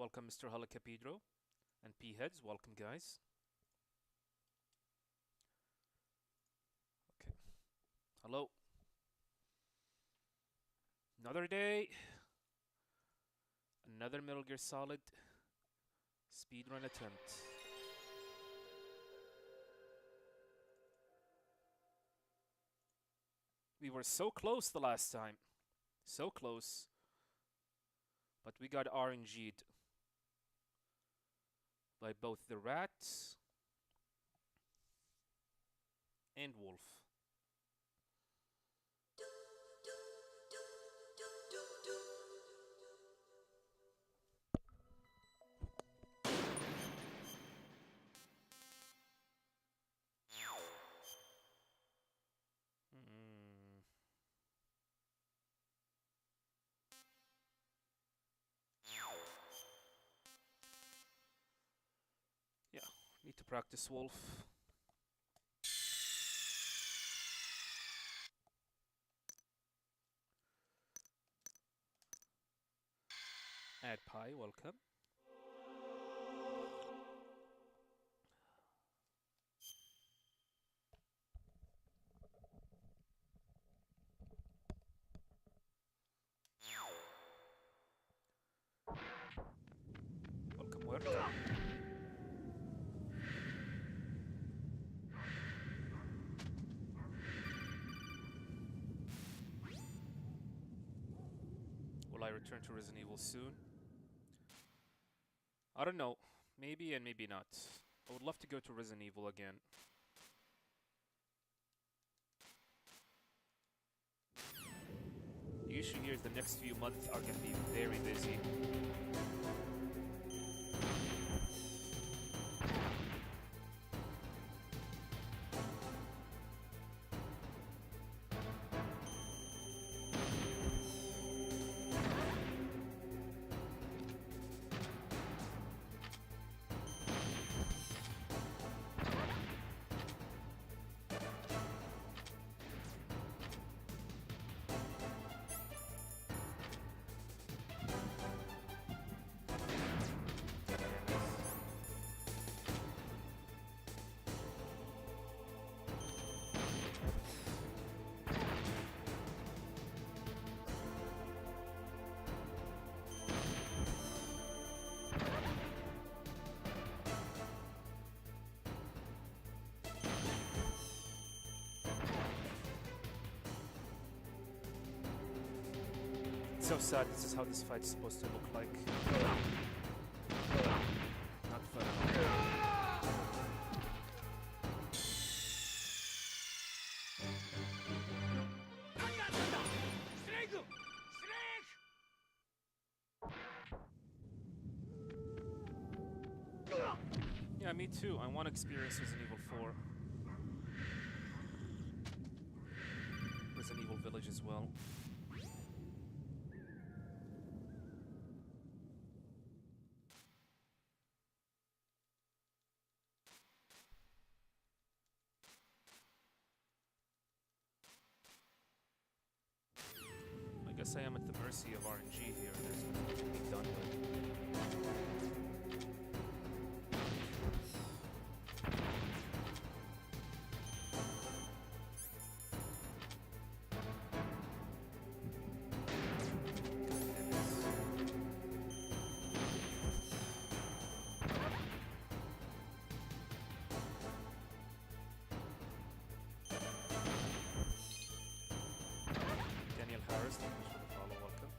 Welcome, Mr. Halacapedro. And P-Heads, welcome, guys. Okay. Hello. Another day. Another Metal Gear Solid speedrun attempt. We were so close the last time. So close. But we got RNG'd by both the rat and wolf. Yeah, need to practice wolf. Add pie, welcome. Welcome, Huerta. Will I return to Resident Evil soon? I don't know. Maybe and maybe not. I would love to go to Resident Evil again. The issue here is the next few months are going to be very busy. So sad, this is how this fight is supposed to look like. Not fun at all. Yeah, me too. I want to experience Resident Evil 4. Resident Evil Village as well. I guess I am at the mercy of RNG here. There's nothing to be done with. Harris, thank you for the follow, welcome.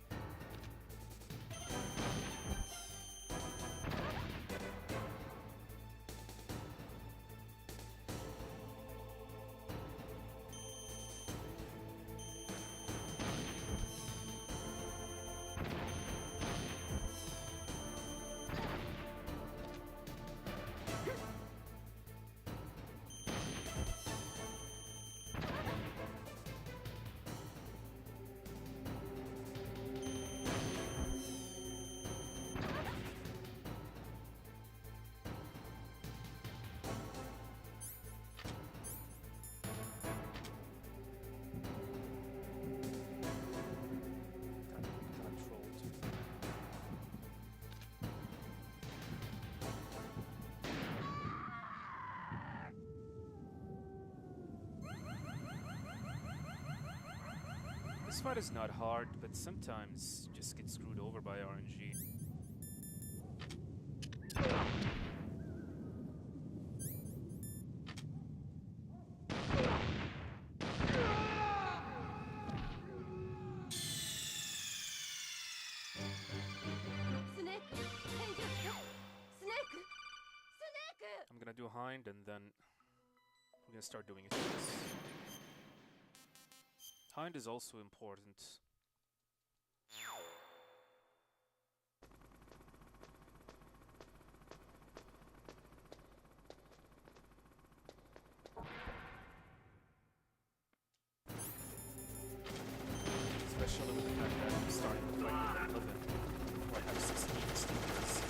This fight is not hard, but sometimes you just get screwed over by RNG. I'm gonna do Hind and then we're gonna start doing it. Hind is also important. Especially with the fact that I'm starting to fight with 11, where I have 16 stickers.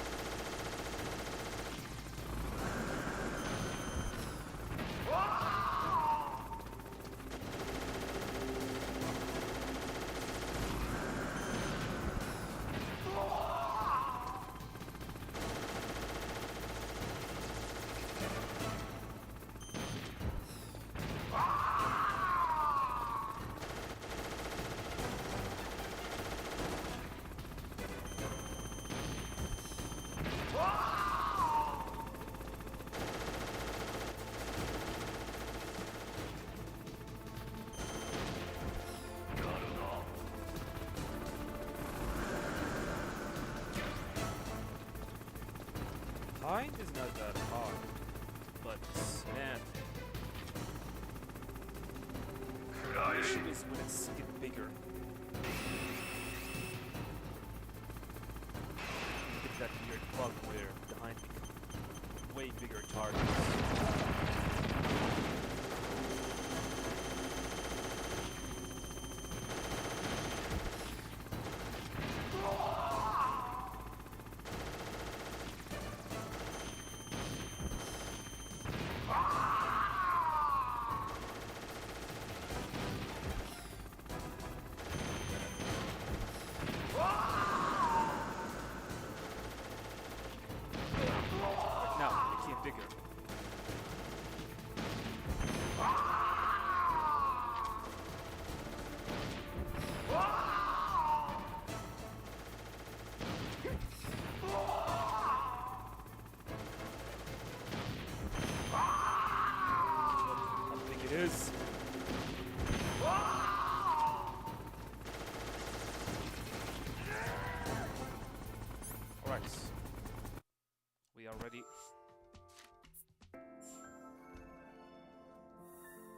Hind is not that hard, but man, the issue is when it's getting bigger. You get that weird bug where the Hind become way bigger targets. Bigger. How big it is. Alright. We are ready.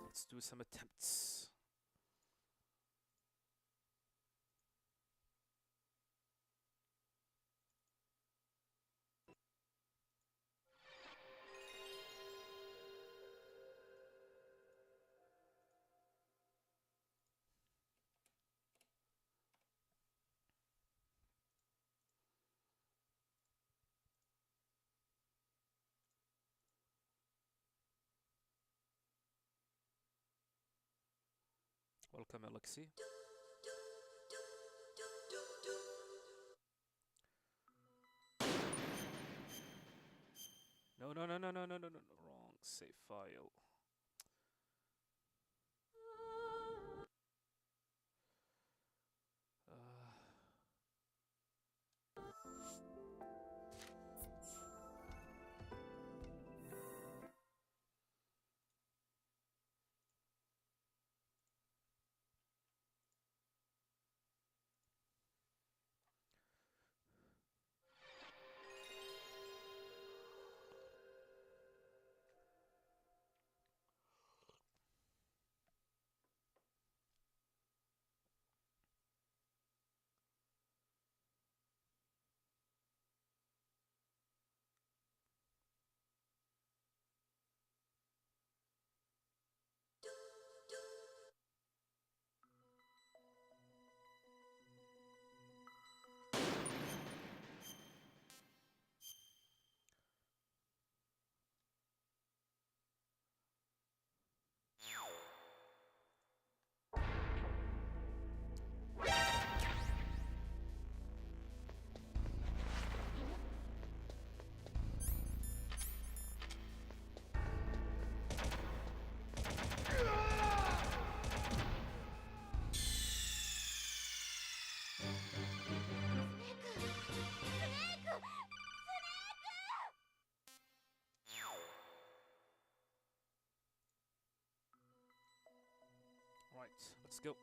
Let's do some attempts. Welcome, Alexi. No, no, no, no, no, no, no, no, wrong save file. Alright, let's go.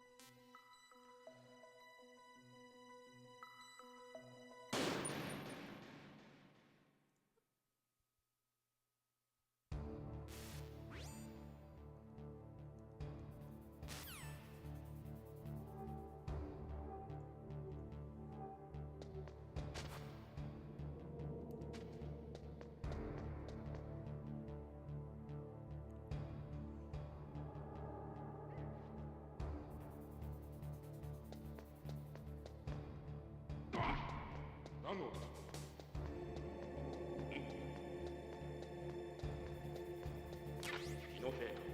Okay.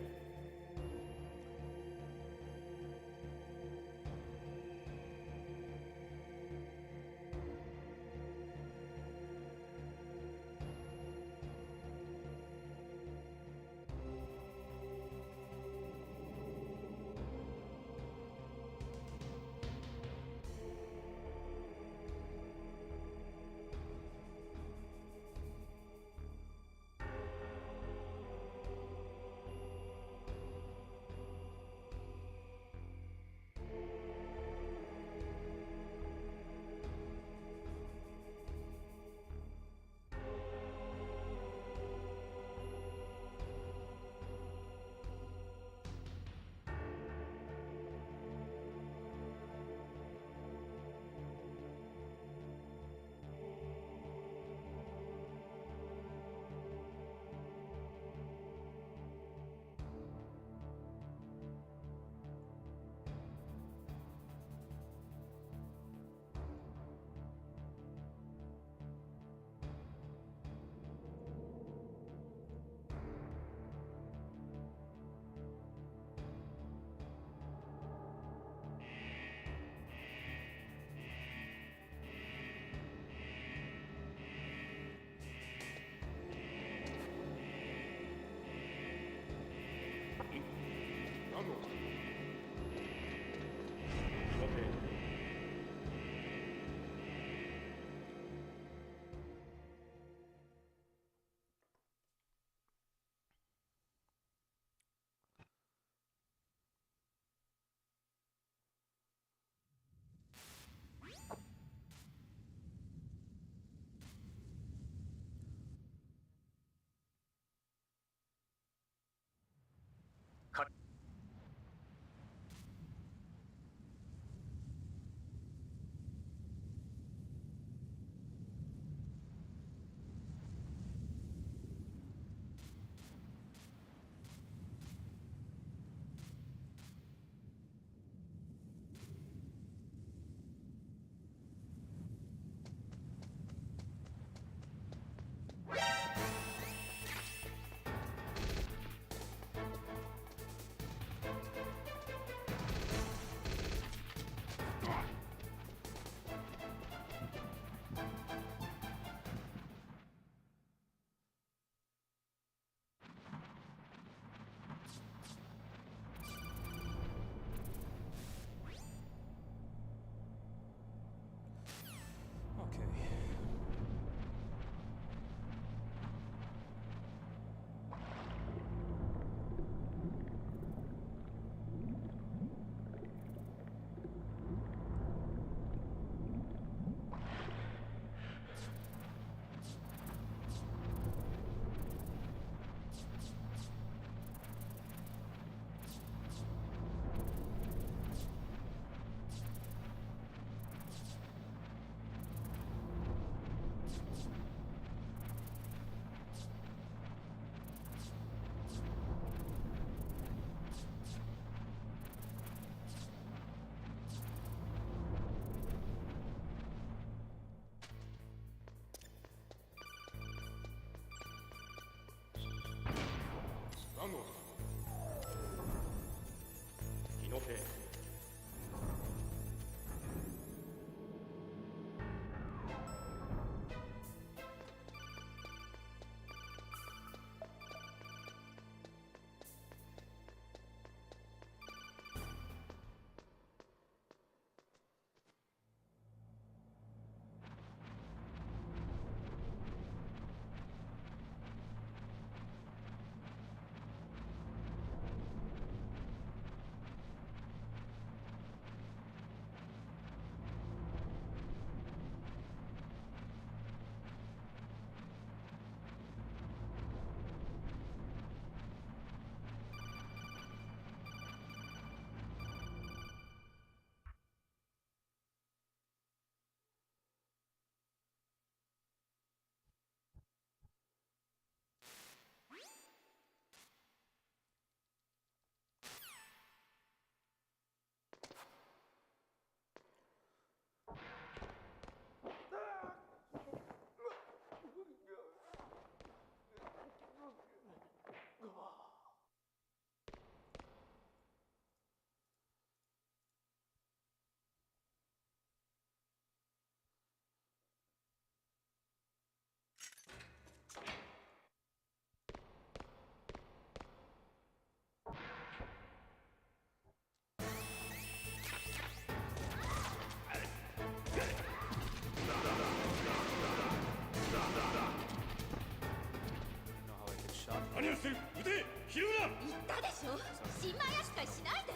する撃てひるむな言ったでしょ新米扱いしないで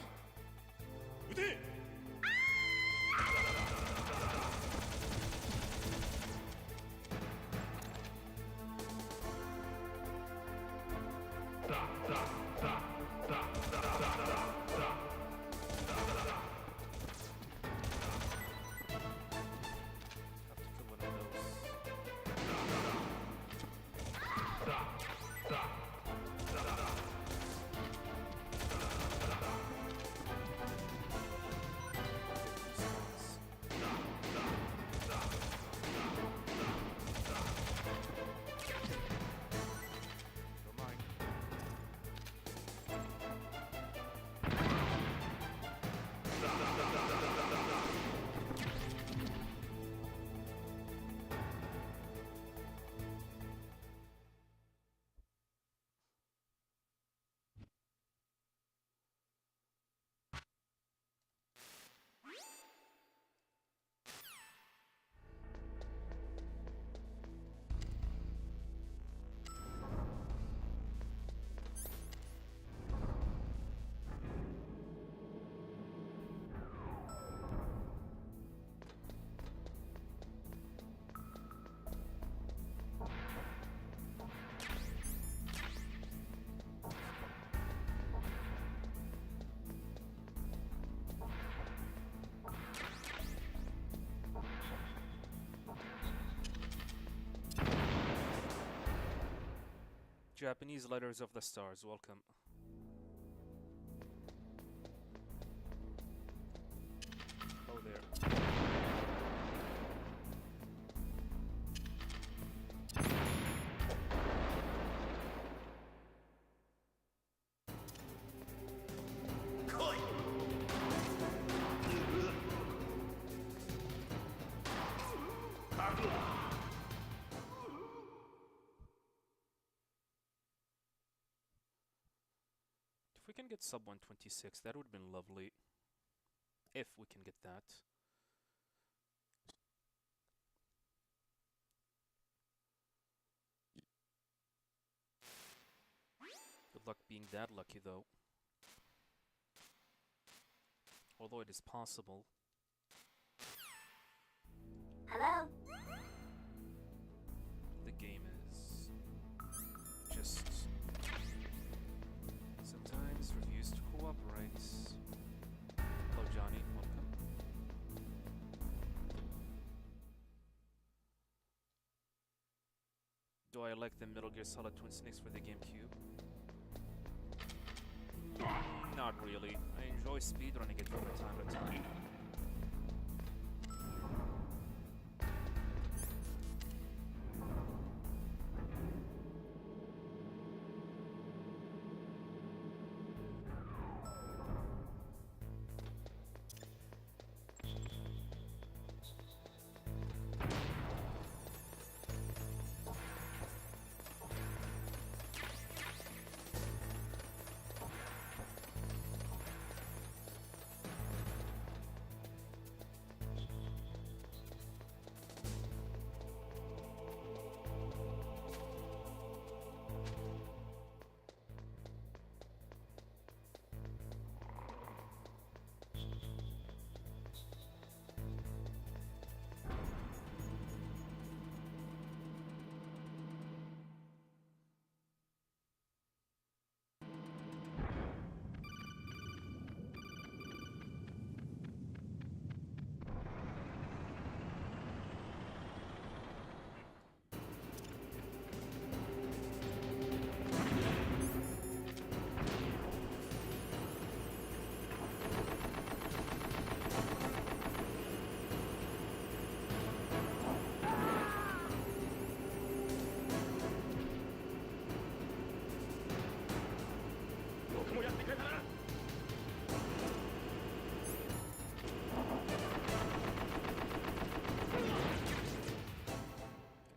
撃てJapanese letters of the stars, welcome. Oh, there. If we can get sub 126, that would have been lovely. If we can get that. Good luck being that lucky, though. Although it is possible. Hello? The game is just sometimes refuse to cooperate. Hello, Johnny. Welcome. Do I like the Metal Gear Solid Twin Snakes for the GameCube? Not really. I enjoy speedrunning it from time to time.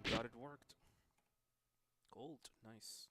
Glad it worked. Gold, nice.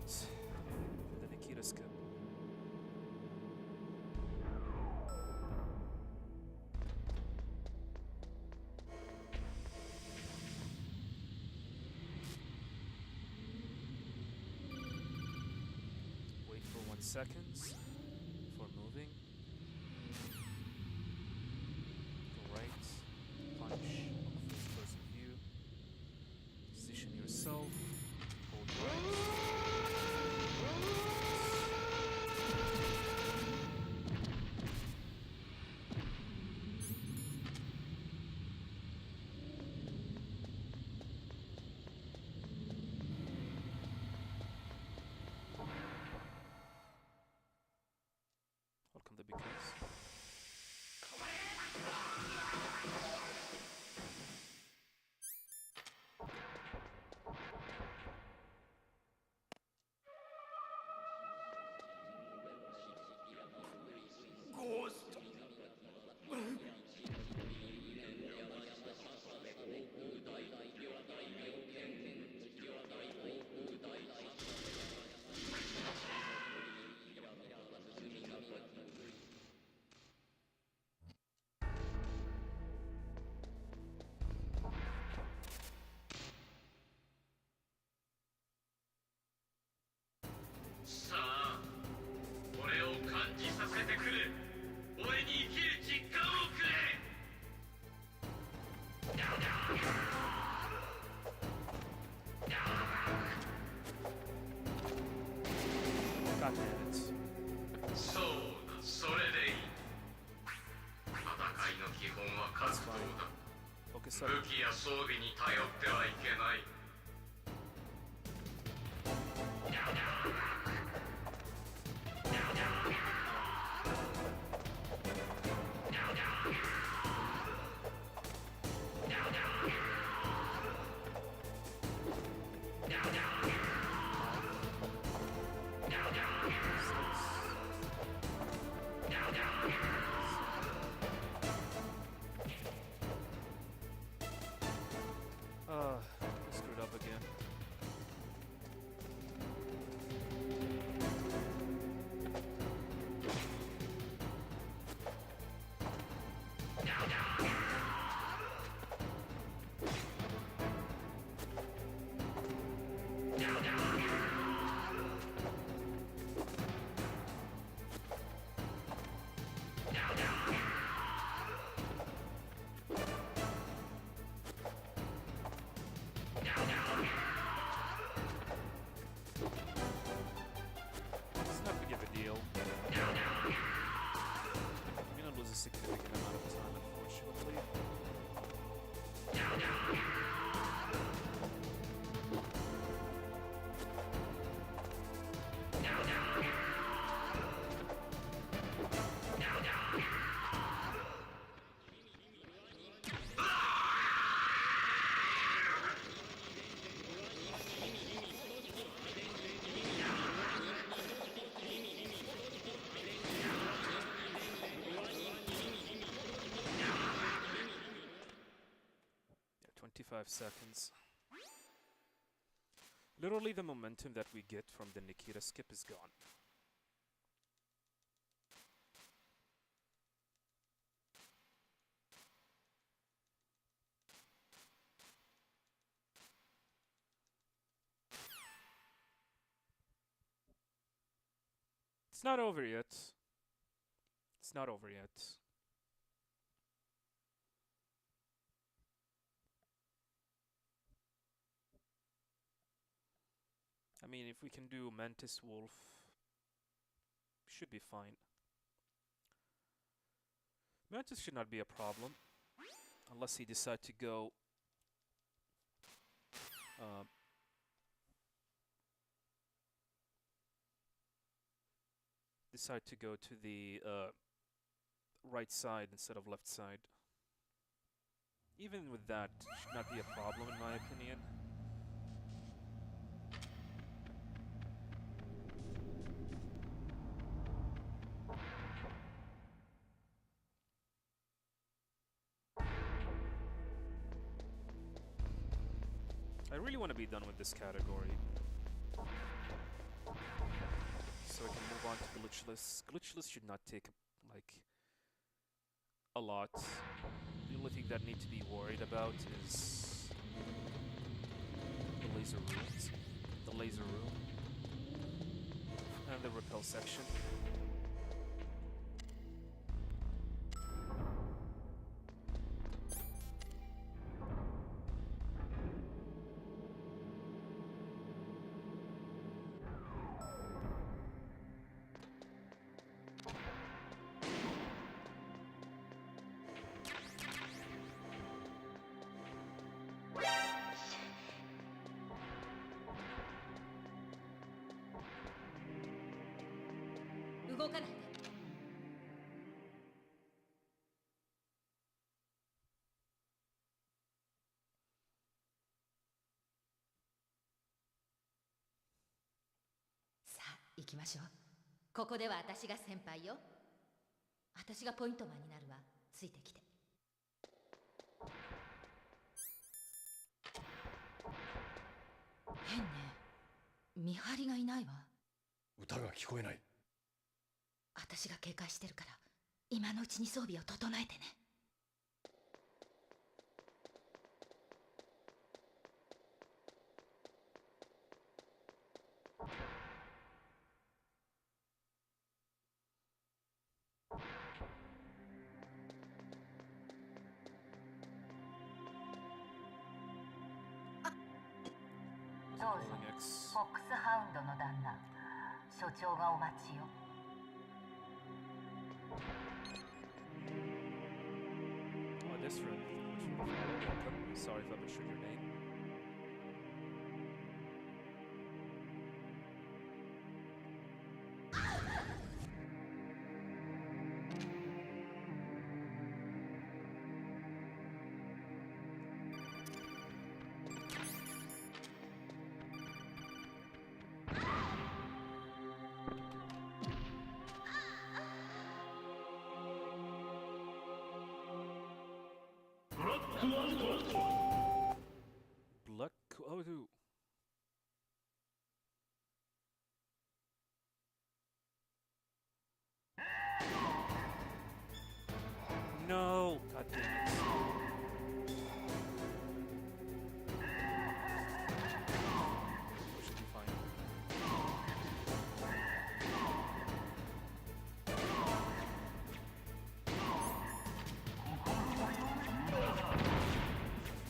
start the Nikita skip. Wait for 1 second for moving. Go right, punch on first person view. Position yourself. Hold right. Welcome the beacons. God damn it. そうだ、それでいい。戦いの基本は格闘だ。 Focus 武 up. 器や装備に頼ってはいけない。Screwed up again. It's not big of a deal. I'm gonna lose a significant amount of time, unfortunately. Yeah, 25 seconds. Literally the momentum that we get from the Nikita skip is gone. It's not over yet. It's not over yet. I mean, if we can do Mantis Wolf, should be fine. Mantis should not be a problem, unless he decide to go to the right side instead of left side. Even with that, it should not be a problem in my opinion. I really want to be done with this category. so I can move on to glitchless. Glitchless should not take like a lot. The only thing that I need to be worried about is the laser rooms, the laser room, and the repel section.さあ行きましょう。ここでは私が先輩よ。私がポイントマンになるわ。ついてきて。変ね。見張りがいないわ。歌が聞こえない。私が警戒してるから今のうちに装備を整えてね。どうぞ。フォックスハウンドの旦那、所長がお待ちよ。Oh, this room. Welcome. Sorry if I butchered your name. Black. Oh, dude. No. God damn it. We should be fine.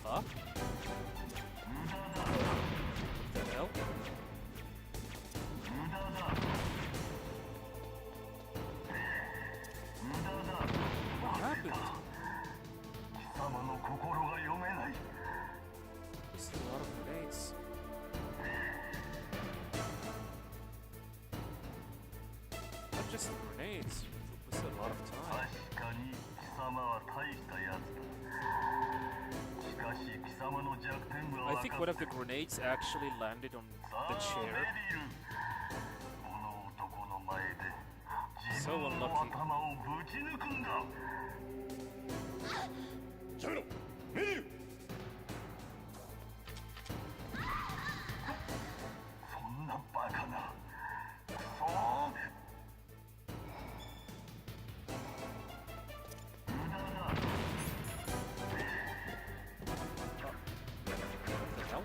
Huh? What the hell? What happened? This is a lot of grenades. Not just the grenades. This is a lot of time. I think one of the grenades actually landed on the chair. So unlucky. やめろメニュー。そんなバカな。そう。無駄だ。What the hell?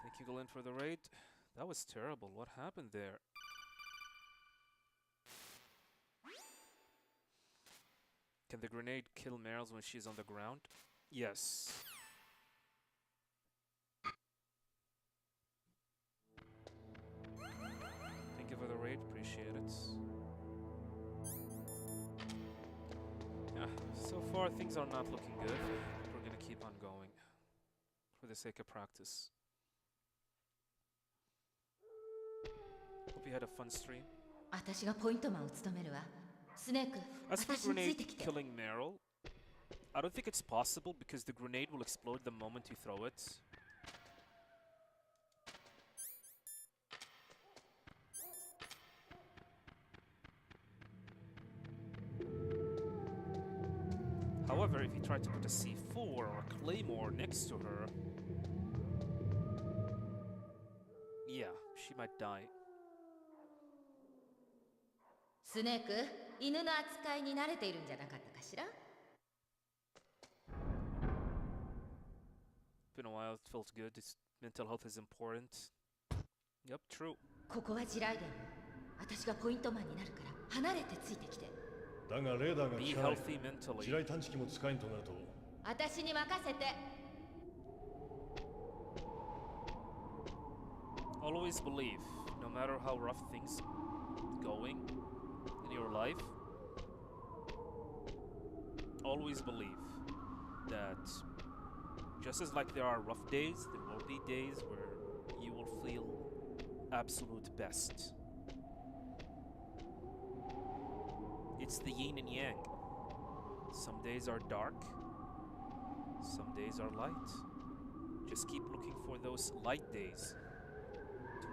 Thank you, Glenn, for the raid. That was terrible. What happened there? Can the grenade kill Meryl when she's on the ground? Yes. Thank you for the raid. Appreciate it. Yeah, so far things are not looking good. We're gonna keep on going for the sake of practice. Hope you had a fun stream. 私がポイントマンを務めるわ。スネーク、 As for 私につい grenade てきて。 killing Meryl, I don't think it's possible because the grenade will explode the moment you throw it. However, if you try to put a C4 or a Claymore next to her, yeah, she might die. スネーク、犬の扱いに慣れているんじゃなかったかしら？ Been a while, it felt good. Mental health is important. Yep, true. ここは地雷伝。私がポイントマンになるから離れてついてきて。だがレーダーが Be 効かない healthy mentally. 地雷探知機も使えんとなると私に任せて。Always believe, no matter how rough things going in your life, always believe that just as like there are rough days, there will be days where you will feel absolute best. It's the yin and yang. Some days are dark, some days are light. Just keep looking for those light days.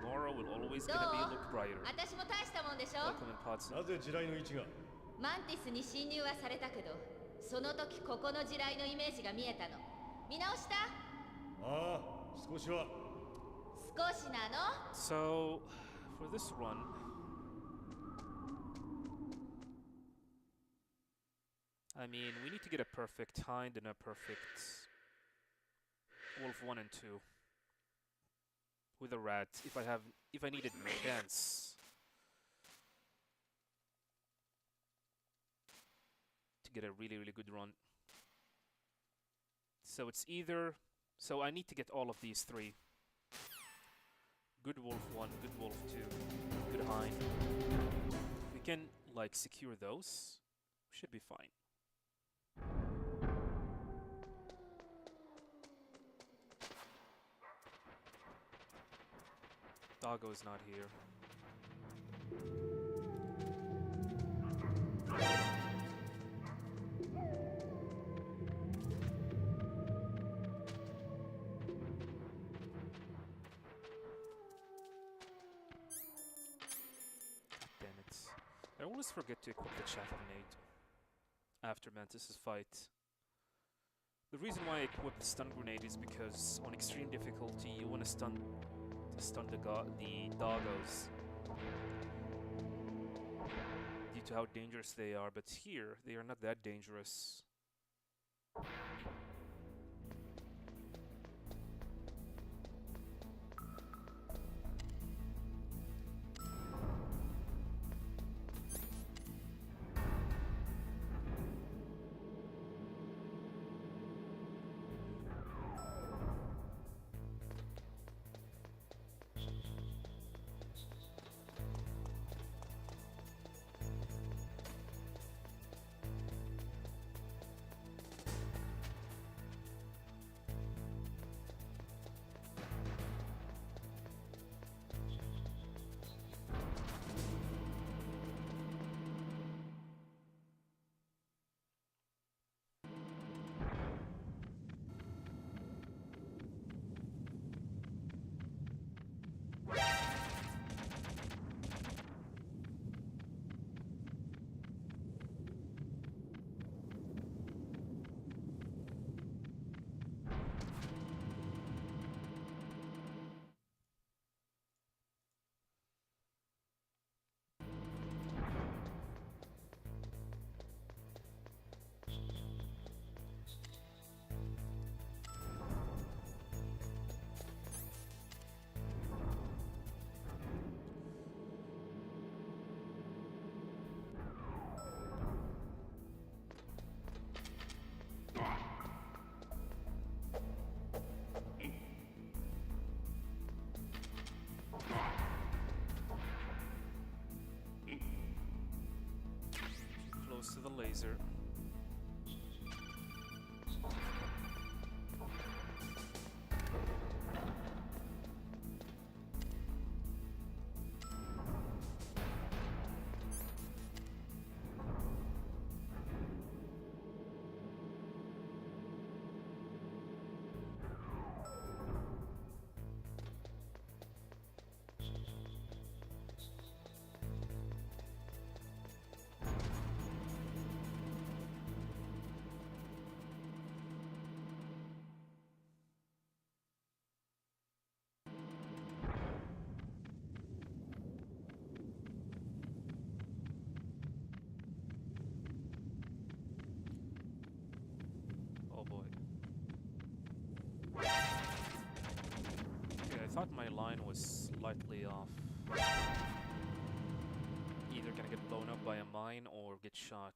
Tomorrow will always gonna be look brighter. 私も大したもんでしょ。 Welcome in Potsdam. なぜ地雷の位置がマンティスに侵入はされたけど、その時ここの地雷のイメージが見えたの。見直した？ああ少しは少しなの？ So, for this run, I mean, we need to get a perfect hind and a perfect wolf 1 and 2 with a rat. If I needed a chance to get a really, really good run. So it's either, so I need to get all of these three. Good wolf 1, good wolf 2, good hind. If we can like secure those, we should be fine. Doggo is not here. Damn it. I always forget to equip the chaff grenade after Mantis' fight. The reason why I equip the stun grenade is because on extreme difficulty you want to stun the doggos due to how dangerous they are, but here they are not that dangerous. Close to the laser. thought my line was slightly off. Either gonna get blown up by a mine or get shot.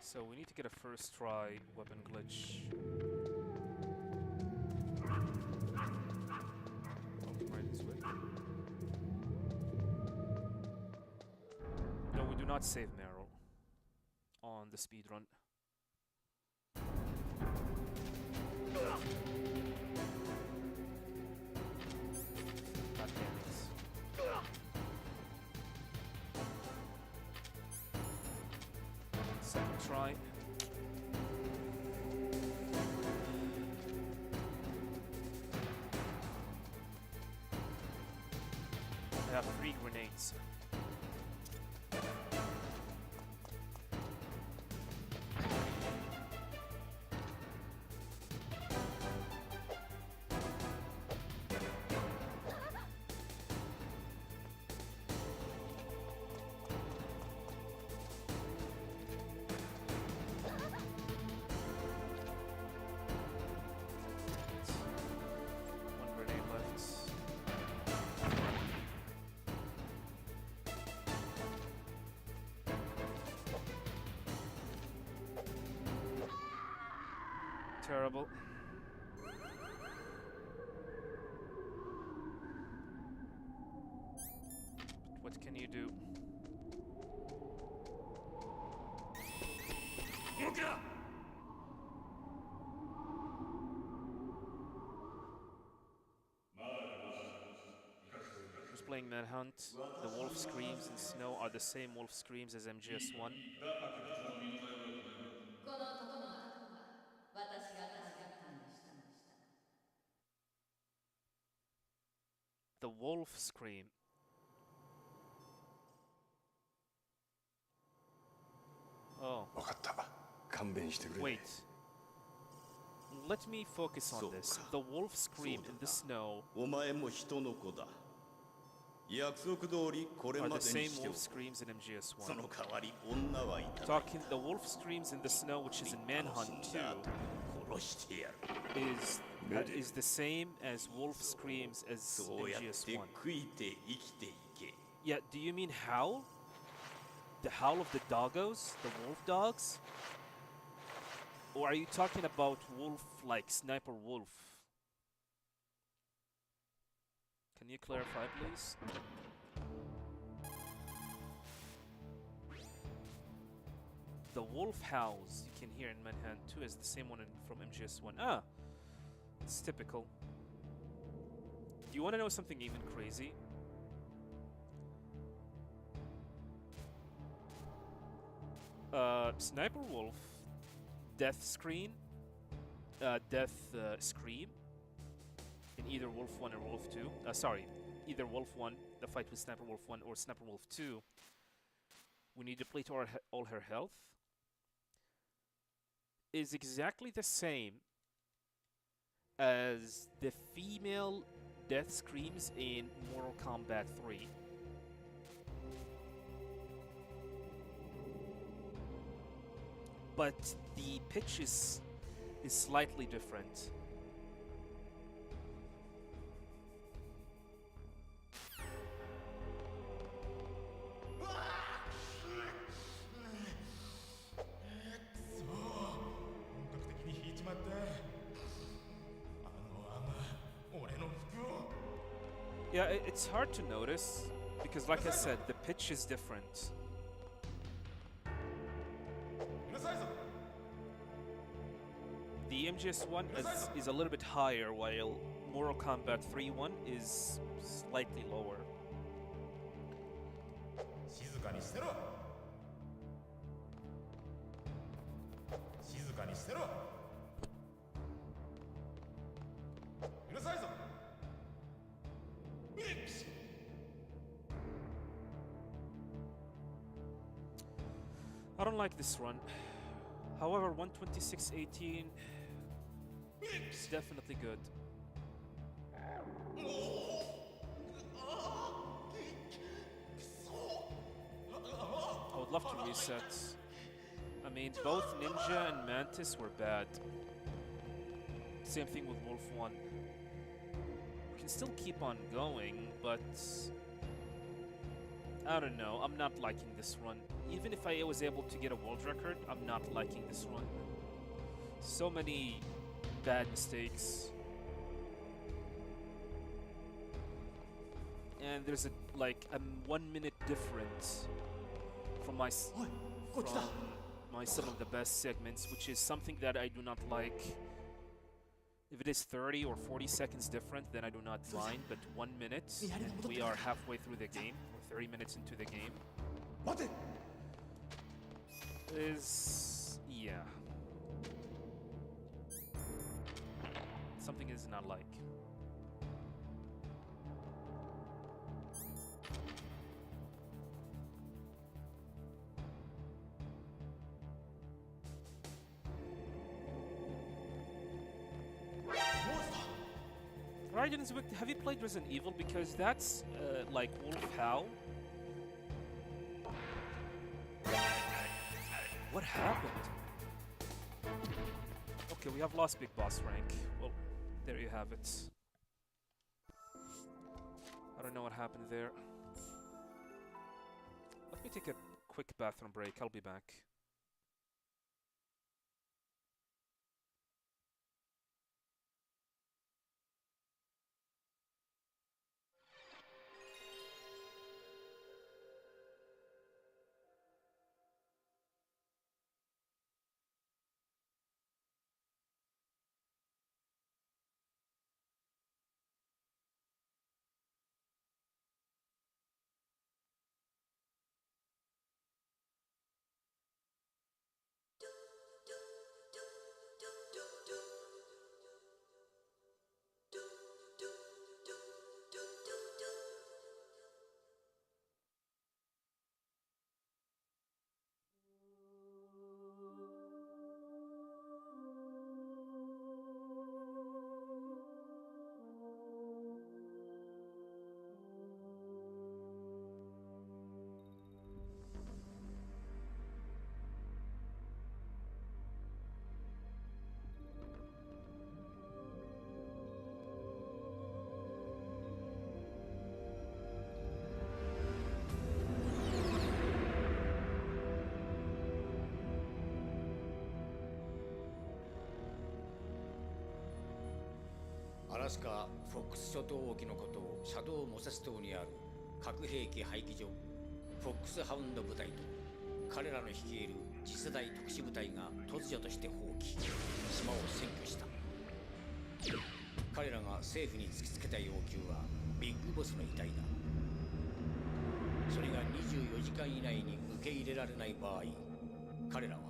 So we need to get a first try weapon glitch. Oh, right this way. No, we do not save Meryl on the speedrun. God damn it. Second try. I have 3 grenades. One grenade left. Terrible. But what can you do? Who's playing Manhunt? The wolf screams in snow are the same wolf screams as MGS1. この男は私がターゲットにした。 The wolf scream. Oh, 分かった勘弁してくれ wait. Let me focus on this. そうか。 The wolf scream そうだ in the snow お前も人の子だ。約束通りこれ are ま the でに same してお wolf く。 screams in そ MGS1. の代わり女はいた。 Talking the wolf screams in the snow, which is in Manhunt 2, 殺してやる。 is the same as wolf screams as そうやって MGS1. 食いて生きていけ。 Yeah, do you mean howl? The howl of the doggos? The wolf dogs? Or are you talking about wolf like Sniper Wolf? Can you clarify, please? The wolf howls you can hear in Manhunt 2 is the same one from MGS1. Ah! It's typical. Do you want to know something even crazy? Sniper Wolf, death screen, scream in either Wolf 1 or Wolf 2. Sorry, either Wolf 1, the fight with Sniper Wolf 1, or Sniper Wolf 2. We need to deplete all her health. Is exactly the same as the female death screams in Mortal Kombat 3. But the pitch is slightly different. Yeah, it's hard to notice because, like I said, the pitch is different. The MGS1 is a little bit higher, while Mortal Kombat 3-1 is slightly lower. 静かにしてろ静かにしてろうるさいぞ I don't like this run. However, 126.18 is definitely good. I would love to reset. I mean, both Ninja and Mantis were bad. Same thing with Wolf 1. We can still keep on going, but I don't know, I'm not liking this run. Even if I was able to get a world record, I'm not liking this run. So many bad mistakes. And there's like a 1 minute difference from my some of the best segments, which is something that I do not like. If it is 30 or 40 seconds different, then I do not mind, but 1 minute, and we are halfway through the game, or 30 minutes into the game, is, yeah, something is not like. Raiden's Wicked, have you played Resident Evil? Because that's like Wolf Howl. What happened? Okay, we have lost Big Boss rank. Well, there you have it. I don't know what happened there. Let me take a quick bathroom break. I'll be back.アラスカ・フォックス諸島沖のことをシャドウ・モセス島にある核兵器廃棄所フォックスハウンド部隊と彼らの率いる次世代特殊部隊が突如として放棄島を占拠した。彼らが政府に突きつけた要求はビッグボスの遺体だ。それが24時間以内に受け入れられない場合、彼らは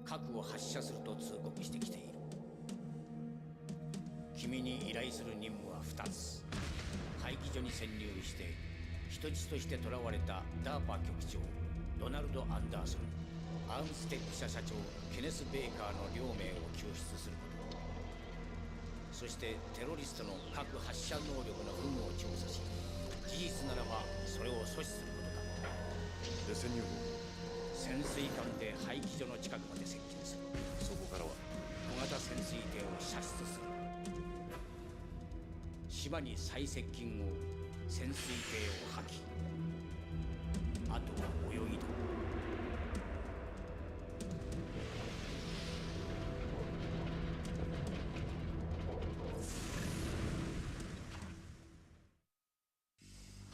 核を発射すると通告してきている。君に依頼する任務は2つ。廃棄所に潜入して人質として囚われたダーパ局長ドナルド・アンダーソン、アームステック社社長ケネス・ベーカーの両名を救出すること、そしてテロリストの核発射能力の有無を調査し、事実ならばそれを阻止することだ。で潜入潜水艦で廃棄所の近くまで接近する。そこからは小型潜水艇を射出する。島に最接近後、潜水艇を破棄。あとは泳いだ。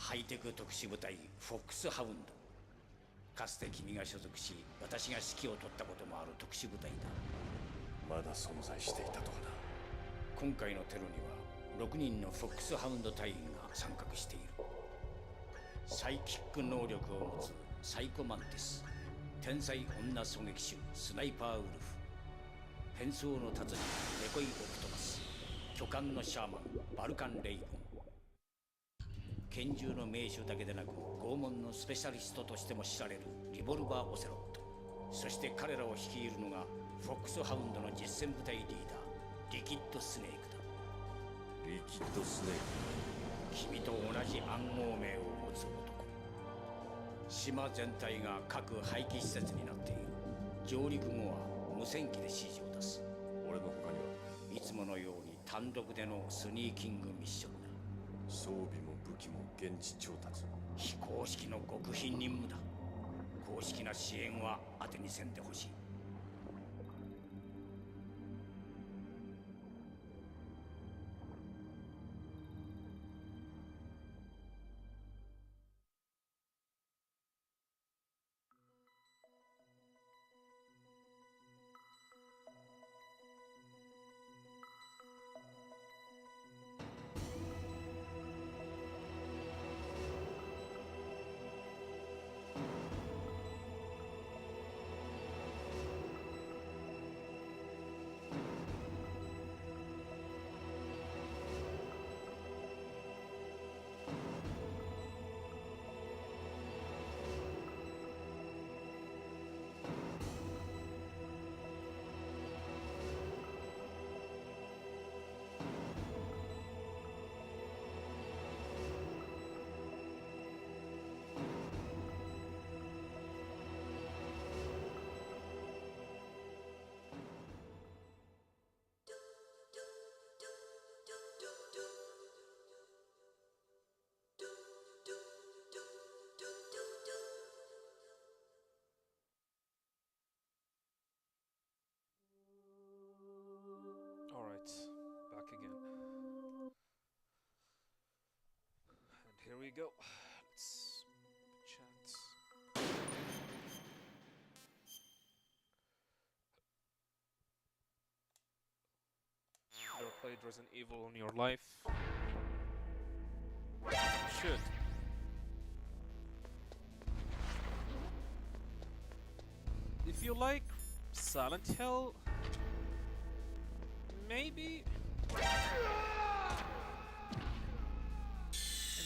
ハイテク特殊部隊フォックスハウンド。かつて君が所属し私が指揮を執ったこともある特殊部隊だ。まだ存在していたとはな。今回のテロには6人のフォックスハウンド隊員が参画している。サイキック能力を持つサイコマンティス、天才女狙撃手スナイパーウルフ、変装の達人デコイオクトパス、巨漢のシャーマンバルカンレイブン。拳銃の名手だけでなく拷問のスペシャリストとしても知られるリボルバー・オセロット。そして彼らを率いるのがフォックスハウンドの実戦部隊リーダーリキッドスネークだ。リキッドスネー君と同じ暗号名を持つ男。島全体が各廃棄施設になっている。上陸後は無線機で指示を出す。ク。俺の他にはいつものように単独でのスニーキングミッションだ。装備も武器も現地調達。非公式の極秘任務だ。公式な支援は当てにせんでほしい。Alright, back again. And here we go. Let's chat. Never played Resident Evil in your life? You should. If you like Silent Hill, maybe, and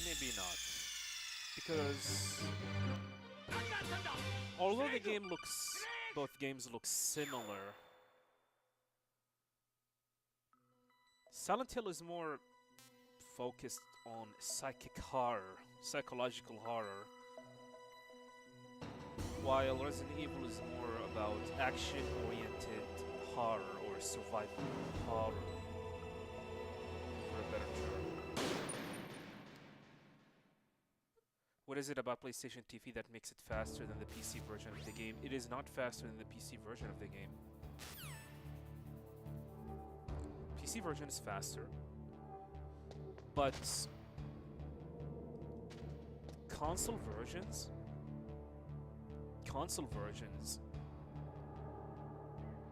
maybe not, because although both games look similar, Silent Hill is more focused on psychological horror, while Resident Evil is more about action-oriented horror or survival horror, for a better term. What is it about PlayStation TV that makes it faster than the PC version of the game? It is not faster than the PC version of the game. PC version is faster, but console versions,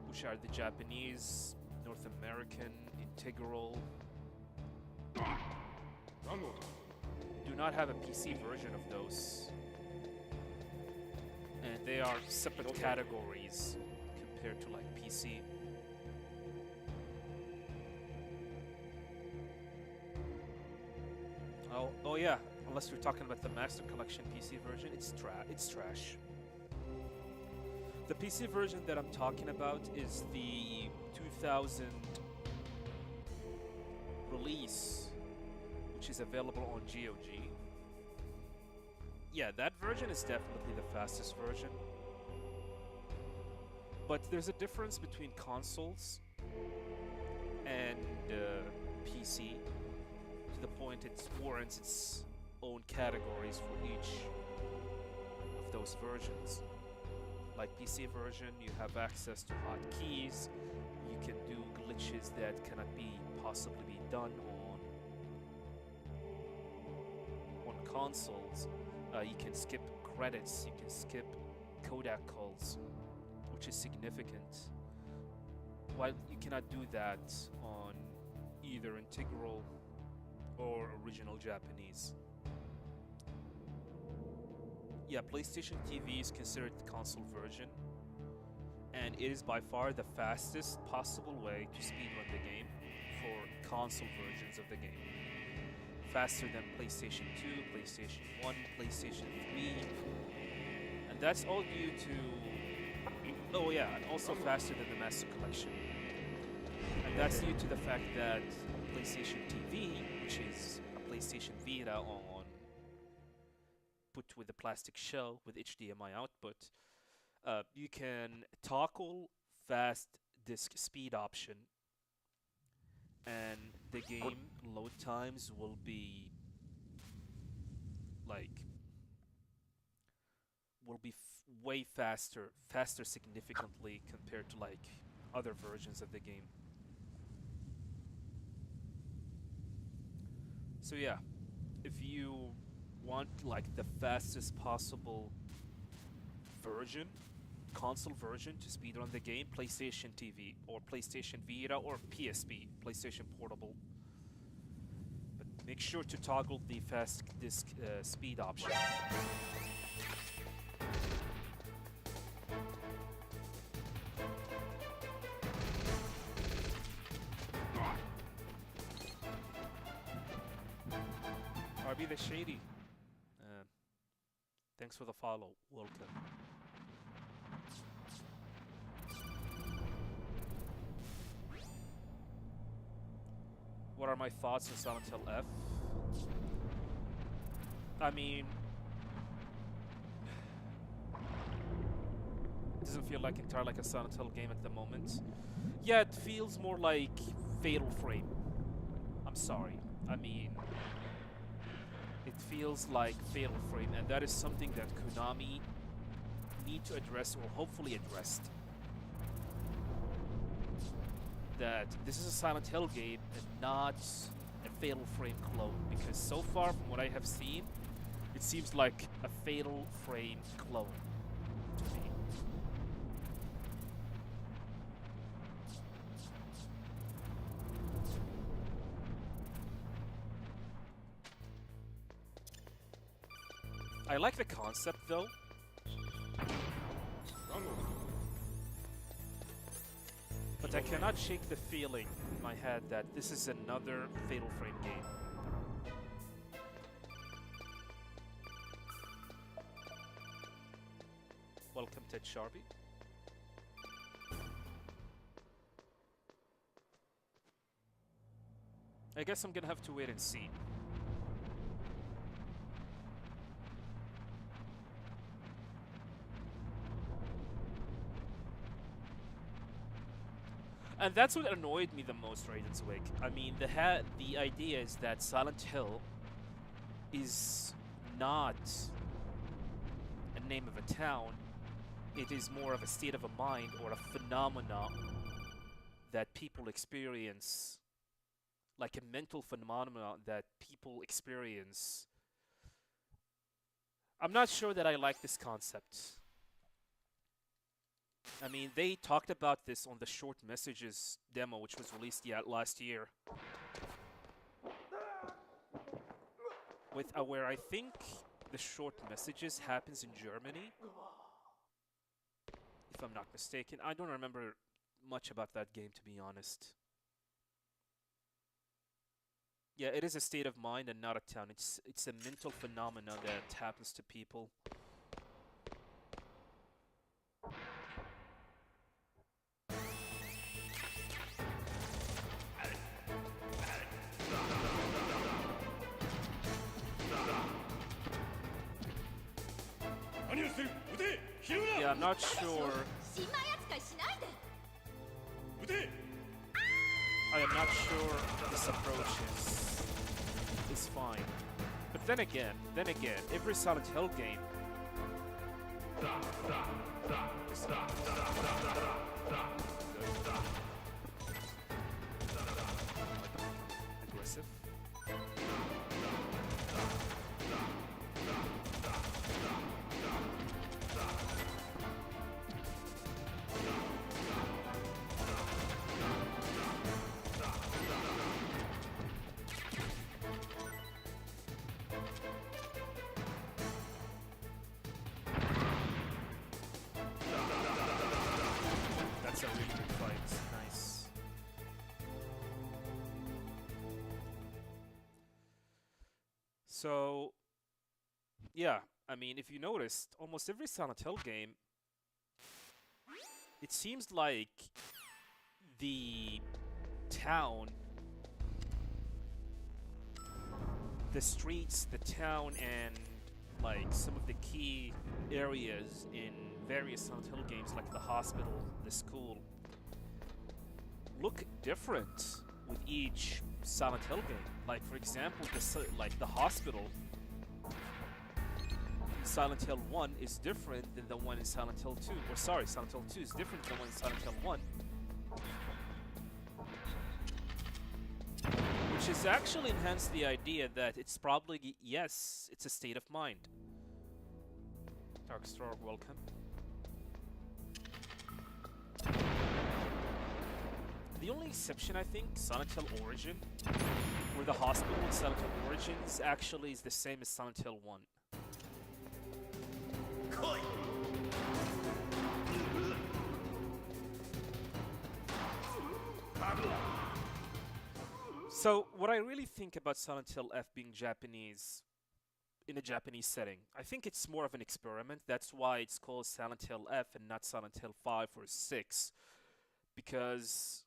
which are the Japanese, North American, integral, do not have a PC version of those, and they are separate categories compared to like PC. Oh yeah, unless you're talking about the Master Collection PC version, it's trash. The PC version that I'm talking about is the 2000 release, which is available on GOG. Yeah, that version is definitely the fastest version. But there's a difference between consoles and PC, to the point it warrants its own categories for each of those versions. Like PC version, you have access to hotkeys, you can do glitches that cannot possibly be done on consoles, you can skip credits, you can skip codec calls, which is significant. While you cannot do that on either integral or original Japanese. Yeah, PlayStation TV is considered the console version, and it is by far the fastest possible way to speedrun the game for console versions of the game. Faster than PlayStation 2, PlayStation 1, PlayStation 3, and that's all due to... Oh yeah, and also faster than the Master Collection. And that's due to the fact that PlayStation TV, which is a PlayStation Vita on put with a plastic shell with HDMI output, you can toggle fast disk speed option, and the game load times will be like way faster significantly compared to like other versions of the game. So yeah, if you want like the fastest possible version, console version to speedrun the game, PlayStation TV or PlayStation Vita or PSP, PlayStation Portable. But make sure to toggle the fast disk speed option. RB the Shady, thanks for the follow. Welcome. What are my thoughts on Silent Hill F? I mean, it doesn't feel like entirely like a Silent Hill game at the moment. Yeah, it feels more like Fatal Frame. I'm sorry. I mean, it feels like Fatal Frame, and that is something that Konami need to address, or hopefully addressed. That this is a Silent Hill game and not a Fatal Frame clone, because so far from what I have seen, it seems like a Fatal Frame clone to me. I like the concept though. But I cannot shake the feeling in my head that this is another Fatal Frame game. Welcome, Ted Sharby. I guess I'm gonna have to wait and see. And that's what annoyed me the most, Raiden's Wake. I mean, the idea is that Silent Hill is not a name of a town. It is more of a state of a mind or a phenomenon that people experience, like a mental phenomenon that people experience. I'm not sure that I like this concept. I mean, they talked about this on the Short Messages demo, which was released last year. With where I think the Short Messages happens in Germany, if I'm not mistaken. I don't remember much about that game, to be honest. Yeah, it is a state of mind and not a town. It's a mental phenomenon that happens to people. Yeah, I'm not sure. I am not sure this approach is fine. But then again, every Silent Hill game aggressive. So, yeah, I mean, if you noticed, almost every Silent Hill game, it seems like the town, the streets, the town, and like some of the key areas in various Silent Hill games, like the hospital, the school, look different with each Silent Hill game. Like, for example, the hospital in Silent Hill 1 is different than the one in Silent Hill 2. Or sorry, Silent Hill 2 is different than the one in Silent Hill 1. Which has actually enhanced the idea that it's probably, yes, it's a state of mind. Darkstar, welcome. The only exception, I think, Silent Hill Origin, where the hospital in Silent Hill Origins actually is the same as Silent Hill 1. So, what I really think about Silent Hill F being Japanese, in a Japanese setting, I think it's more of an experiment. That's why it's called Silent Hill F and not Silent Hill 5 or 6. Because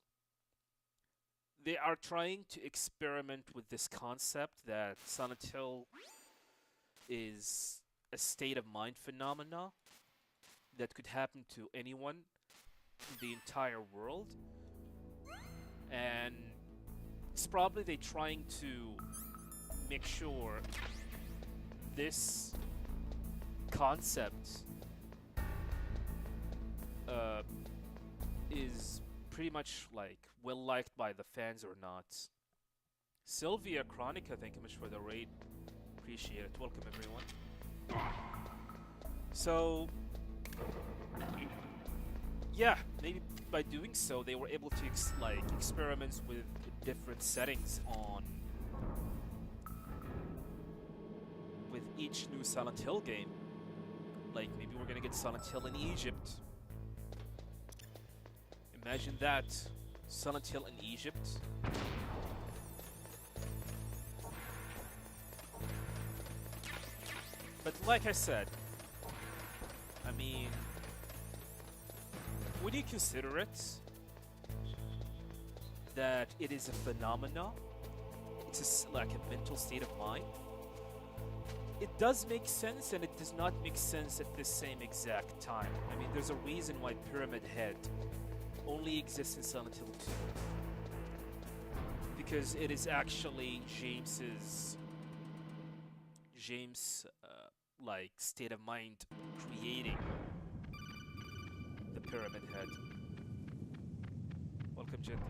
they are trying to experiment with this concept that Silent Hill is a state of mind phenomena that could happen to anyone in the entire world. And it's probably they trying to make sure this concept is pretty much like well liked by the fans or not. Sylvia Chronica, thank you much for the raid. Appreciate it. Welcome everyone. So yeah, maybe by doing so they were able to experiment with different settings on with each new Silent Hill game. Like maybe we're gonna get Silent Hill in Egypt. Imagine that, Silent Hill in Egypt. But like I said, I mean, would you consider it that it is a phenomena? It's like a mental state of mind? It does make sense and it does not make sense at the same exact time. I mean, there's a reason why Pyramid Head only exists in Silent Hill 2. Because it is actually James' like state of mind creating the Pyramid Head. Welcome gently.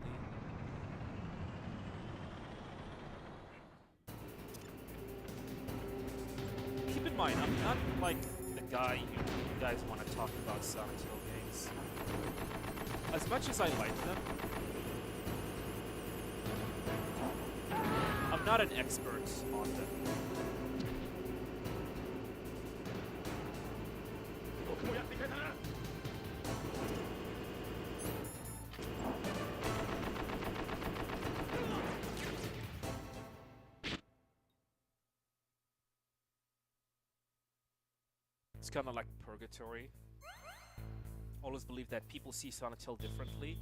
Keep in mind, I'm not like the guy you guys want to talk about Silent Hill games. As much as I like them, I'm not an expert on them. It's kind of like purgatory. Always believe that people see Silent Hill differently.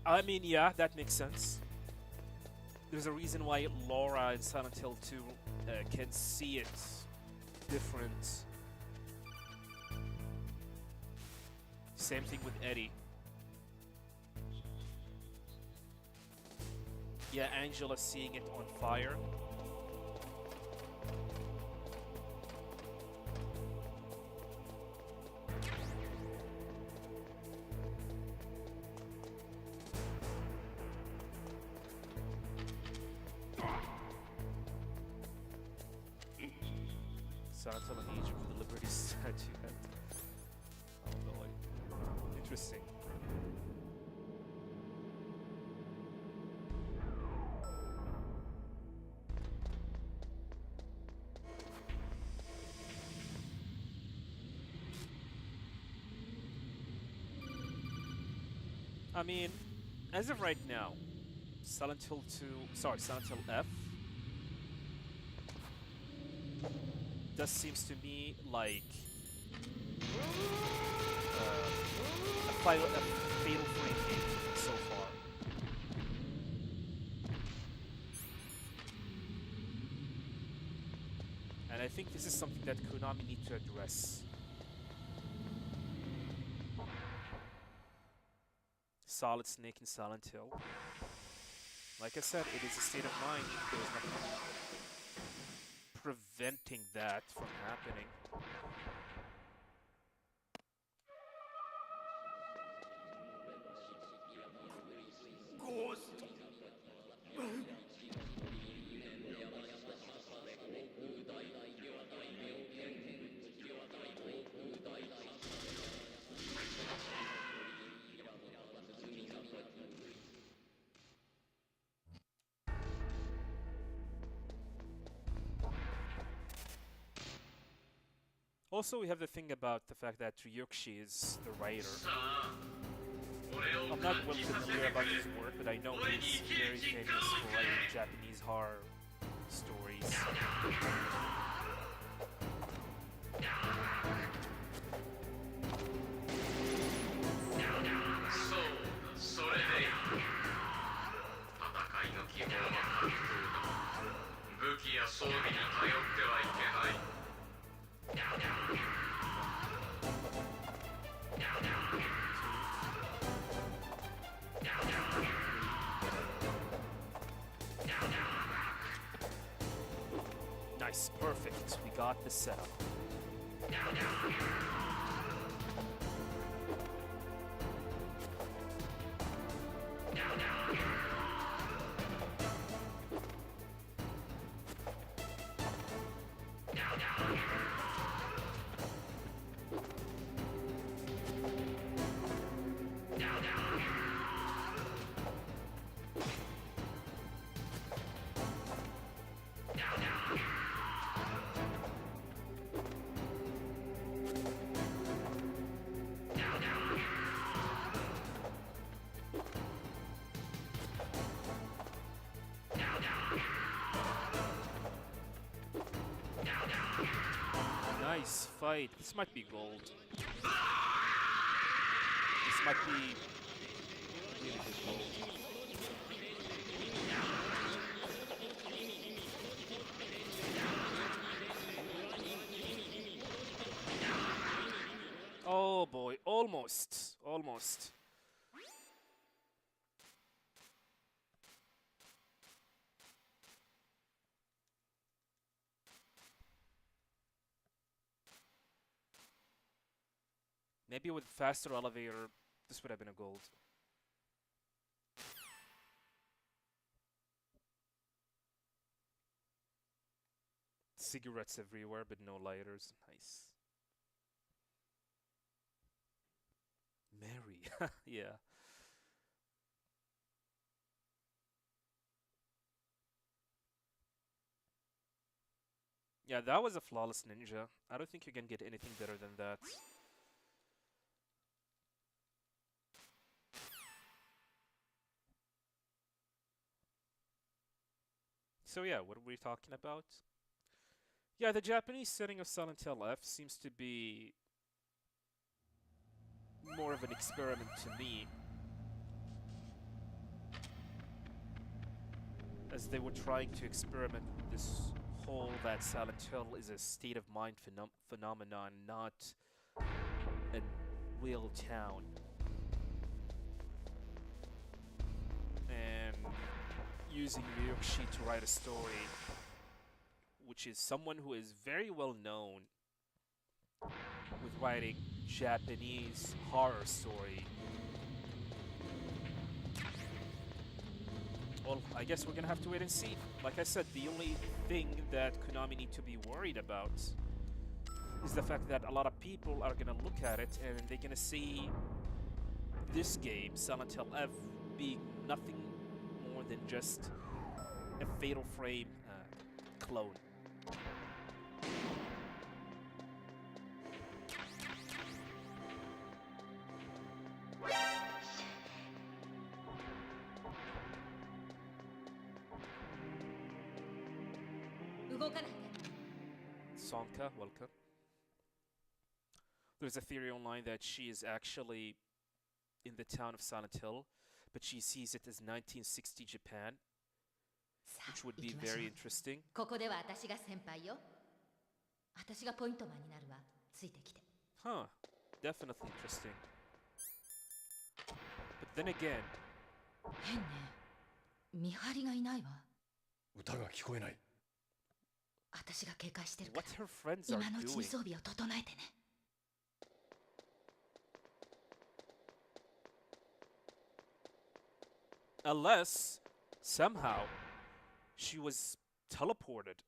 I mean, yeah, that makes sense. There's a reason why Laura in Silent Hill 2 can see it different. Same thing with Eddie. Yeah, Angela seeing it on fire. Silent Hill in Egypt with the Liberty statue. Oh boy. Interesting. I mean, as of right now, Silent Hill F does seems to me like a fatal frame game so far. And I think this is something that Konami need to address. Solid Snake and Silent Hill. Like I said, it is a state of mind. There's nothing preventing that from happening. Also, we have the thing about the fact that Ryukshi is the writer. さあ俺を I'm not 感 well じさせて familiar く about れ his work, but I know he's very famous for writing Japanese horror stories. そうだそれでいい戦いの基本は格闘だ武器や装備に頼ってはいけない Nice, perfect. We got the setup. Nice fight. This might be gold. This might be really good gold. Oh boy, almost. Almost. Maybe with faster elevator, this would have been a gold. Cigarettes everywhere, but no lighters. Nice. Mary. Yeah. Yeah, that was a flawless ninja. I don't think you can get anything better than that. So yeah, what are we talking about? Yeah, the Japanese setting of Silent Hill F seems to be more of an experiment to me, as they were trying to experiment with this whole that Silent Hill is a state of mind phenomenon, not a real town. And using Ryukshi to write a story, which is someone who is very well known with writing Japanese horror story. Well, I guess we're gonna have to wait and see. Like I said, the only thing that Konami need to be worried about is the fact that a lot of people are gonna look at it and they're gonna see this game, Silent Hill F, being nothing more than just a Fatal Frame clone. Sonka, welcome. There's a theory online that she is actually in the town of Silent Hill, but she sees it as 1960 Japan, さあ which would 行 be きましょ very う interesting. ここでは私が先輩よ私がポイントマンになるわついてきて Huh, definitely interesting. But then again, 変ね見張りがいないわ歌が聞こえない。私が警戒してるから what her friends are 今のうちに doing. 装備を整えてね Unless, somehow, she was teleported.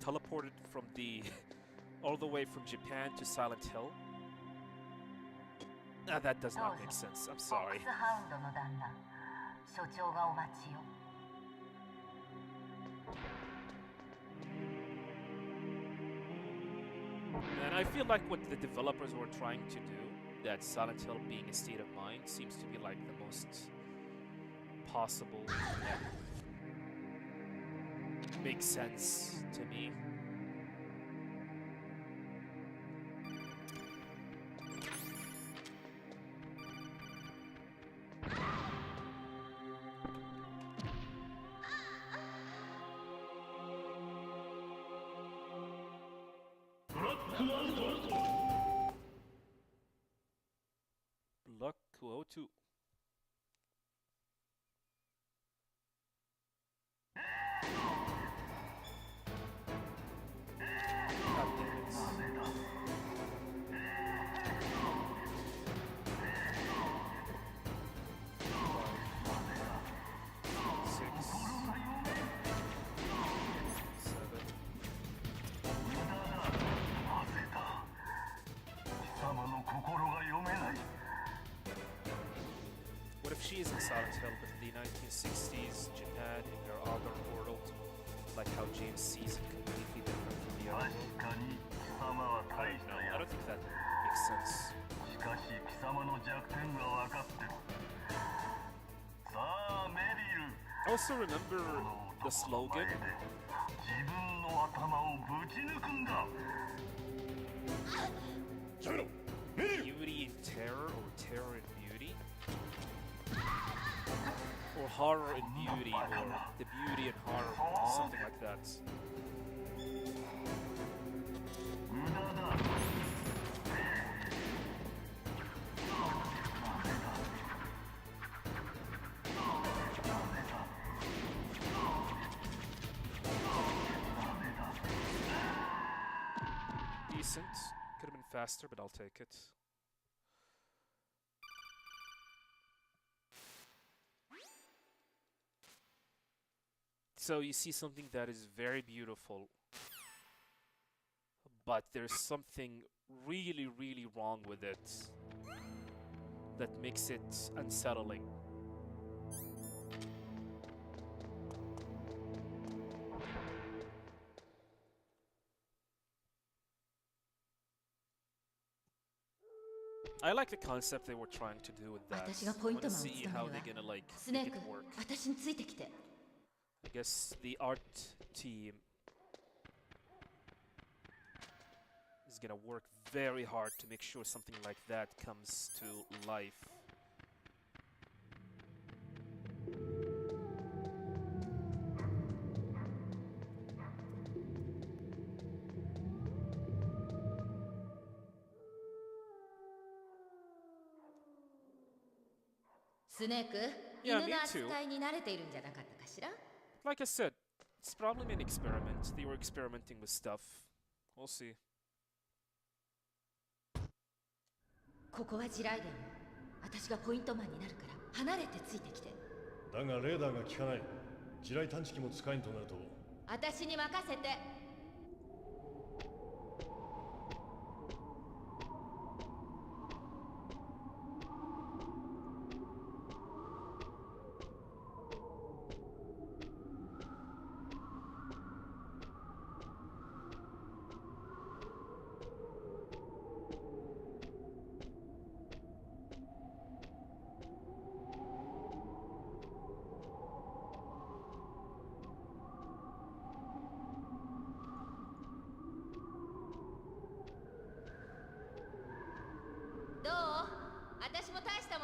Teleported from the... all the way from Japan to Silent Hill? That does not make sense. I'm フォッ sorry. クスハウンドの旦那所長がお待ちよ And I feel like what the developers were trying to do, that Silent Hill being a state of mind, seems to be like the most possible. Makes sense to me. Block 202. God damn it. Six. 7. 貴様の心が読めない What if she is in Silent Hill, but in the 1960s Japan in her other world, like how James sees it completely different from the 確 other world? かに貴様は I 大 don't した know. I や don't think that makes sense. つしかし貴様の弱点が分かってるさあメリル Also remember この the 男の slogan? 前で自分の頭をぶち抜くんだ Beauty in terror or terror in beauty? Or horror in beauty, or the beauty and horror, something like that. 無駄だ Decent. Could have been faster, but I'll take it. So you see something that is very beautiful, but there's something really, really wrong with it that makes it unsettling. I like the concept they were trying to do with that. 私が I ポイント wanna マンを see 務 how める they're わ gonna like スネ make ー it ク work. 私についてきて I guess the art team is gonna work very hard to make sure something like that comes to life. Yeah, 犬 me の too. 扱いに慣れているんじゃなかったかしら Like I said, it's probably an experiment. They were experimenting with stuff. We'll see. ここは地雷原よ私がポイントマンになるから離れてついてきてだがレーダーが効かない。地雷探知機も使えんとなると。私に任せて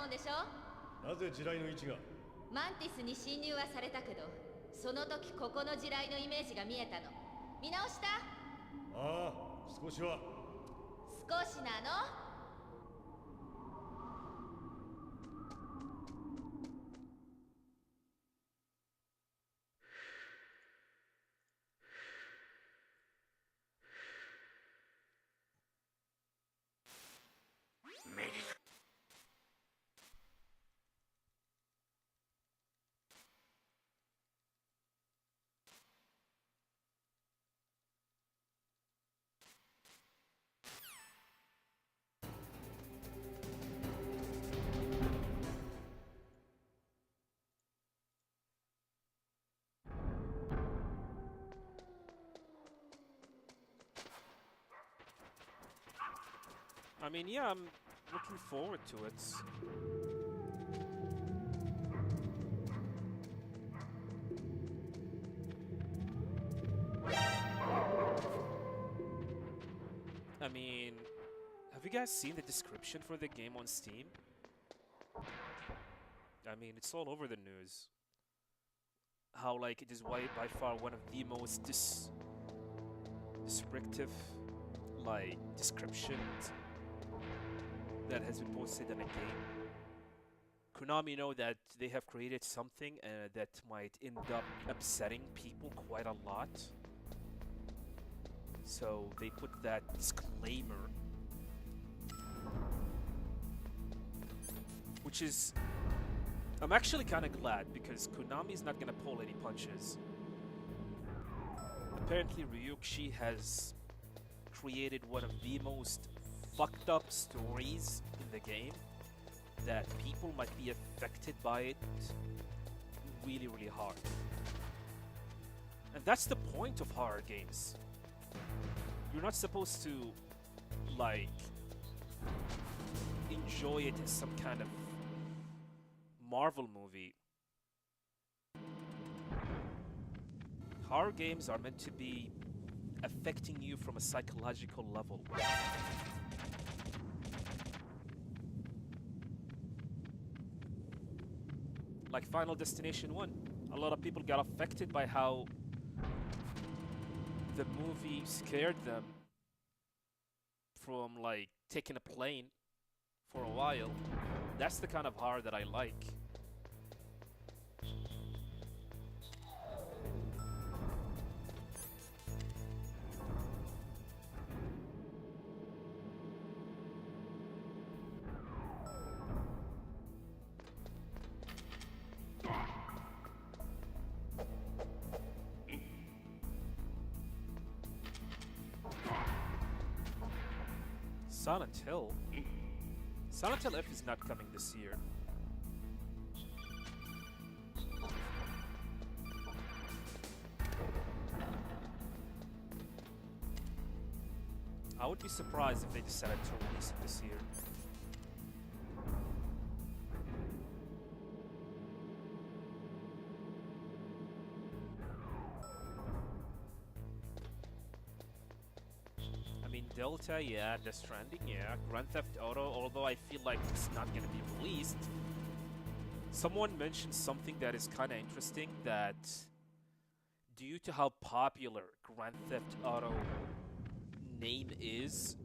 もんでしょ。なぜ地雷の位置が。マンティスに侵入はされたけど、その時ここの地雷のイメージが見えたの。見直した？ああ、少しは。少しなの？メリル I mean, yeah, I'm looking forward to it. I mean, have you guys seen the description for the game on Steam? I mean, it's all over the news. How, like, it is by far one of the most descriptive, like, descriptions that has been posted in a game. Konami know that they have created something that might end up upsetting people quite a lot. So they put that disclaimer. Which is... I'm actually kind of glad because Konami's not gonna pull any punches. Apparently Ryukishi has created one of the most fucked up stories in the game that people might be affected by it really, really hard. And that's the point of horror games. You're not supposed to, like, enjoy it as some kind of Marvel movie. Horror games are meant to be affecting you from a psychological level. Like Final Destination 1. A lot of people got affected by how the movie scared them from, like, taking a plane for a while. That's the kind of horror that I like. Silent Hill? Silent Hill F is not coming this year. I would be surprised if they decided to release it this year. Delta, yeah, Death Stranding, yeah, Grand Theft Auto, although I feel like it's not gonna be released. Someone mentioned something that is kinda interesting, that due to how popular Grand Theft Auto name is,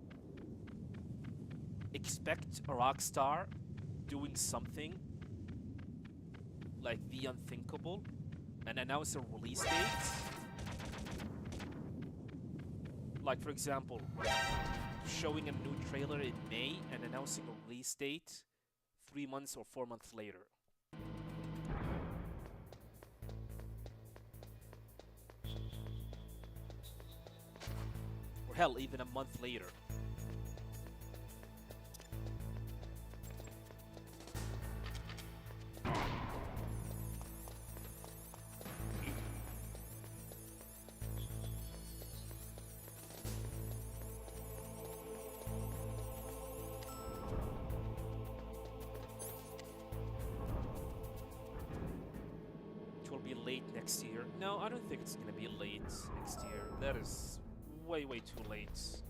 expect Rockstar doing something like the unthinkable and announce a release date. Like, for example, showing a new trailer in May and announcing a release date 3 months or 4 months later. Or hell, even a month later. Late next year. No, I don't think it's gonna be late next year. That is way too late.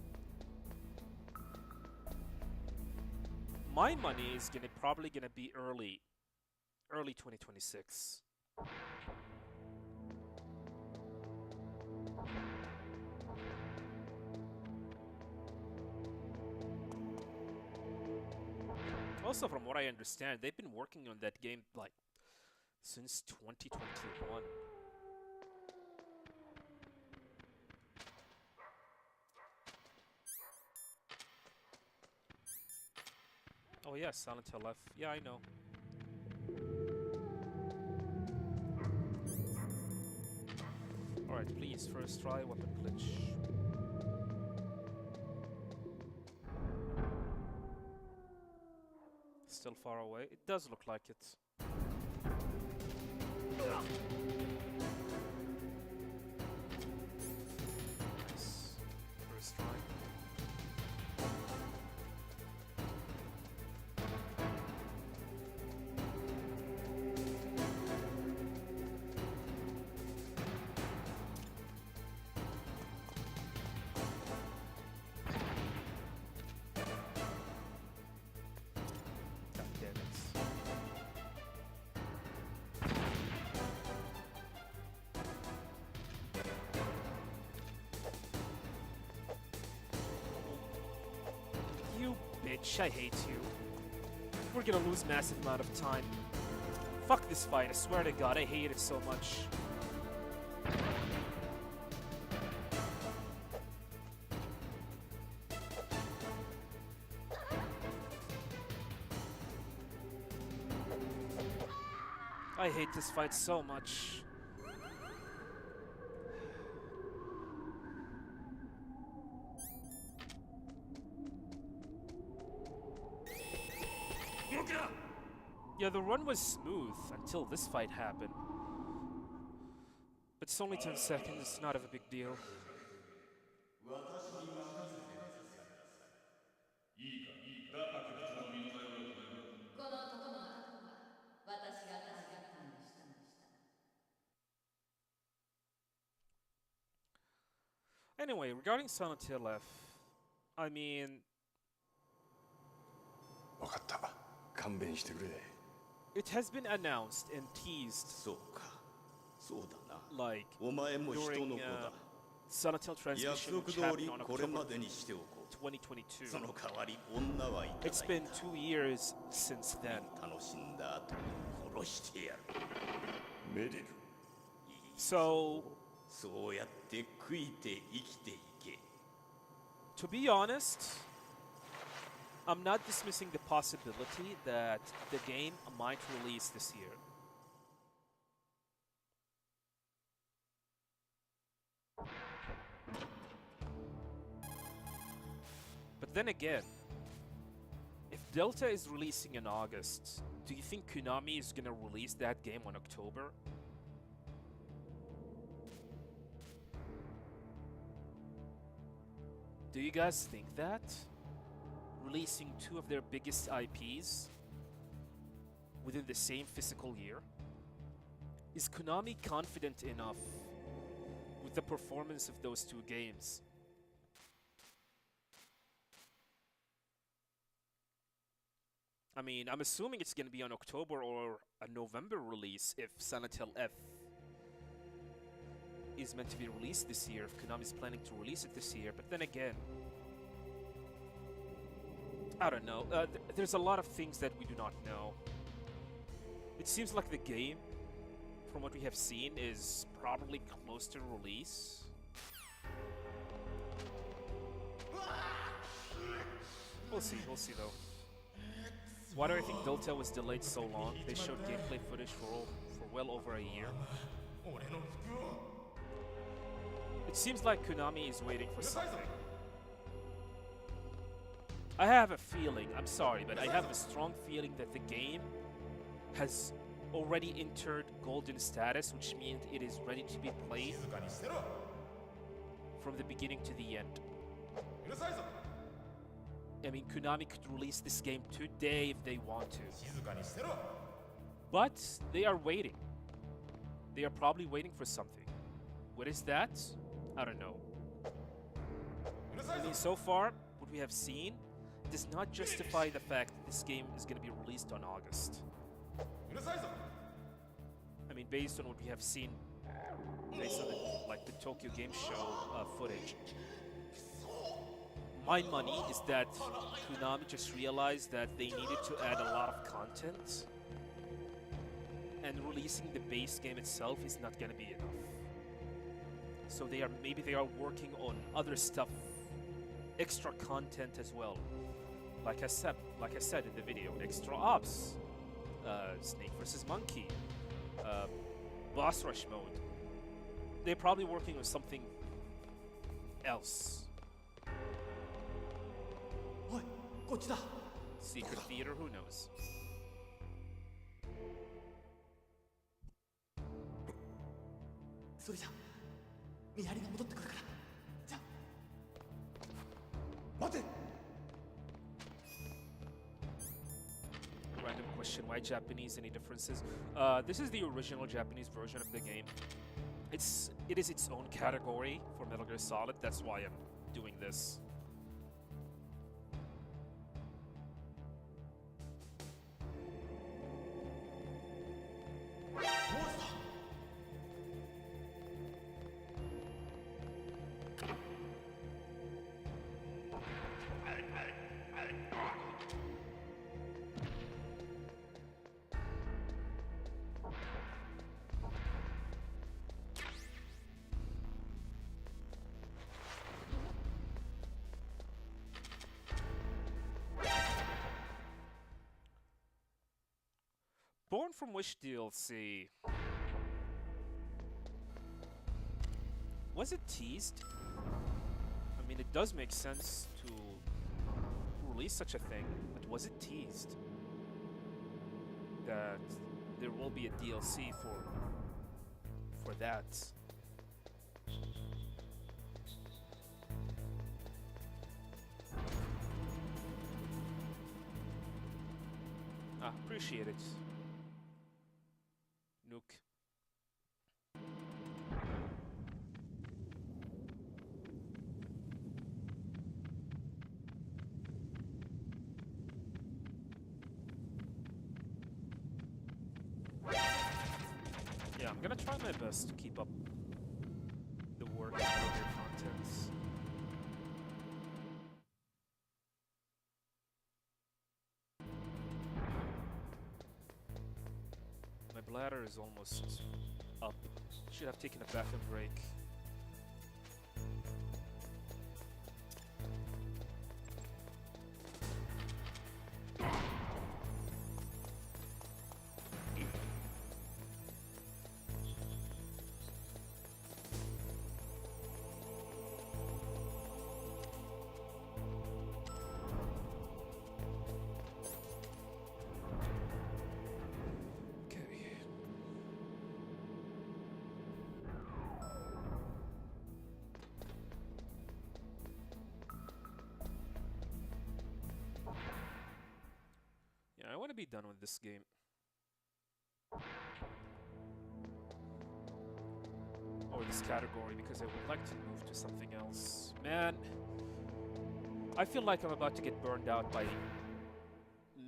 my money is probably gonna be early 2026. Also, from what I understand, they've been working on that game like since 2021. Oh yeah, Silent Hill F. Yeah, I know. Alright, please, first try weapon glitch. Still far away. It does look like it. Nice. First try. God damn it. You bitch, I hate you. We're gonna lose massive amount of time. Fuck this fight, I swear to God, I hate it so much. I hate this fight so much. Yeah, the run was smooth until this fight happened. But it's only 10 seconds, it's not of a big deal. この男は私がターゲットにした。 Anyway, regarding Silent Hill F, I mean, 分かった。勘弁してくれ。 it has been announced and teased そうか。そうだな。 like お前も人の during 子だ。 Silent Hill 約 transmission 束 which 通 happened り on これま October でにしておこう。 2022. その代わり女はいただい It's た。 been 2 years since then. 楽しんだ後に殺してやる。メリル。 So, そうやって食いて生きていけ。 to be honest, I'm not dismissing the possibility that the game might release this year. But then again, if Delta is releasing in August, do you think Konami is gonna release that game on October? Do you guys think that? Releasing two of their biggest IPs within the same physical year? Is Konami confident enough with the performance of those two games? I mean, I'm assuming it's gonna be on October or a November release if Silent Hill F is meant to be released this year, if Konami's planning to release it this year. But then again, I don't know. There's a lot of things that we do not know. It seems like the game, from what we have seen, is probably close to release. We'll see though. Why do I think Delta was delayed so long? They showed gameplay footage for well over a year. 俺の服を。 It seems like Konami is waiting for something. I have a feeling, I'm sorry, but I have a strong feeling that the game has already entered golden status, which means it is ready to be played 静かにしてろ。 from the beginning to the end. うるさいぞ。 I mean, Konami could release this game today if they want to. 静かにしてろ。 But they are waiting. They are probably waiting for something. What is that? I don't know. うるさ I いぞ mean, so far, what we have seen does not justify the fact that this game is going to be released on August. うるさいぞ I mean, based on what we have seen, based on the Tokyo Game Show footage, my money is that Konami just realized that they needed to add a lot of content, and releasing the base game itself is not going to be enough. So maybe they are working on other stuff, extra content as well. Like I said in the video, extra ops, Snake versus Monkey, boss rush mode. They're probably working on something else. おいこっちだ Secret theater, who knows? それじゃ見張りが戻ってくるからじゃ待て Random question, why Japanese? Any differences? This is the original Japanese version of the game. It is its own category for Metal Gear Solid, that's why I'm doing this. Born from Wish DLC. Was it teased? I mean, it does make sense to release such a thing, but was it teased? That there will be a DLC for that. Appreciate it. Nuke. Yeah, I'm gonna try my best to keep up the work and other contents. My bladder is almost up. Should have taken a bathroom break. I want to be done with this game. Or this category, because I would like to move to something else. Man, I feel like I'm about to get burned out by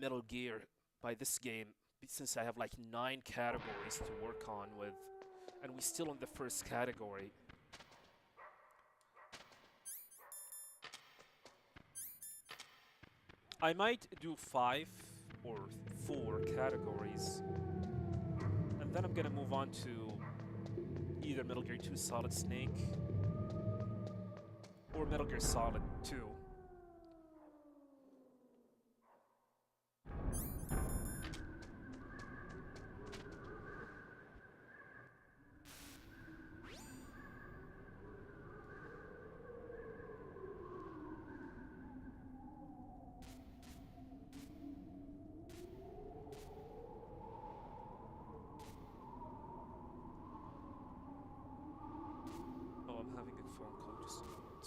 Metal Gear, by this game, since I have like 9 categories to work on with, and we're still on the first category. I might do 5 or 4 categories, and then I'm gonna move on to either Metal Gear 2 Solid Snake or Metal Gear Solid 2. Oh, I'm having a phone call, just a moment.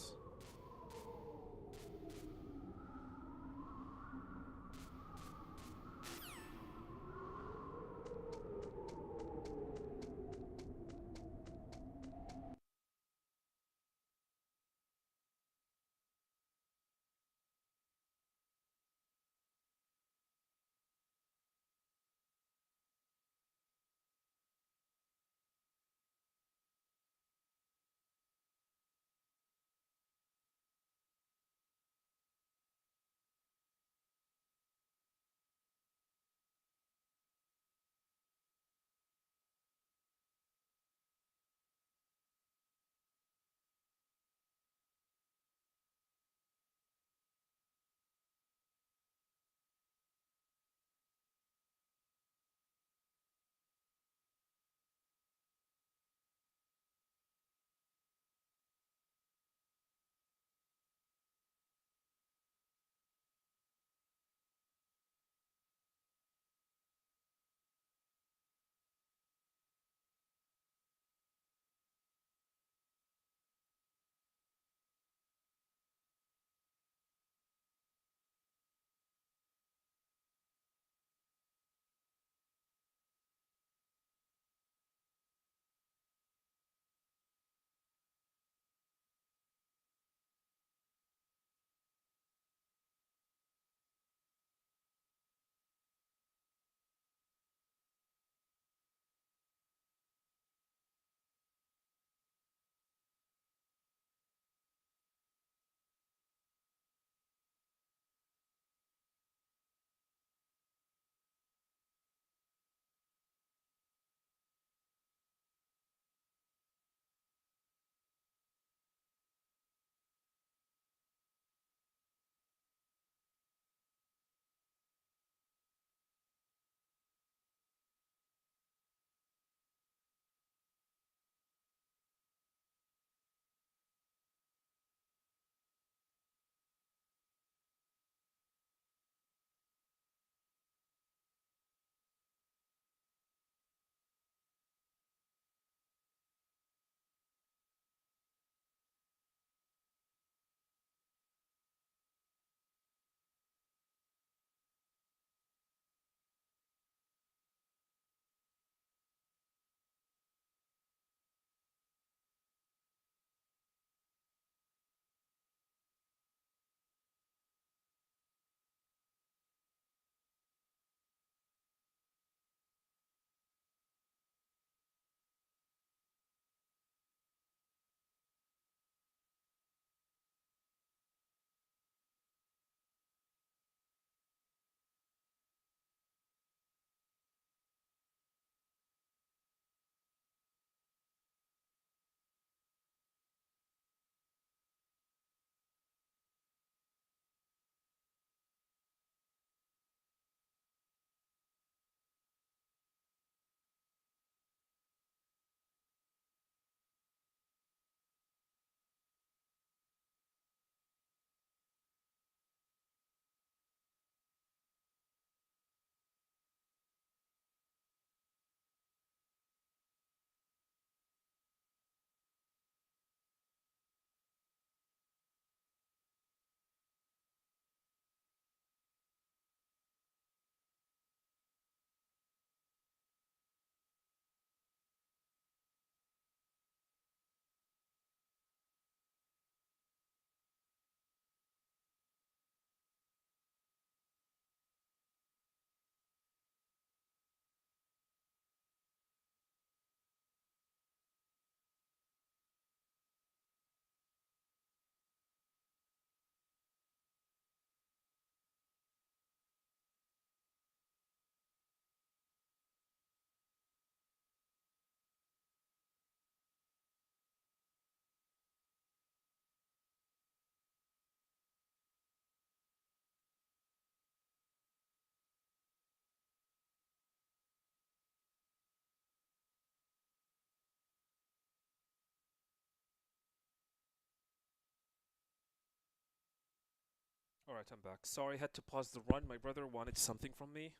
Alright, I'm back. Sorry, I had to pause the run. My brother wanted something from me.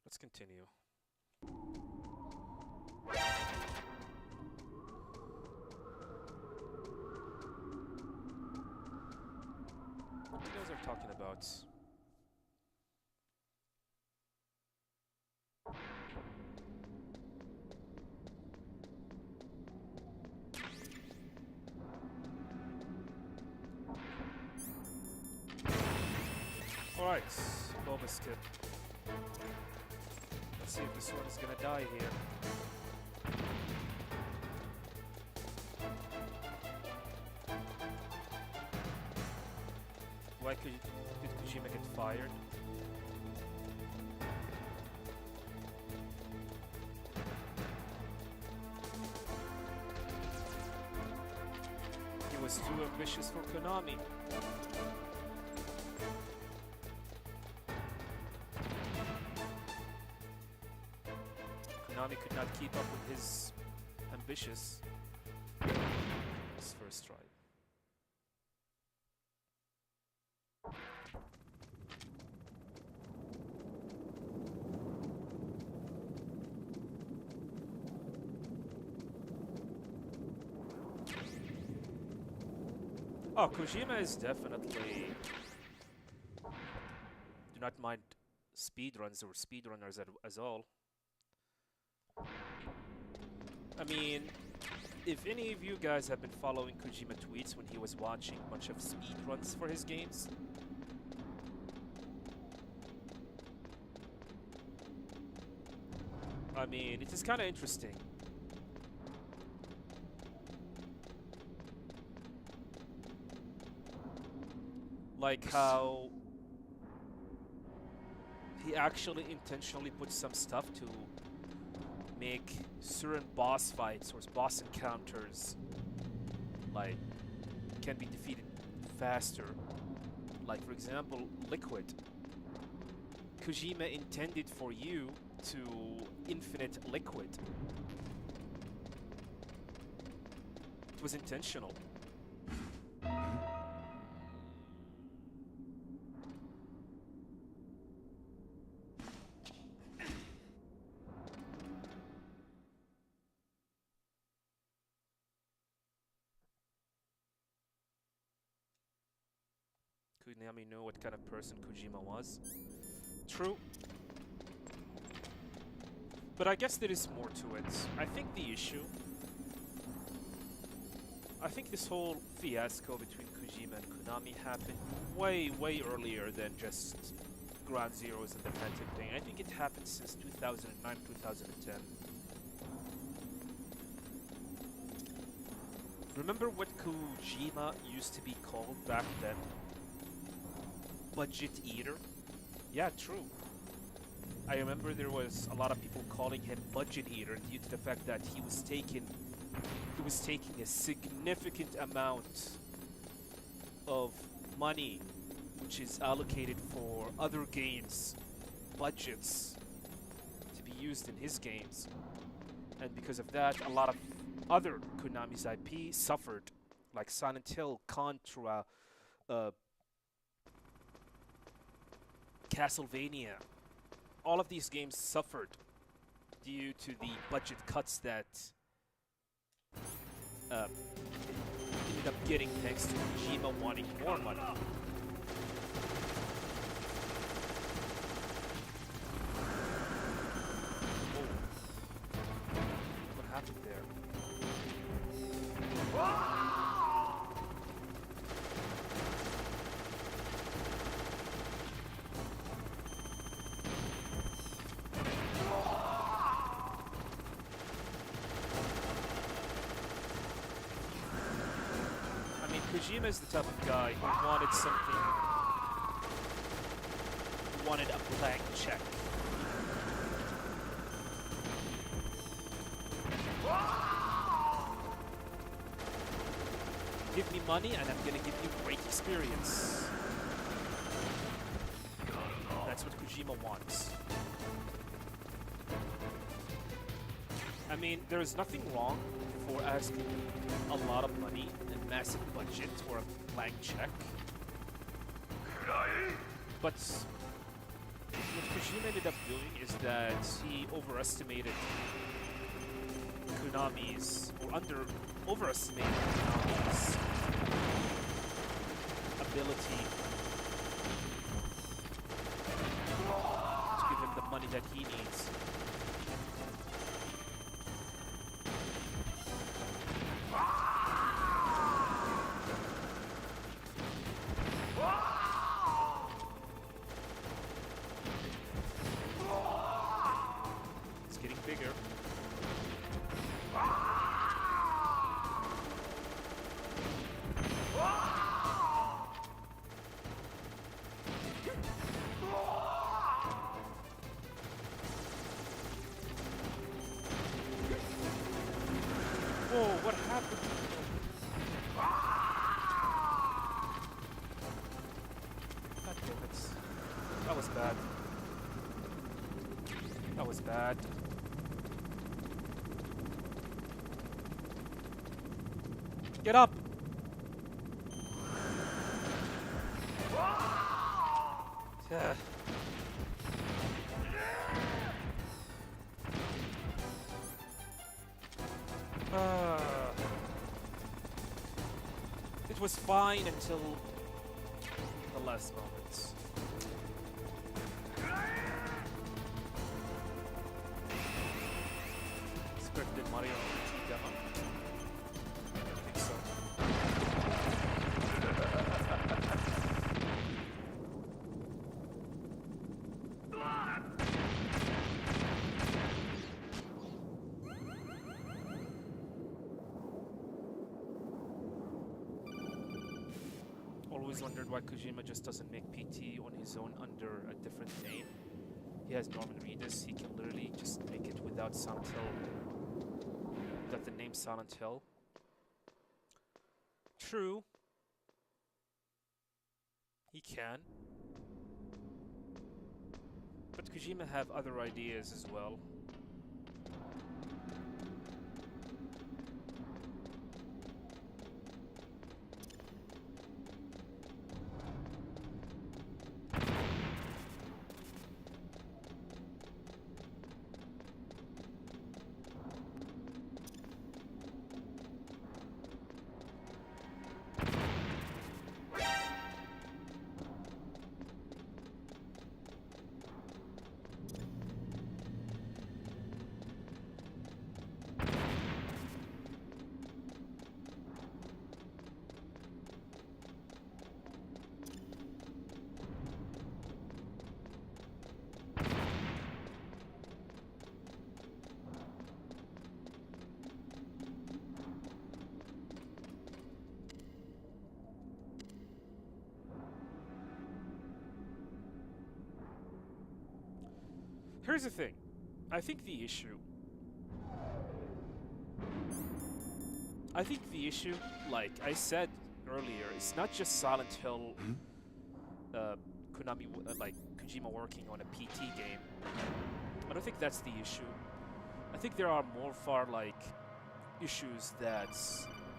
Let's continue. What you guys are talking about? Alright, Boba skip. Let's see if this one is gonna die here. Why did Kojima get fired? He was too ambitious for Konami. Konami could not keep up with his ambitious his first try. Oh, Kojima is definitely... Do not mind speedruns or speedrunners as all. I mean, if any of you guys have been following Kojima tweets when he was watching a bunch of speedruns for his games, I mean, it is kind of interesting. Like how he actually intentionally put some stuff to make certain boss fights or boss encounters like can be defeated faster. Like for example, Liquid. Kojima intended for you to infinite Liquid. It was intentional. Konami knew what kind of person Kojima was. True. But I guess there is more to it. I think the issue... I think this whole fiasco between Kojima and Konami happened way earlier than just Ground Zeroes and the Phantom thing. I think it happened since 2009, 2010. Remember what Kojima used to be called back then? Budget eater? Yeah, true. I remember there was a lot of people calling him budget eater due to the fact that he was taking a significant amount of money which is allocated for other games budgets to be used in his games, and because of that a lot of other Konami's IP suffered, like Silent Hill, Contra, Castlevania. All of these games suffered due to the budget cuts that ended up getting thanks to Kojima wanting more money. Oh. What happened there? Kojima is the type of guy who wanted something, who wanted a blank check. Give me money and I'm gonna give you great experience. That's what Kojima wants. I mean, there is nothing wrong for asking a lot of money and massive budget or a blank check. But what Kojima ended up doing is that he overestimated Konami's, or overestimated Konami's ability to give him the money that he needs. It's getting bigger. Whoa, what happened? God damn it. That was bad. That was bad. Get up! Yeah. It was fine until the last moments. Expected Mario PT demo. I don't think so. Always wondered why Kojima just doesn't make PT on his own under a different name. He has Norman Reedus, he can literally just make it without Silent Hill. Without the name Silent Hill. True. He can. But Kojima have other ideas as well. Here's the thing. I think the issue, like I said earlier, it's not just Silent Hill, Konami, like Kojima working on a PT game. I don't think that's the issue. I think there are more far like issues that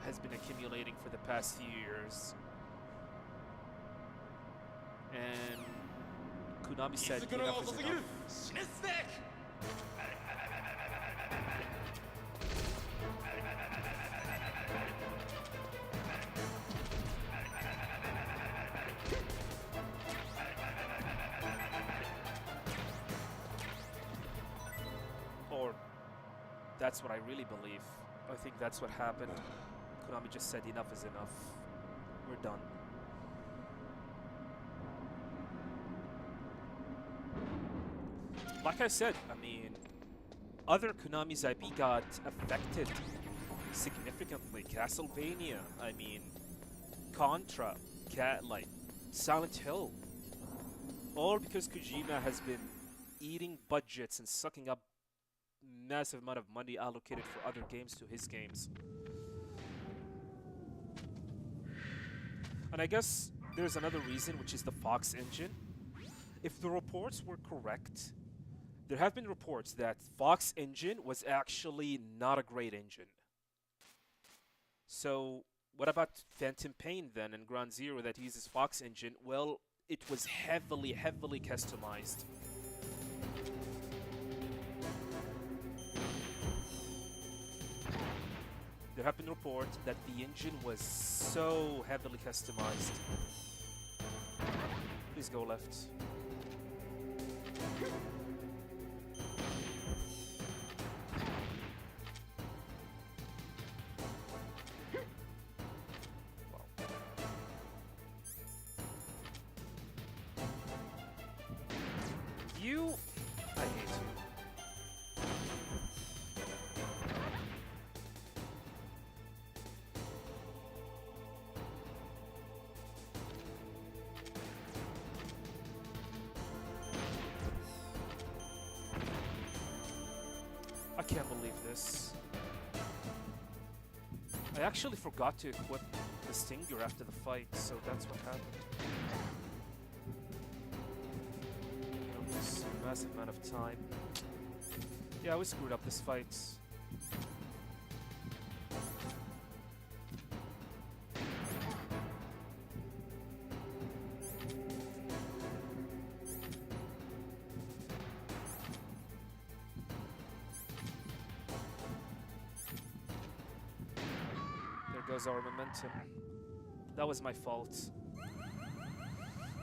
has been accumulating for the past few years. And Konami said enough is enough. Or that's what I really believe. I think that's what happened. Konami just said enough is enough. We're done. Like I said, I mean, other Konami's IP got affected significantly. Castlevania, I mean, Contra, like Silent Hill. All because Kojima has been eating budgets and sucking up massive amount of money allocated for other games to his games. And I guess there's another reason, which is the Fox engine. If the reports were correct, there have been reports that Fox engine was actually not a great engine. So what about Phantom Pain then and Ground Zero that uses Fox engine? Well, it was heavily customized. There have been reports that the engine was so heavily customized. Please go left. You... I hate you. I can't believe this. I actually forgot to equip the Stinger after the fight, so that's what happened. This massive amount of time. Yeah, we screwed up this fight. There goes our momentum. That was my fault.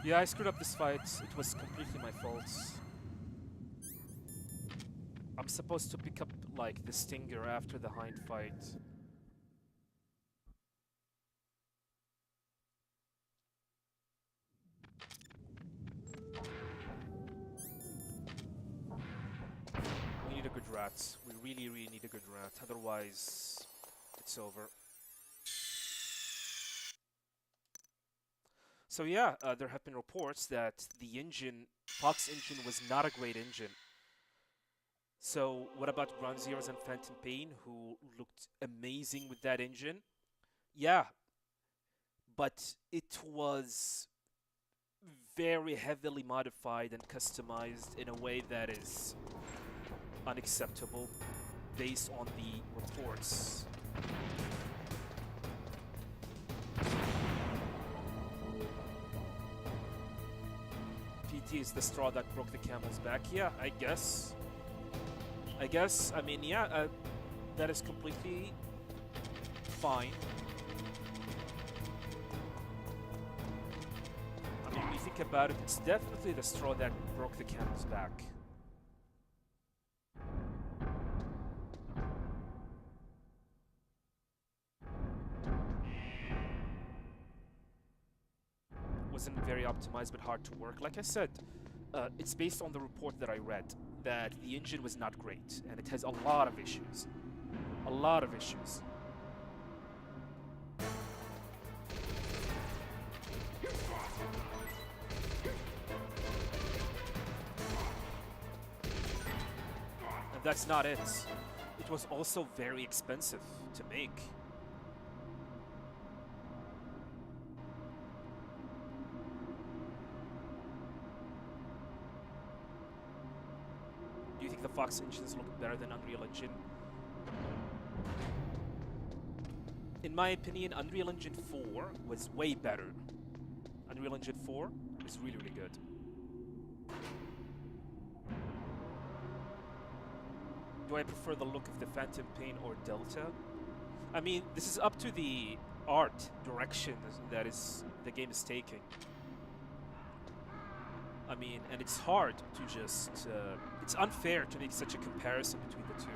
Yeah, I screwed up this fight. It was completely my fault. I'm supposed to pick up, like, the Stinger after the Hind fight. We need a good rat. We really need a good rat. Otherwise, it's over. So yeah, there have been reports that the engine, Fox engine, was not a great engine. So what about Ground Zeroes and Phantom Pain, who looked amazing with that engine? Yeah, but it was very heavily modified and customized in a way that is unacceptable based on the reports. PT is the straw that broke the camel's back. Yeah, I guess. I mean, yeah, that is completely fine. I mean, when you think about it, it's definitely the straw that broke the camel's back. Wasn't very optimized, but hard to work. Like I said, it's based on the report that I read, that the engine was not great, and it has a lot of issues. A lot of issues. And that's not it. It was also very expensive to make. Do you think the Fox engines look better than Unreal Engine? In my opinion, Unreal Engine 4 was way better. Unreal Engine 4 is really good. Do I prefer the look of the Phantom Pain or Delta? I mean, this is up to the art direction that the game is taking. I mean, and it's hard to just... it's unfair to make such a comparison between the two.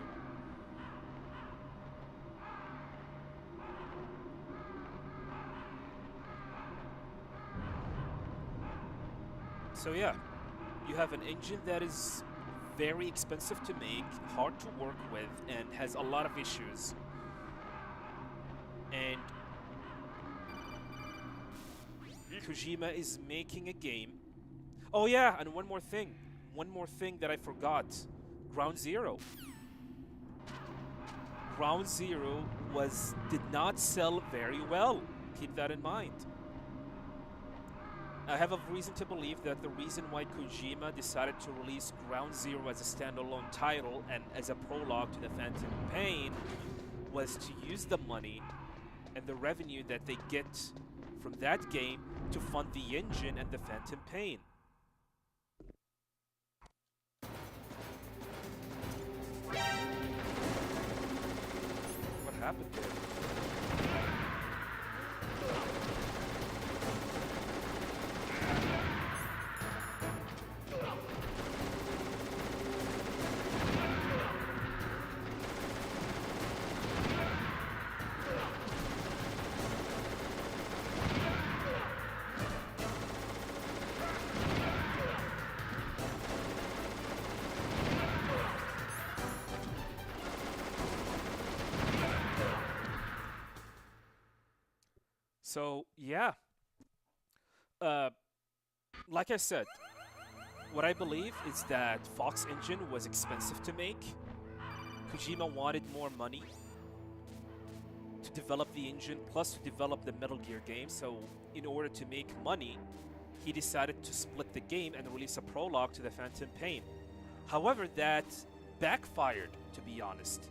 So yeah, you have an engine that is very expensive to make, hard to work with, and has a lot of issues. And Kojima is making a game. Oh yeah, and one more thing that I forgot. Ground Zero. Ground Zero did not sell very well. Keep that in mind. I have a reason to believe that the reason why Kojima decided to release Ground Zero as a standalone title and as a prologue to the Phantom Pain was to use the money and the revenue that they get from that game to fund the engine and the Phantom Pain. What happened there? So, yeah. Like I said, what I believe is that Fox Engine was expensive to make. Kojima wanted more money to develop the engine, plus to develop the Metal Gear game. So, in order to make money, he decided to split the game and release a prologue to the Phantom Pain. However, that backfired, to be honest.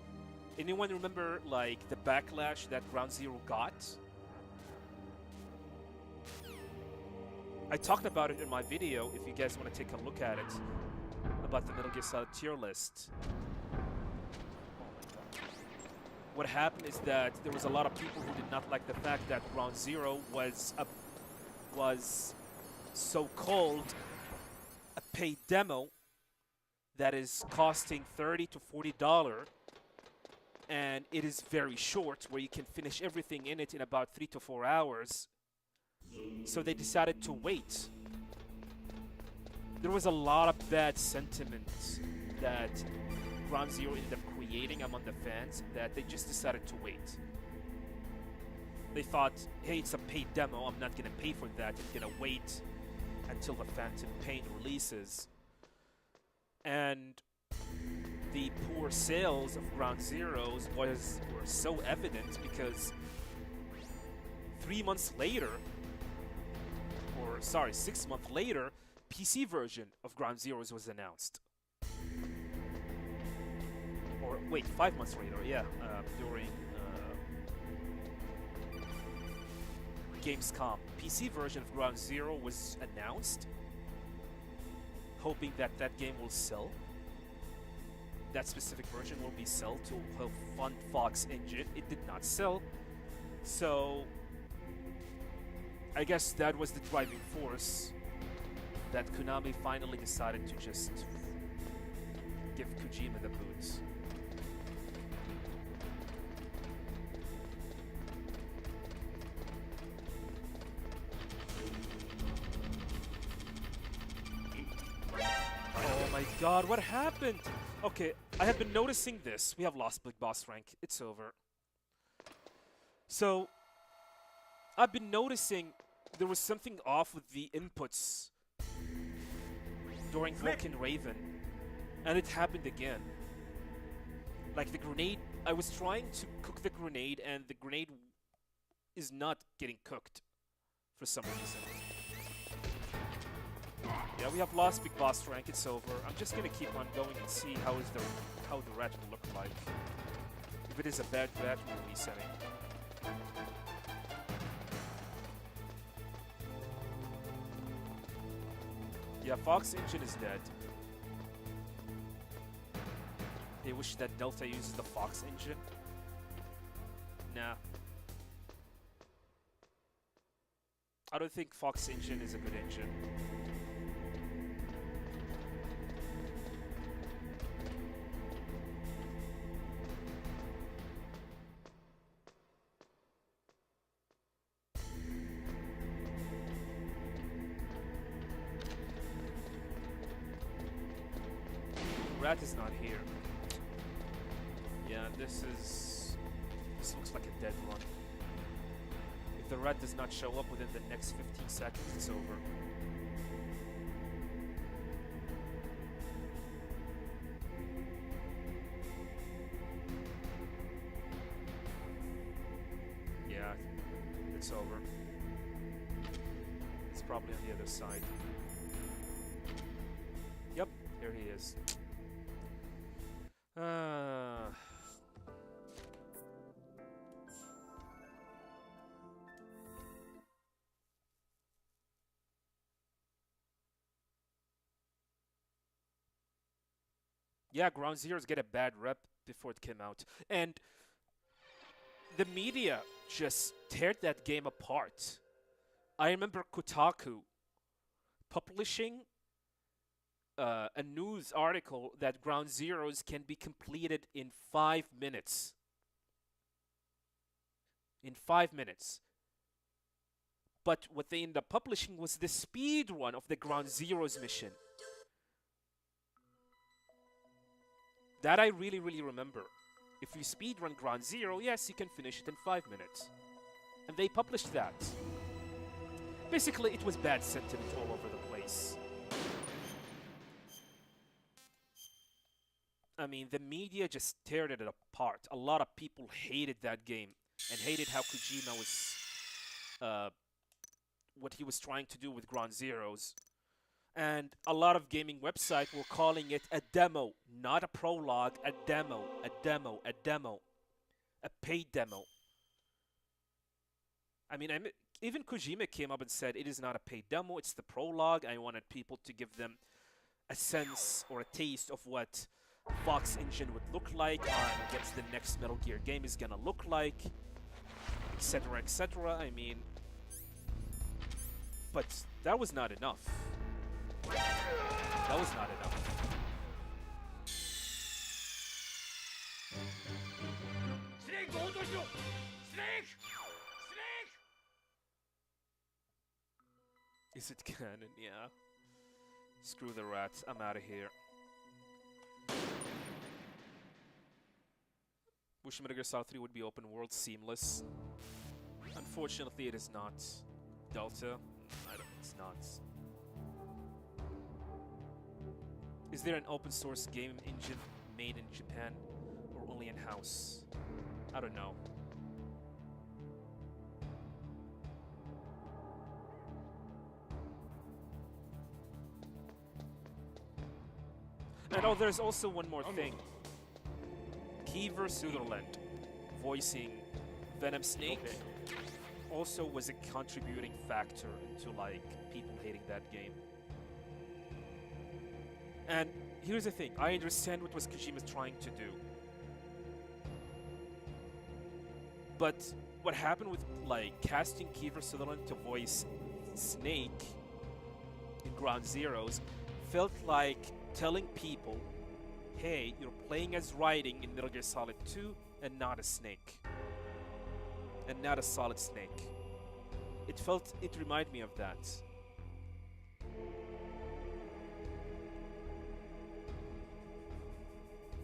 Anyone remember, like, the backlash that Ground Zero got? I talked about it in my video, if you guys want to take a look at it, about the Metal Gear Solid tier list. What happened is that there was a lot of people who did not like the fact that Ground Zero was so-called a paid demo that is costing $30 to $40, and it is very short, where you can finish everything in it in about 3 to 4 hours. So they decided to wait. There was a lot of bad sentiments that Ground Zero ended up creating among the fans that they just decided to wait. They thought, hey, it's a paid demo, I'm not gonna pay for that, I'm gonna wait until the Phantom Pain releases. And the poor sales of Ground Zeroes were so evident because 3 months later, or sorry, 6 months later, PC version of Ground Zeroes was announced. Or wait, 5 months later, yeah, during Gamescom. PC version of Ground Zero was announced, hoping that that game will sell. That specific version will be sold to help fund Fox Engine. It did not sell, so I guess that was the driving force that Konami finally decided to just give Kojima the boot. Oh my god, what happened? Okay, I have been noticing this. We have lost Big Boss rank. It's over. So, I've been noticing there was something off with the inputs during Vulcan Raven, and it happened again. Like the grenade, I was trying to cook the grenade, and the grenade is not getting cooked for some reason. Yeah, we have lost Big Boss rank. It's over. I'm just gonna keep on going and see how the rat will look like. If it is a bad rat, we're resetting. Yeah, Fox Engine is dead. They wish that Delta uses the Fox Engine. Nah. I don't think Fox Engine is a good engine. Rat is not here. Yeah, this looks like a dead run. If the rat does not show up within the next 15 seconds, it's over. Yeah, it's over. It's probably on the other side. Yep, here he is. Yeah, Ground Zeroes get a bad rep before it came out. And the media just teared that game apart. I remember Kotaku publishing a news article that Ground Zeroes can be completed in 5 minutes. In 5 minutes. But what they ended up publishing was the speed run of the Ground Zeroes mission. That I really, really remember. If you speedrun Ground Zero, yes, you can finish it in 5 minutes. And they published that. Basically, it was bad sentiment all over the place. I mean, the media just teared it apart. A lot of people hated that game and hated how Kojima was, what he was trying to do with Ground Zeroes. And a lot of gaming websites were calling it a demo, not a prologue, a demo, a demo, a demo, a paid demo. I mean, even Kojima came up and said it is not a paid demo, it's the prologue. I wanted people to give them a sense or a taste of what Fox Engine would look like, against the next Metal Gear game is gonna look like, etc., etc. I mean, but that was not enough. That was not enough. Is it canon? Yeah. Screw the rats. I'm out of here. Wish Metal Gear Solid 3 would be open world seamless. Unfortunately, it is not. Delta? It's not. Is there an open source game engine made in Japan or only in-house? I don't know. And oh, there's also one more thing. Kiefer Sutherland voicing Venom Snake also was a contributing factor to like people hating that game. And here's the thing, I understand what was Kojima trying to do. But what happened with like casting Kiefer Sutherland to voice Snake in Ground Zeroes felt like telling people, hey, you're playing as Raiden in Metal Gear Solid 2 and not a Snake. And not a Solid Snake. It reminded me of that.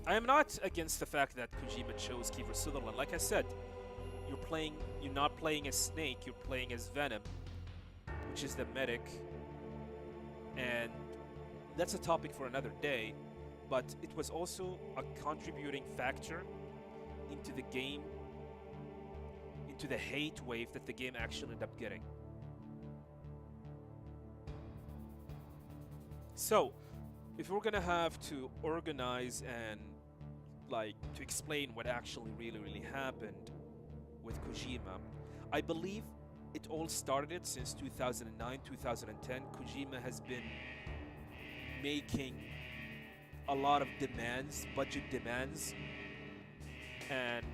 I am not against the fact that Kojima chose Kiefer Sutherland. Like I said, you're not playing as Snake, you're playing as Venom, which is the medic. And that's a topic for another day, but it was also a contributing factor into the game, into the hate wave that the game actually ended up getting. So, if we're gonna have to organize and like to explain what actually really happened with Kojima, I believe it all started since 2009, 2010. Kojima has been making a lot of demands, budget demands, and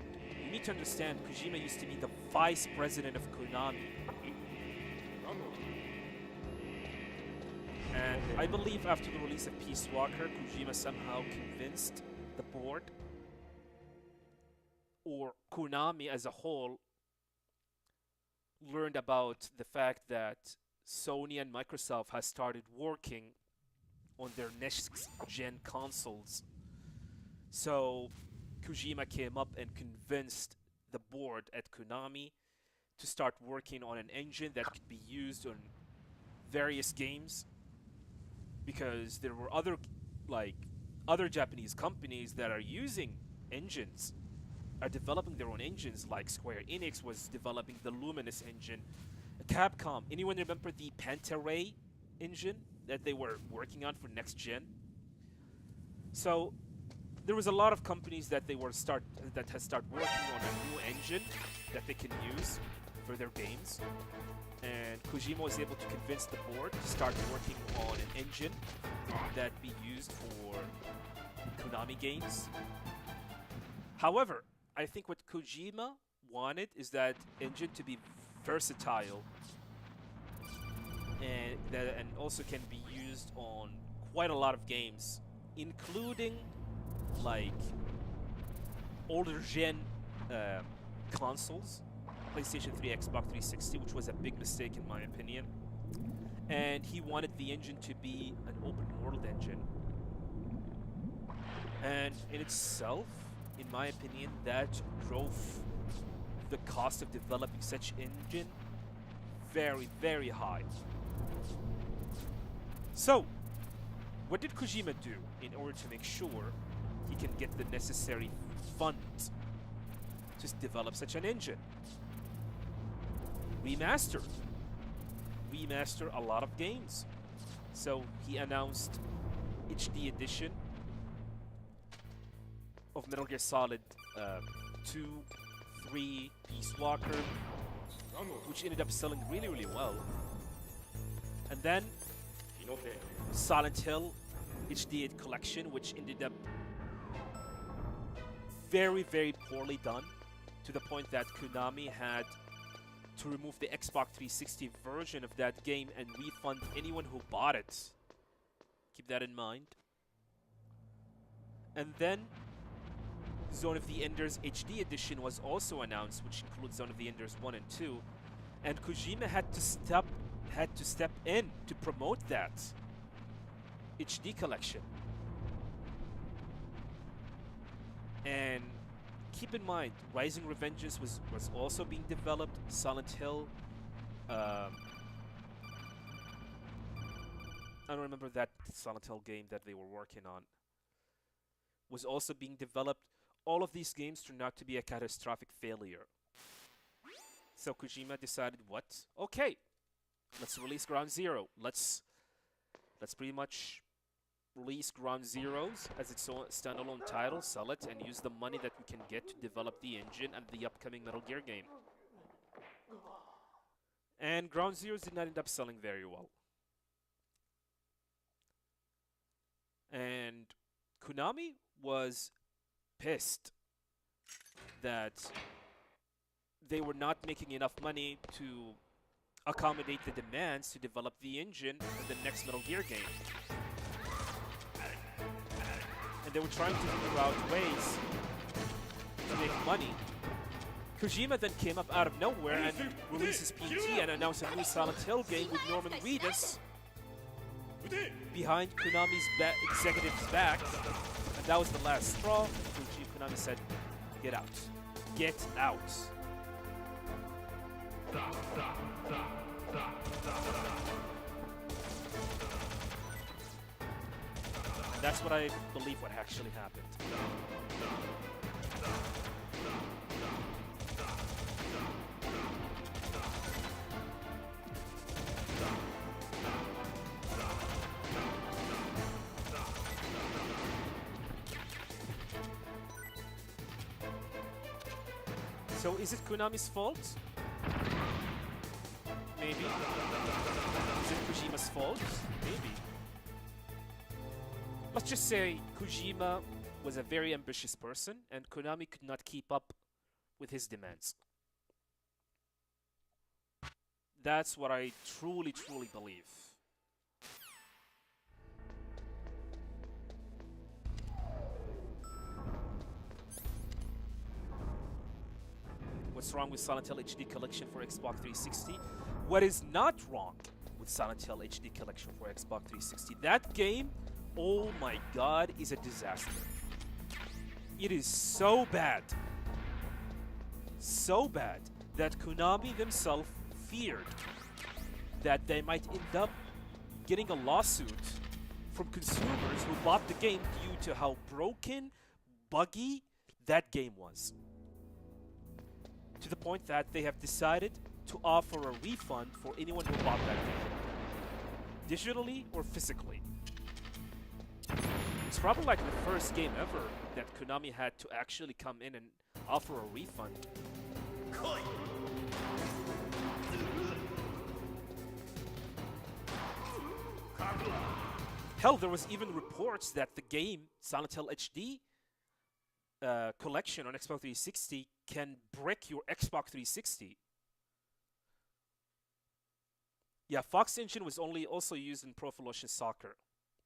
you need to understand Kojima used to be the vice president of Konami. And I believe after the release of Peace Walker, Kojima somehow convinced the board, or Konami as a whole, learned about the fact that Sony and Microsoft has started working on their next-gen consoles. So Kojima came up and convinced the board at Konami to start working on an engine that could be used on various games, because there were other Japanese companies that are using engines, are developing their own engines, like Square Enix was developing the Luminous engine. Capcom, anyone remember the Panta-Ray engine that they were working on for next gen? So there was a lot of companies that has started working on a new engine that they can use for their games, and Kojima was able to convince the board to start working on an engine that be used for Konami games. However, I think what Kojima wanted is that engine to be versatile and also can be used on quite a lot of games, including like older gen consoles, PlayStation 3, Xbox 360, which was a big mistake in my opinion. And he wanted the engine to be an open world engine. And in itself, in my opinion, that drove the cost of developing such engine very, very high. So, what did Kojima do in order to make sure he can get the necessary funds to develop such an engine? Remaster a lot of games. So he announced HD edition of Metal Gear Solid 2, 3, Peace Walker, which ended up selling really, really well. And then Silent Hill HD collection, which ended up very, very poorly done, to the point that Konami had to remove the Xbox 360 version of that game and refund anyone who bought it. Keep that in mind. And then Zone of the Enders HD edition was also announced, which includes Zone of the Enders 1 and 2, and Kojima had to step in to promote that HD collection. And keep in mind, Rising Revengeance was also being developed. Silent Hill, I don't remember that Silent Hill game that they were working on, was also being developed. All of these games turned out to be a catastrophic failure. So Kojima decided, what? Okay, let's release Ground Zero. Let's pretty much release Ground Zeroes as its own standalone title, sell it, and use the money that we can get to develop the engine and the upcoming Metal Gear game. And Ground Zeroes did not end up selling very well. And Konami was pissed that they were not making enough money to accommodate the demands to develop the engine for the next Metal Gear game. And they were trying to figure out ways to make money. Kojima then came up out of nowhere and released his PT and announced a new Silent Hill game with Norman Reedus behind Konami's executive's back. And that was the last straw. Konami said, get out. Get out. And that's what I believe what actually happened. So is it Konami's fault? Maybe. Is it Kojima's fault? Maybe. Let's just say Kojima was a very ambitious person and Konami could not keep up with his demands. That's what I truly, truly believe. What's wrong with Silent Hill HD Collection for Xbox 360? What is not wrong with Silent Hill HD Collection for Xbox 360? That game, oh my god, is a disaster. It is so bad. So bad that Konami themselves feared that they might end up getting a lawsuit from consumers who bought the game due to how broken, buggy that game was. To the point that they have decided to offer a refund for anyone who bought that game, digitally or physically. It's probably like the first game ever that Konami had to actually come in and offer a refund. Hell, there was even reports that the game Silent Hill HD collection on Xbox 360 can brick your Xbox 360. Yeah, Fox Engine was also used in Pro Evolution Soccer,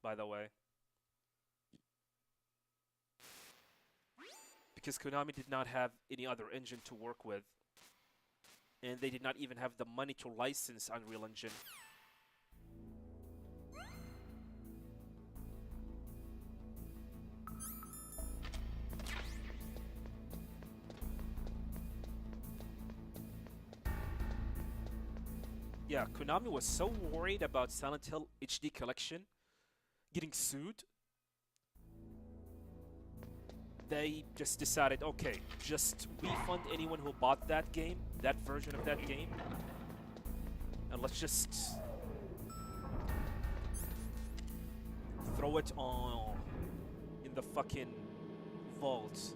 by the way. Because Konami did not have any other engine to work with. And they did not even have the money to license Unreal Engine. Yeah, Konami was so worried about Silent Hill HD Collection getting sued. They just decided, okay, just refund anyone who bought that game, that version of that game, and let's just throw it on in the fucking vault.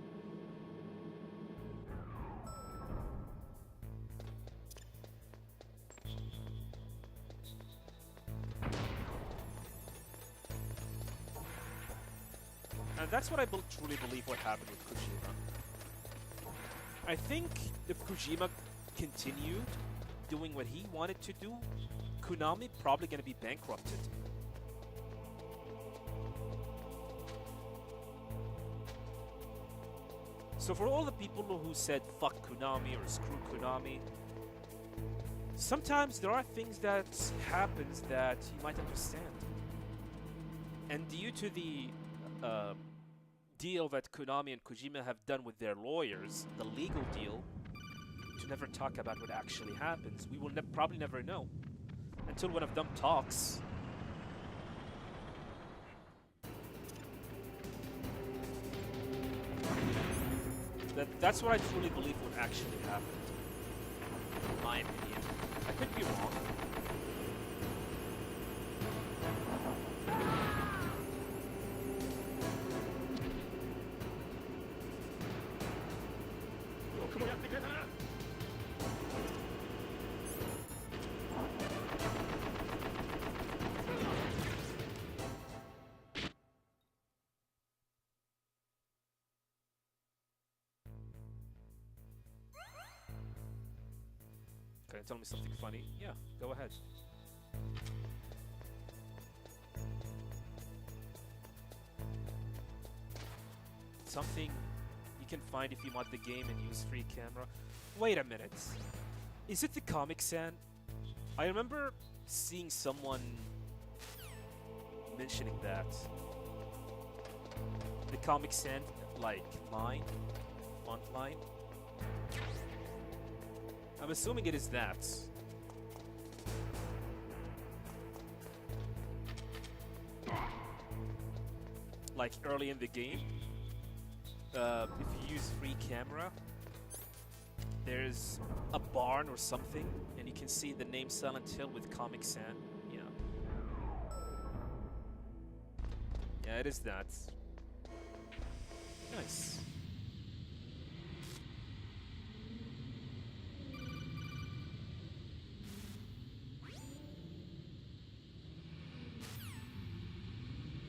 And that's what I truly believe what happened with Kojima. I think if Kojima continued doing what he wanted to do, Konami probably gonna be bankrupted. So for all the people who said fuck Konami or screw Konami, sometimes there are things that happens that you might understand. And due to the deal that Konami and Kojima have done with their lawyers, the legal deal, to never talk about what actually happens, we will probably never know until one of them talks. That's what I truly believe would actually happen. In my opinion. I could be wrong. Okay, tell me something funny. Yeah, go ahead. Something you can find if you mod the game and use free camera. Wait a minute. Is it the Comic Sans? I remember seeing someone mentioning that. The Comic Sans, like, line, font line. I'm assuming it is that. Like early in the game, if you use free camera, there's a barn or something, and you can see the name Silent Hill with Comic Sans. Yeah. Yeah, it is that. Nice.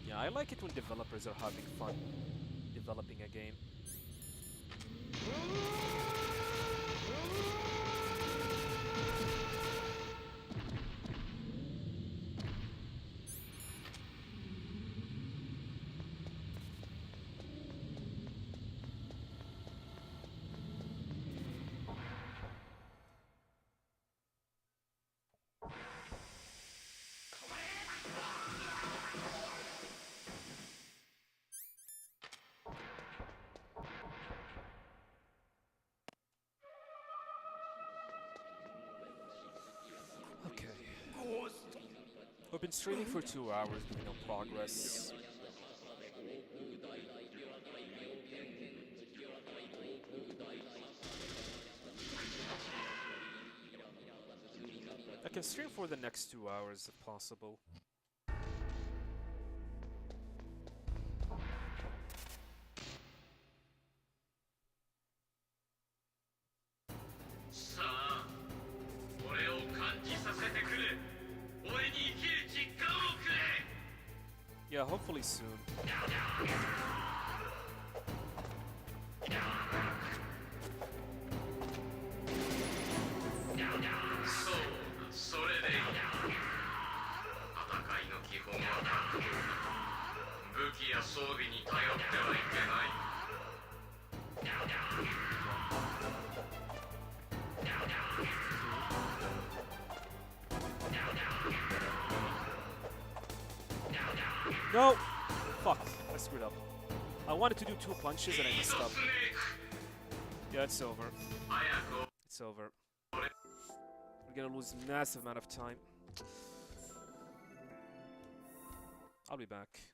Yeah, I like it when developers are having fun developing a game. We've been streaming for 2 hours, with no progress. I can stream for the next 2 hours if possible. Yeah, hopefully soon. それでいい。戦いの基本は格闘技。武器や装備に頼ってはいけない。No! Fuck, I screwed up. I wanted to do 2 punches and I messed up. Yeah, it's over. It's over. We're gonna lose a massive amount of time. I'll be back.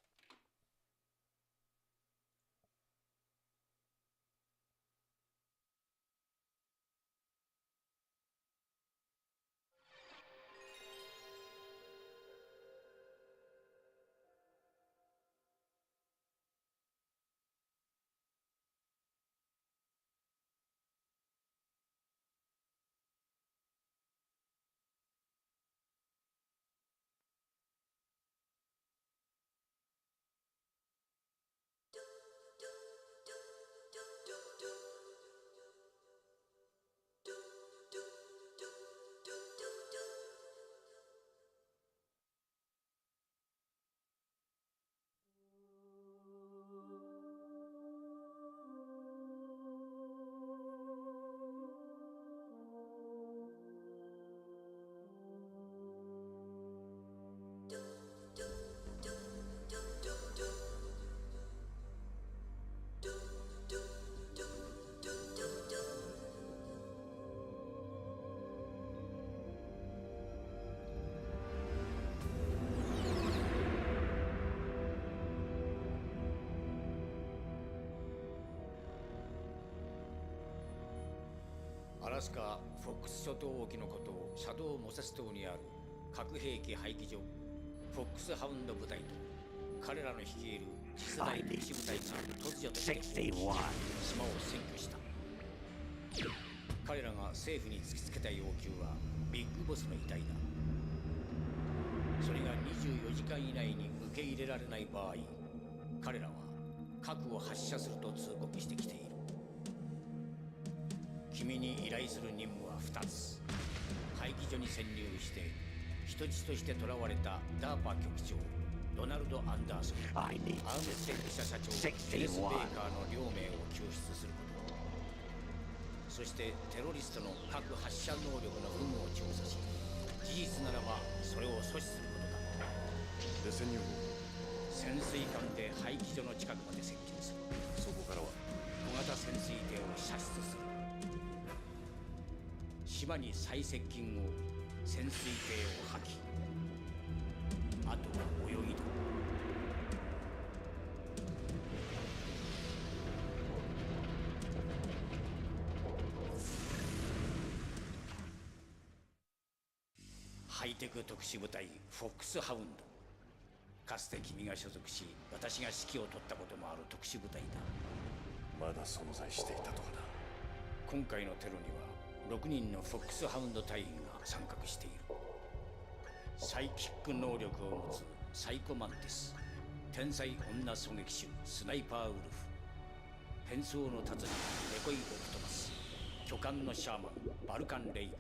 アラスカ・フォックス諸島沖のことをシャドウ・モセス島にある核兵器廃棄所フォックスハウンド部隊と彼らの率いる次世代特殊部隊が突如として島を占拠した。彼らが政府に突きつけた要求はビッグボスの遺体だ。それが24時間以内に受け入れられない場合、彼らは核を発射すると通告してきている。君に依頼する任務は2つ。廃棄所に潜入して人質として囚われたダーパ局長ドナルド・アンダーソン、アームステック社社長ケネス・ベーカーの両名を救出すること、そしてテロリストの核発射能力の有無を調査し、事実ならばそれを阻止することだ。で潜入潜水艦で廃棄所の近くまで接近する。そこからは小型潜水艇を射出する。島に最接近後、潜水艇を破棄。あとは泳ぎだ。ハイテク特殊部隊フォックスハウンド。かつて君が所属し、私が指揮を執ったこともある特殊部隊だ。まだ存在していたとはな。今回のテロには6人のフォックスハウンド隊員が参画している。サイキック能力を持つサイコマンティス、天才女狙撃手スナイパーウルフ、変装の達人デコイオクトパス、巨漢のシャーマンバルカン・レイブン、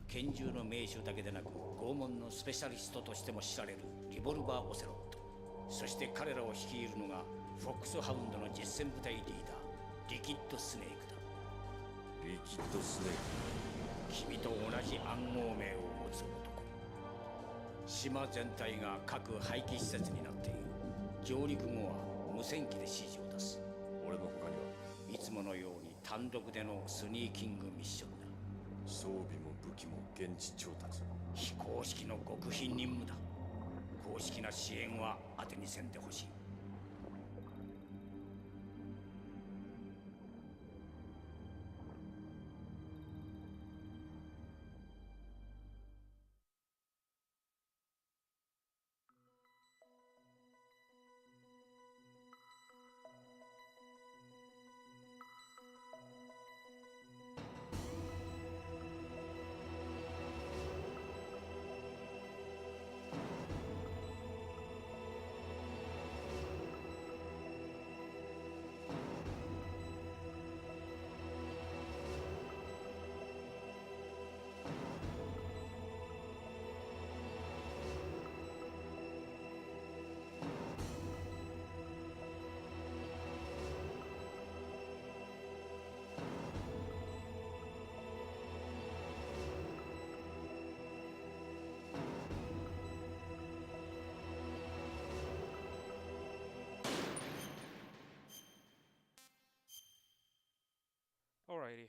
拳銃の名手だけでなく拷問のスペシャリストとしても知られるリボルバー・オセロット、そして彼らを率いるのがフォックスハウンドの実戦部隊リーダーリキッド・スネークだ。リキッドスネー君と同じ暗号名を持つ男。島全体が核廃棄施設になっている。上陸後は無線機で指示を出す。俺の他にはいつものように単独でのスニーキングミッションだ。装備も武器も現地調達。非公式の極秘任務だ。公式な支援は当てにせんでほしい。Alrighty.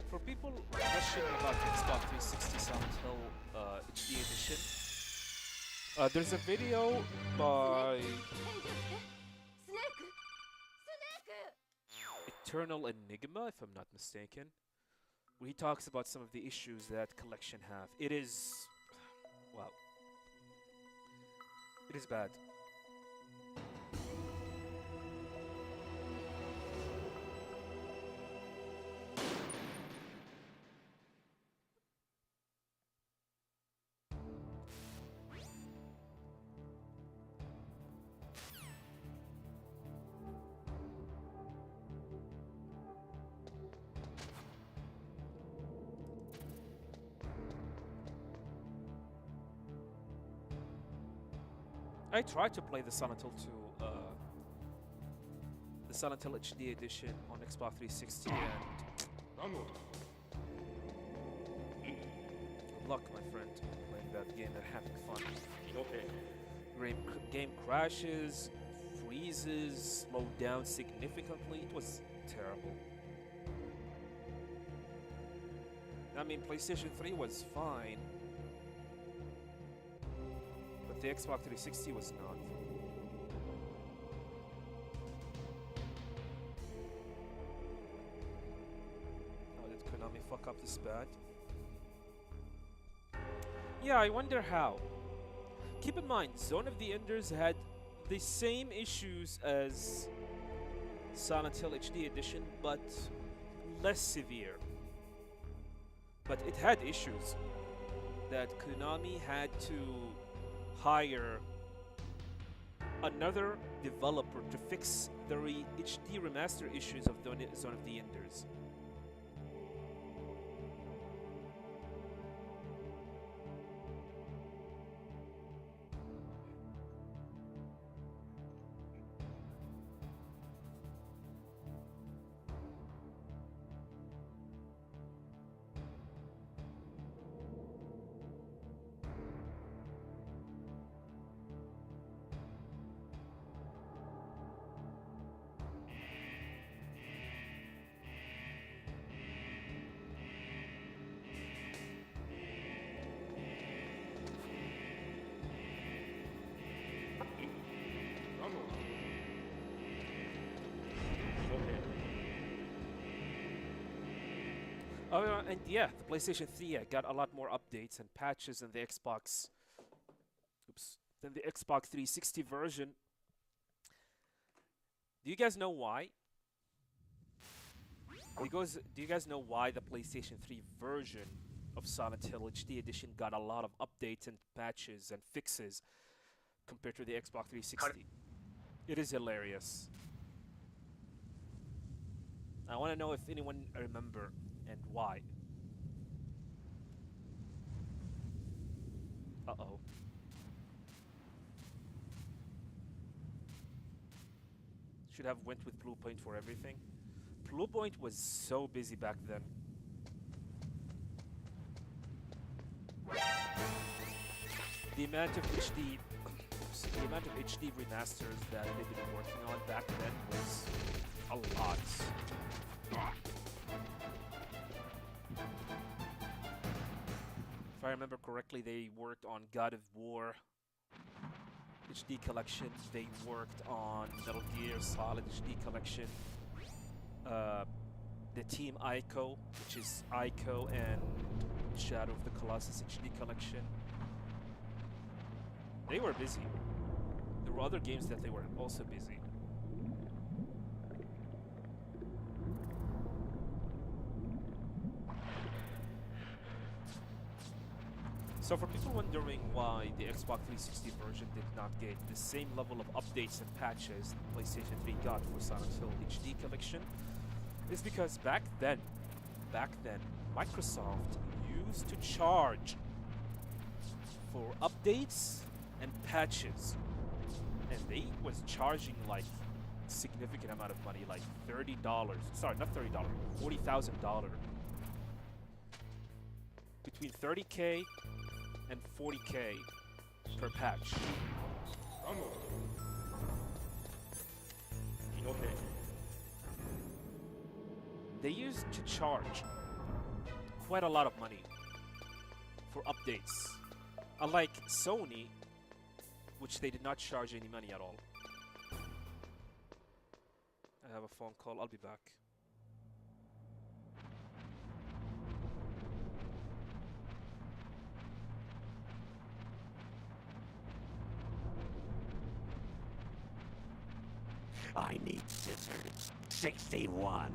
For people questioning about the Xbox 360 Silent Hill HD edition, there's a video by Eternal Enigma, if I'm not mistaken, where he talks about some of the issues that collection have. It is, well, it is bad. I tried to play the Silent Hill 2, the Silent Hill HD edition on Xbox 360, and good luck, my friend, playing that game and having fun. Game crashes, freezes, slowed down significantly. It was terrible. I mean, PlayStation 3 was fine, but the Xbox 360 was not. How did Konami fuck up this bad? Yeah, I wonder how. Keep in mind, Zone of the Enders had the same issues as Silent Hill HD Edition, but less severe. But it had issues that Konami had to hire another developer to fix the HD remaster issues of Zone of the Enders. And yeah, the PlayStation 3 got a lot more updates and patches than the Xbox. Than the Xbox 360 version. Do you guys know why? Do you guys know why the PlayStation 3 version of Silent Hill HD Edition got a lot of updates and patches and fixes compared to the Xbox 360? It is hilarious. I want to know if anyone remember and why. Uh-oh. Should have went with Bluepoint for everything. Bluepoint was so busy back then. The amount of HD remasters that they've been working on back then was a lot. If I remember correctly, they worked on God of War HD Collection. They worked on Metal Gear Solid HD Collection. The Team Ico, which is Ico and Shadow of the Colossus HD Collection. They were busy. There were other games that they were also busy. So for people wondering why the Xbox 360 version did not get the same level of updates and patches PlayStation 3 got for Silent Hill HD Collection, is because back then, Microsoft used to charge for updates and patches, and they was charging like significant amount of money, like $30. Sorry, not $30, $40,000. Between 30K and 40K per patch. They used to charge quite a lot of money for updates. Unlike Sony, which they did not charge any money at all. I have a phone call, I'll be back. I need scissors. 61.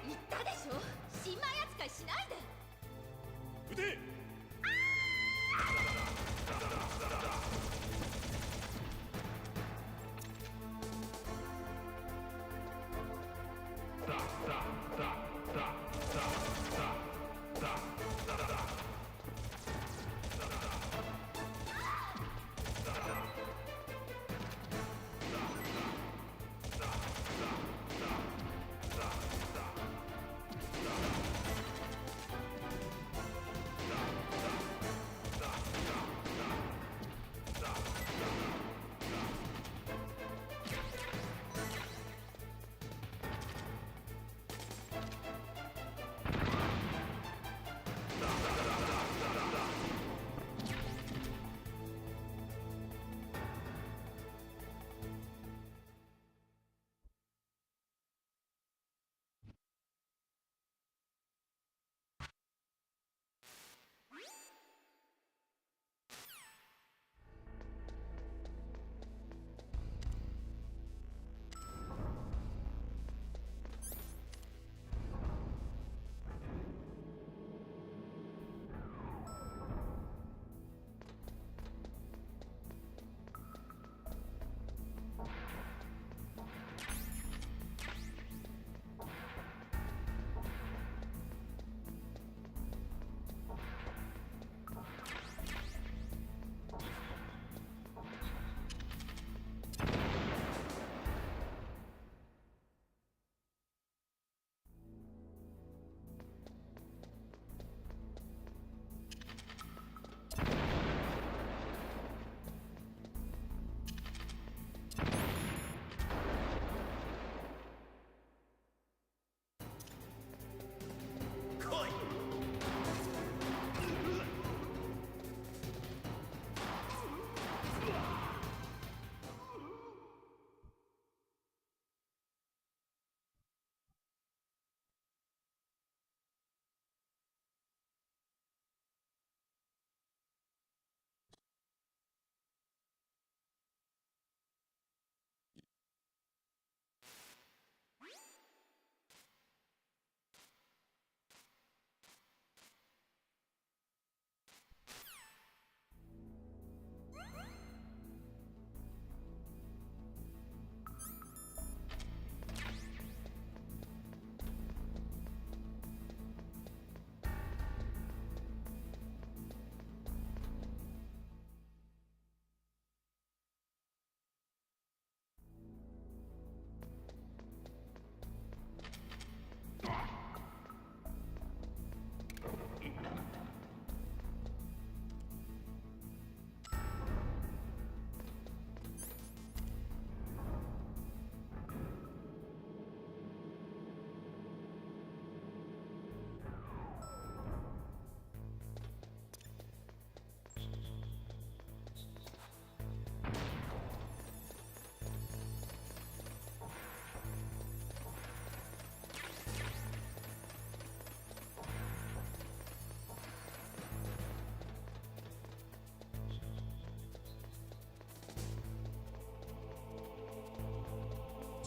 言ったでしょ、新米扱いしないで。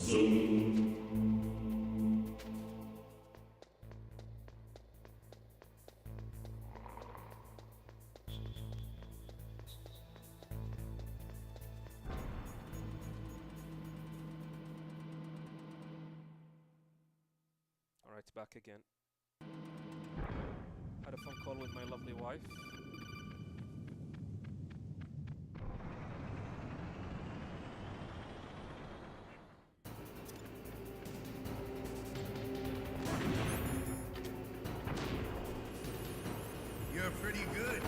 Alright, back again. Had a phone call with my lovely wife. You're pretty good.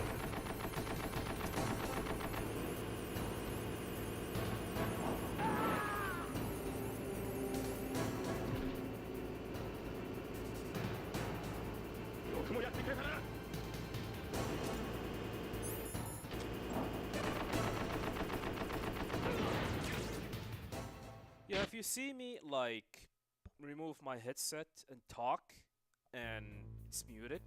Yeah, if you see me, like, remove my headset and talk, and it's muted,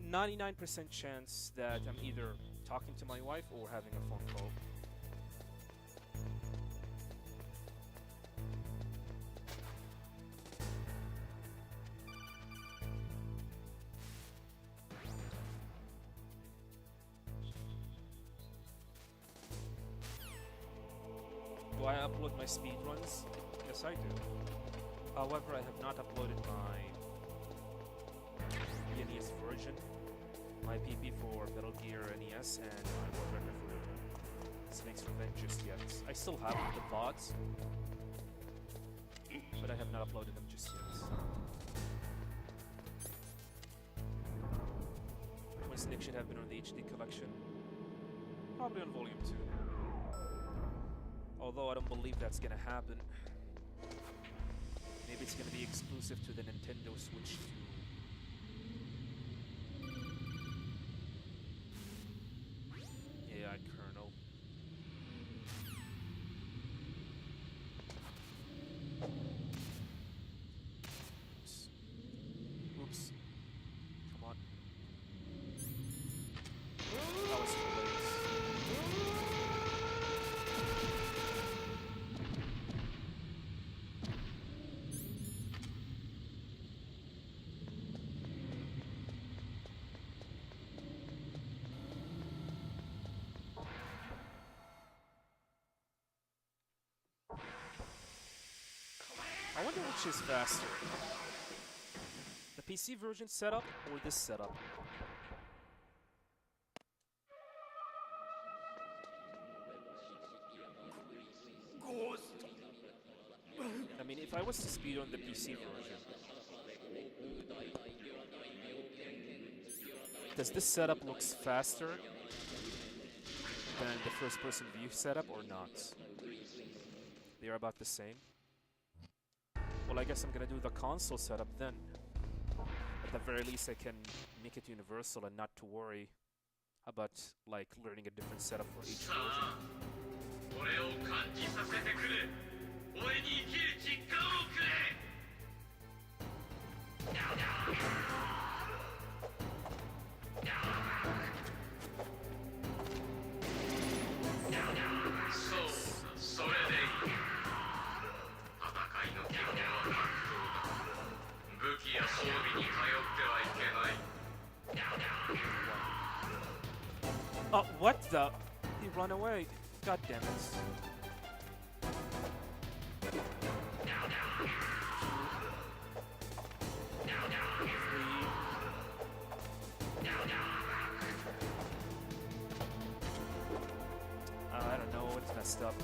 99% chance that I'm either talking to my wife or having a phone call. Do I upload my speedruns? Yes, I do. However, I have not uploaded my NES version, my PP for Metal Gear NES, and my World Record for Snake's Revenge just yet. I still have the VODs, but I have not uploaded them just yet. When Snake should have been on the HD collection, probably on Volume 2. Although I don't believe that's gonna happen. Maybe it's gonna be exclusive to the Nintendo Switch 2. AI kernel. Oops. Come on. That was too late. I wonder which is faster. The PC version setup or this setup? I mean, if I was to speed on the PC version, does this setup looks faster than the first-person view setup or not? They are about the same. Well, I guess I'm gonna do the console setup then. At the very least, I can make it universal and not to worry about, like, learning a different setup for each version. Oh, what the? He run away. God damn it. I don't know, it's messed up.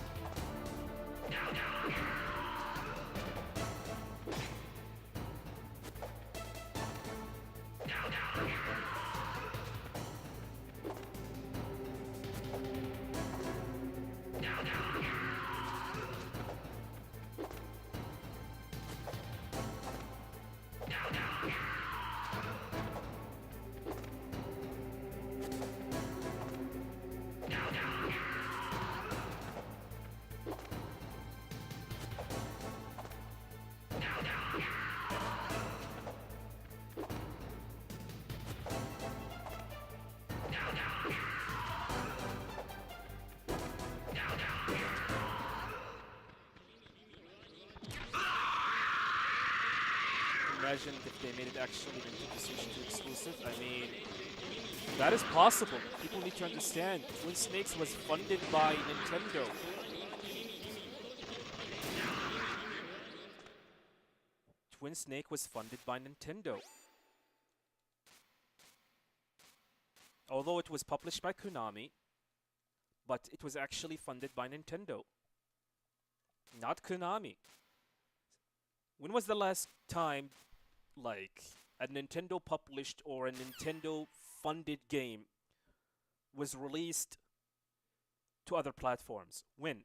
imagine if they made it actually Nintendo Switch 2 exclusive. I mean, that is possible. People need to understand. Twin Snakes was funded by Nintendo. Twin Snake was funded by Nintendo. Although it was published by Konami, but it was actually funded by Nintendo, not Konami. When was the last time, like, a Nintendo published or a Nintendo funded game was released to other platforms? When?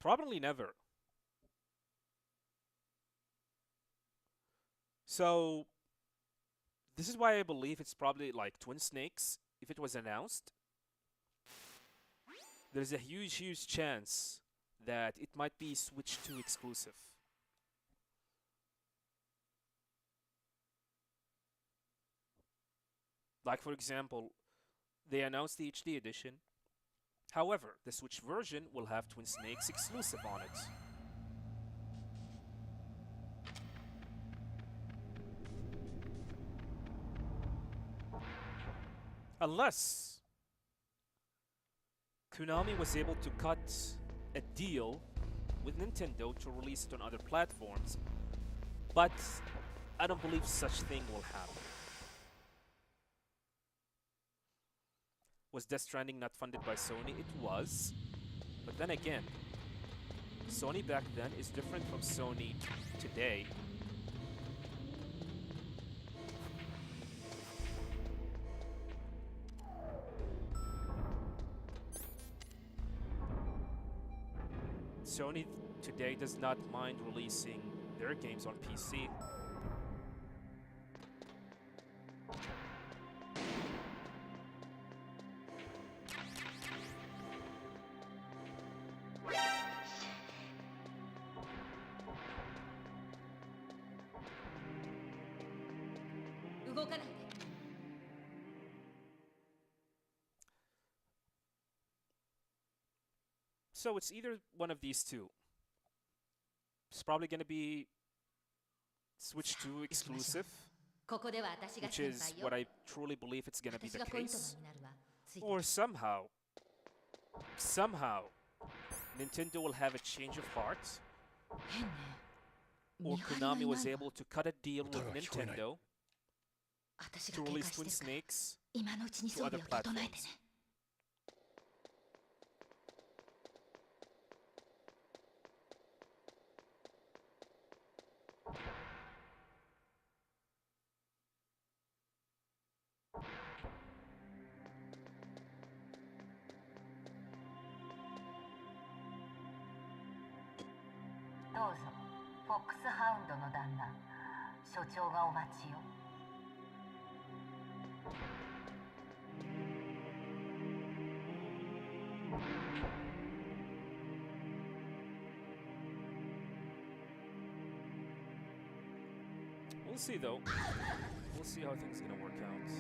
Probably never. So, this is why I believe it's probably like Twin Snakes. If it was announced, there's a huge chance that it might be Switch 2 exclusive. Like, for example, they announced the HD edition. However, the Switch version will have Twin Snakes exclusive on it. Unless Konami was able to cut a deal with Nintendo to release it on other platforms, but I don't believe such thing will happen. Was Death Stranding not funded by Sony? It was, but then again, Sony back then is different from Sony today. Sony today does not mind releasing their games on PC. So it's either one of these two. It's probably going to be Switch 2 exclusive, which is what I truly believe it's going to be the case. Or somehow, Nintendo will have a change of heart. Or Konami was able to cut a deal with Nintendo to release Twin Snakes to other platforms. We'll see though. We'll see how things are gonna work out.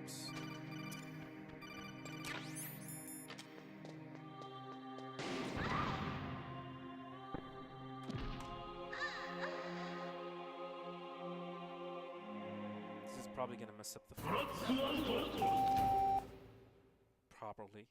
Oops. This is probably gonna mess up the front. Probably.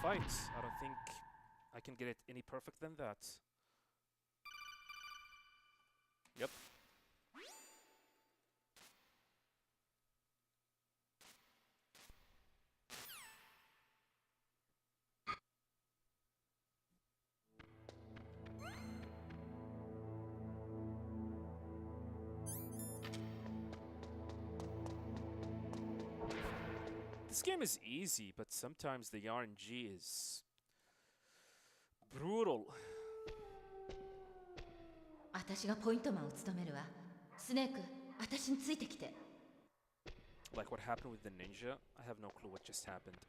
fight. I don't think I can get it any perfect than that. Yep. This game is easy, but sometimes the RNG is brutal. 私がポイントマンを務めるわ。スネーク、私についてきて。Like what happened with the ninja? I have no clue what just happened.「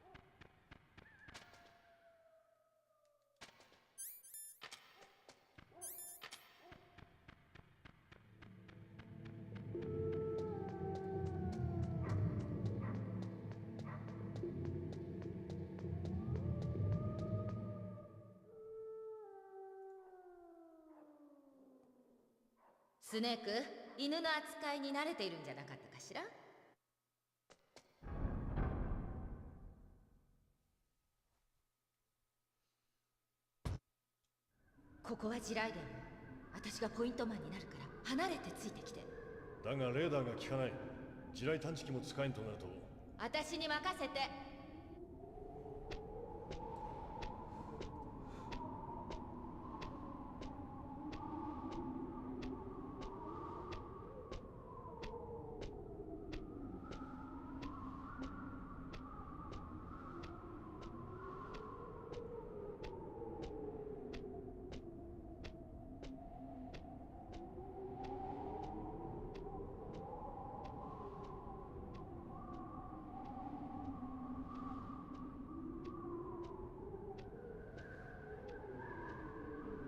スネーク、犬の扱いに慣れているんじゃなかったかしら?」ここは地雷原。私がポイントマンになるから離れてついてきて。だがレーダーが効かない。地雷探知機も使えんとなると。私に任せて。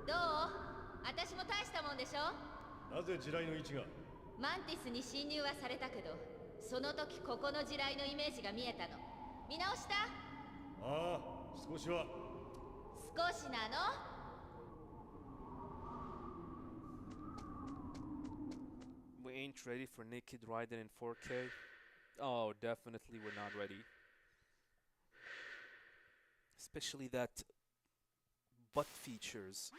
どう？私も大したもんでしょ？なぜ地雷の位置が？マンティスに侵入はされたけど、その時ここの地雷のイメージが見えたの。見直した？ああ、少しは。少しなのWe ain't ready for Naked Raiden in 4K. Oh, definitely we're not ready. Especially that butt features.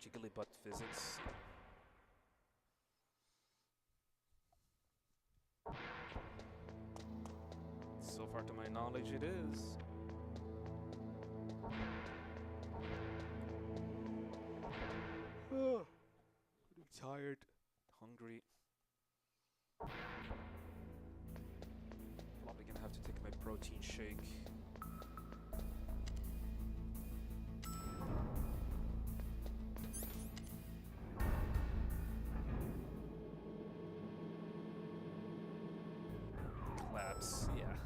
Jiggly butt physics. So far to my knowledge it is. I'm tired, hungry. Probably gonna have to take my protein shake. Collapse, yeah.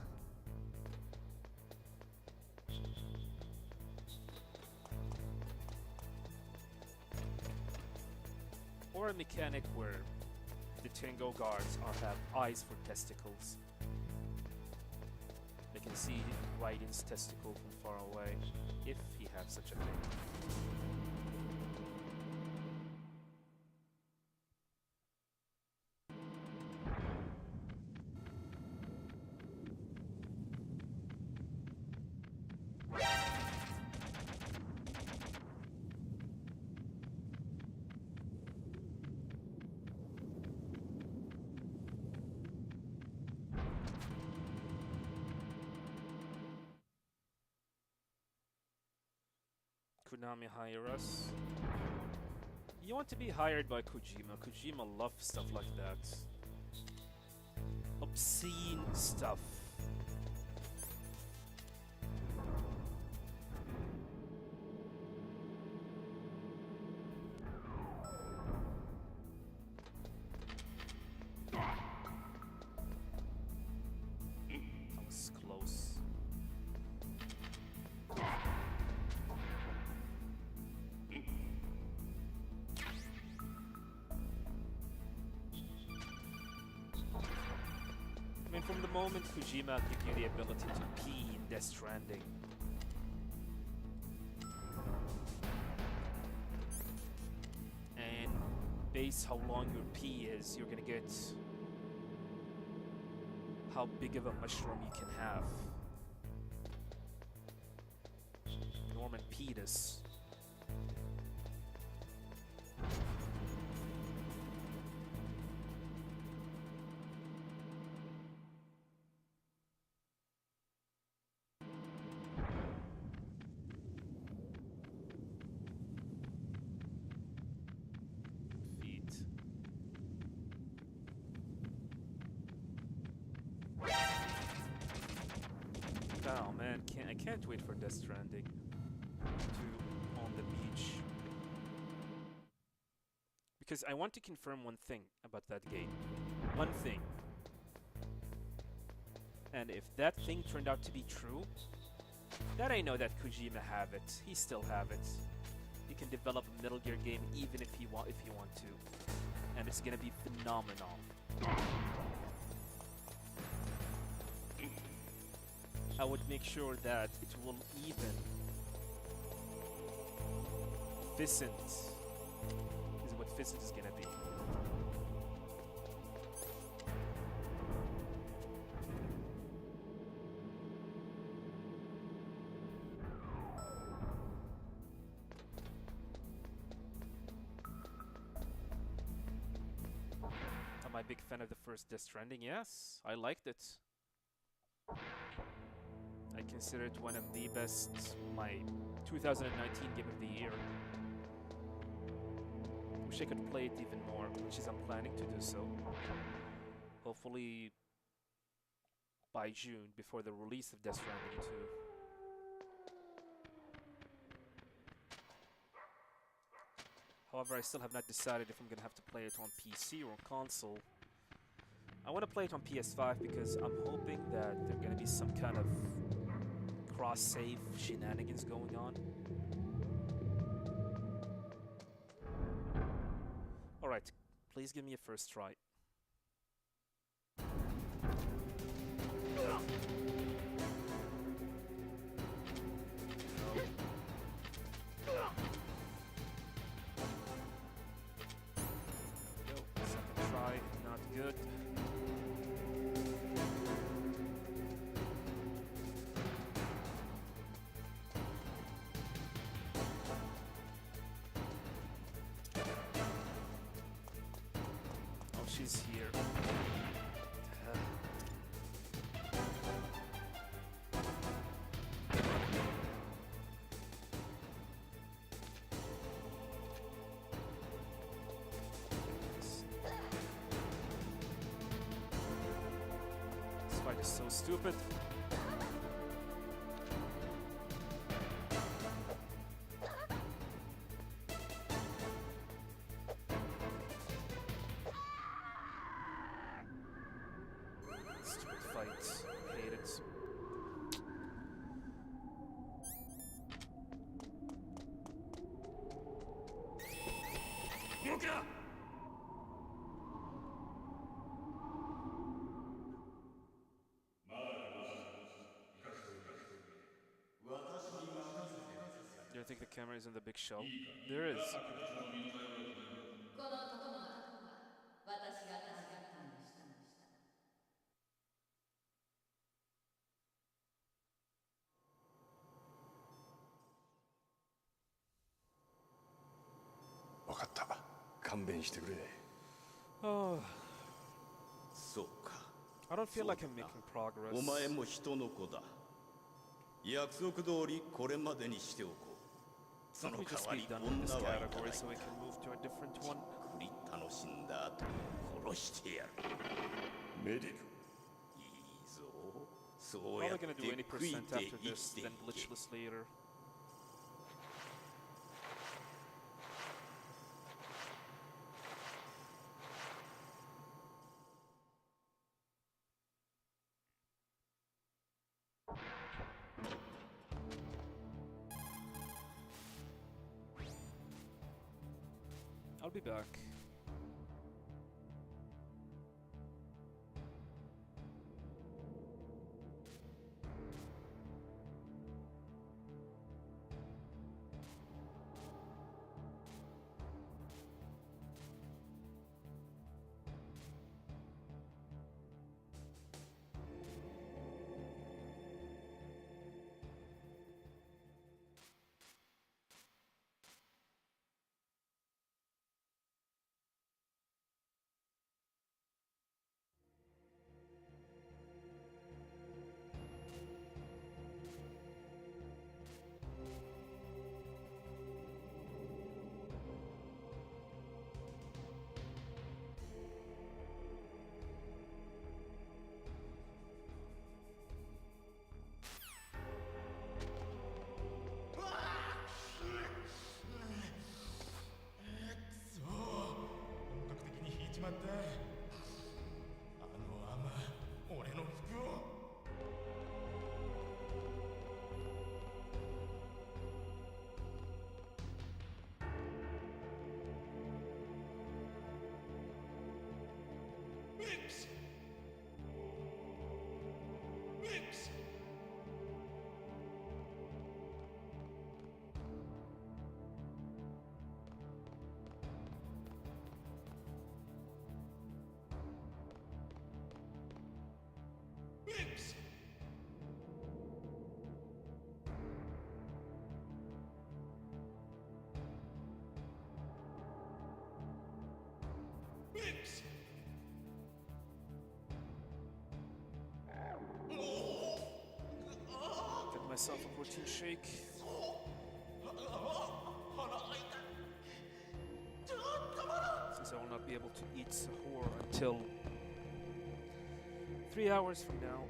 Or a mechanic where the Tango guards have eyes for testicles. They can see Raiden's testicle from far away, if he has such a thing. Konami hire us. You want to be hired by Kojima. Kojima loves stuff like that. Obscene stuff. moment Kojima gives you the ability to pee in Death Stranding. And based how long your pee is, you're gonna get how big of a mushroom you can have. Norman Petus. Feet. Oh man, I can't wait for Death Stranding 2 on the beach. Because I want to confirm one thing about that game. One thing. And if that thing turned out to be true, then I know that Kojima have it. He still have it. He can develop a Metal Gear game even if he want to. And it's gonna be phenomenal. I would make sure that it will even Vicent is what Vicent is gonna be. Am I a big fan of the first Death Stranding? Yes, I liked it. I consider it one of the best, my 2019 game of the year. Wish I could play it even more, which is I'm planning to do so. Hopefully by June, before the release of Death Stranding 2. However, I still have not decided if I'm gonna have to play it on PC or console. I want to play it on PS5 because I'm hoping that there's gonna be some kind of cross-save shenanigans going on. Alright, please give me a first try. Second try, not good. Oh, she's here. This fight is so stupid. Stupid fights. Hate it. Do you think the camera is in the big show? There is. この友は私がターゲットにした。分かった。勘弁してくれ。Oh, そうか。 I don't feel like I'm making お progress. 前も人の子だ。約束通りこれまでにしておこう。そ Let の me 代 just わ be り done with this 女はいただ category い so た。 we can move to a different じっ one. くり楽しんだ後殺してやる。メディク。いいぞ。そうや Probably って gonna do any 食い percent て after 生 this, きてい then け。 glitchless later. I'll be back. Get myself a protein shake. Since I will not be able to eat sahur until 3 hours from now.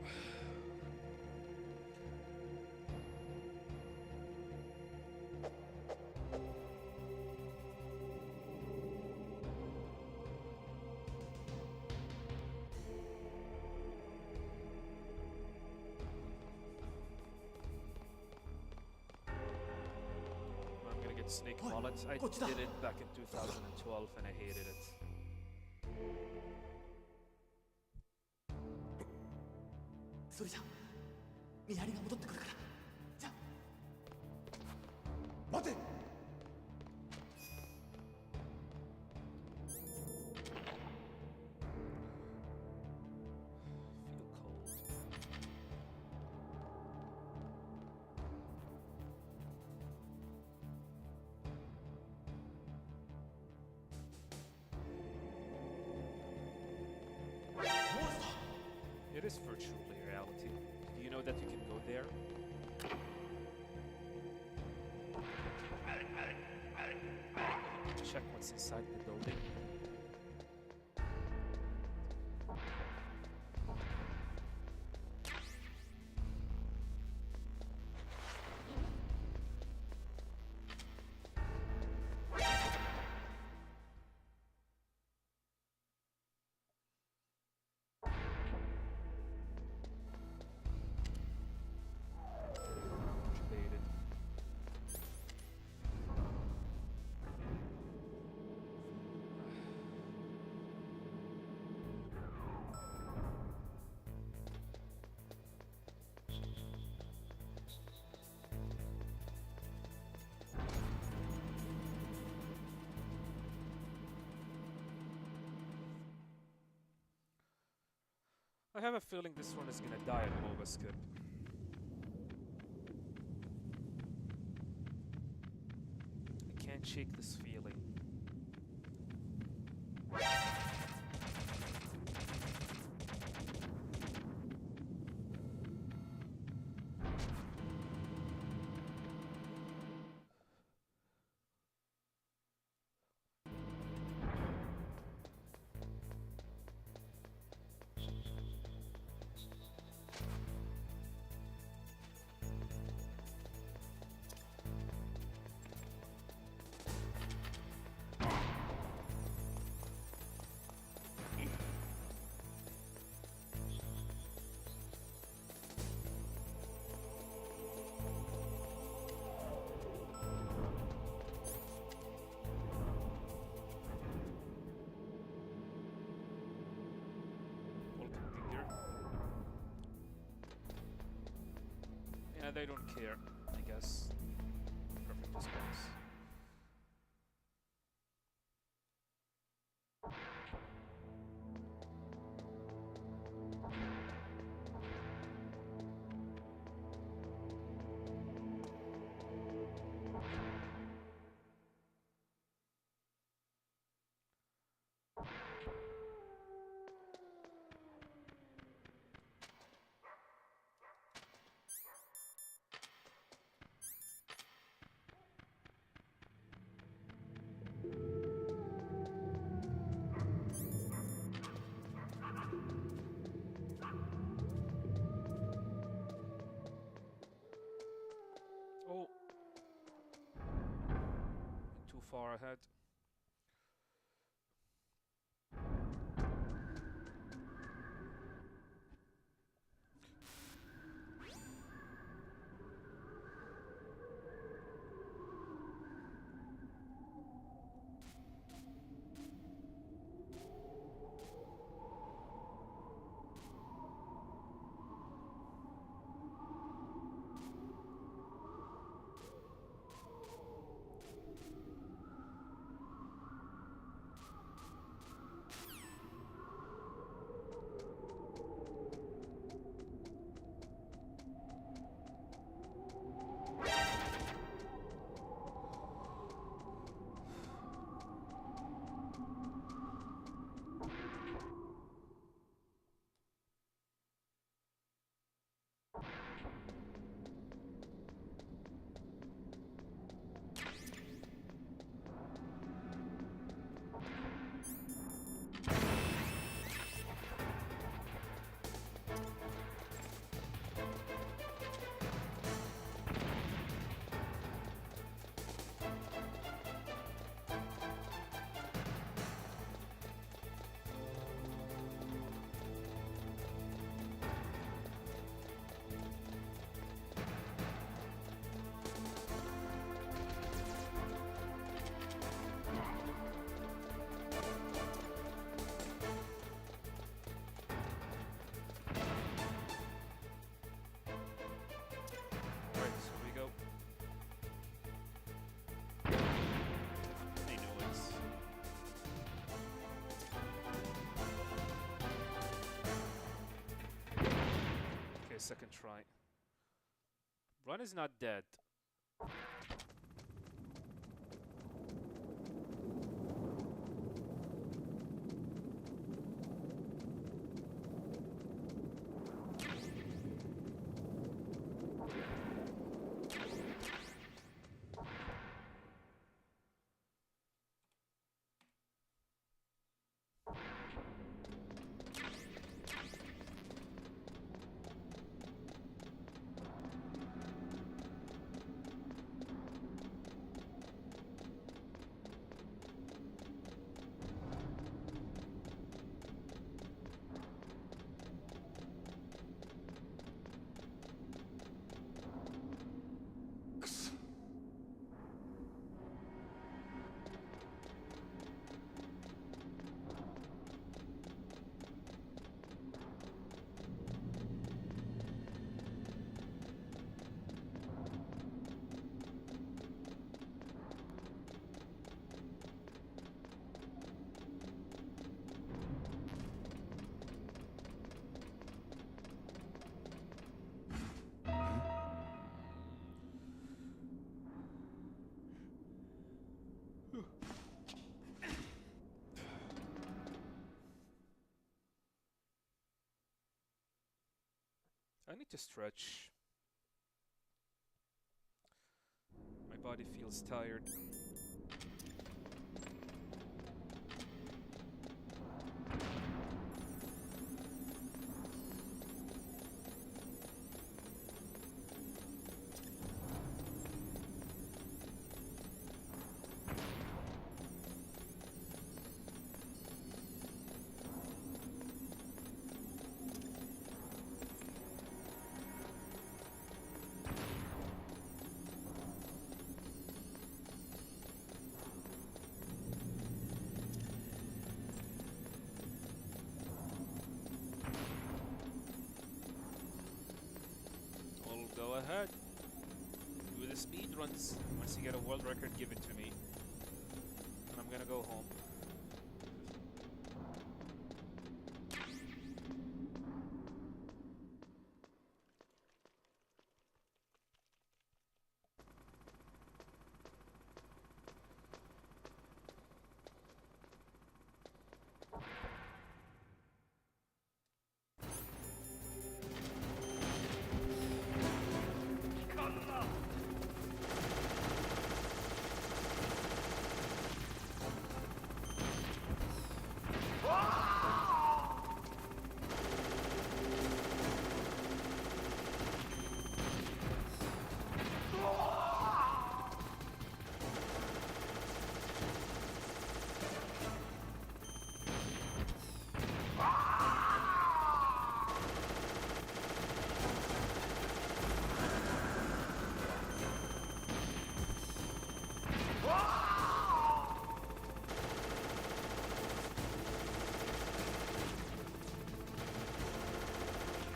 I'm gonna get Snake Wallet. I did it back in 2012 and I hated it. それじゃ見張りが戻ってくるからじゃ待て Feel cold. It is virtual reality. Do you know that you can go there? Check what's inside the building. Debated. I have a feeling this one is gonna die at Nova Skip. I can't shake this feeling. Welcome, Digger. Yeah, they don't care, I guess. Perfect response. Oh. Too far ahead. second try. Run is not dead. I need to stretch. My body feels tired. Go ahead. Do the speedruns. Once you get a world record, give it to me. And I'm gonna go home.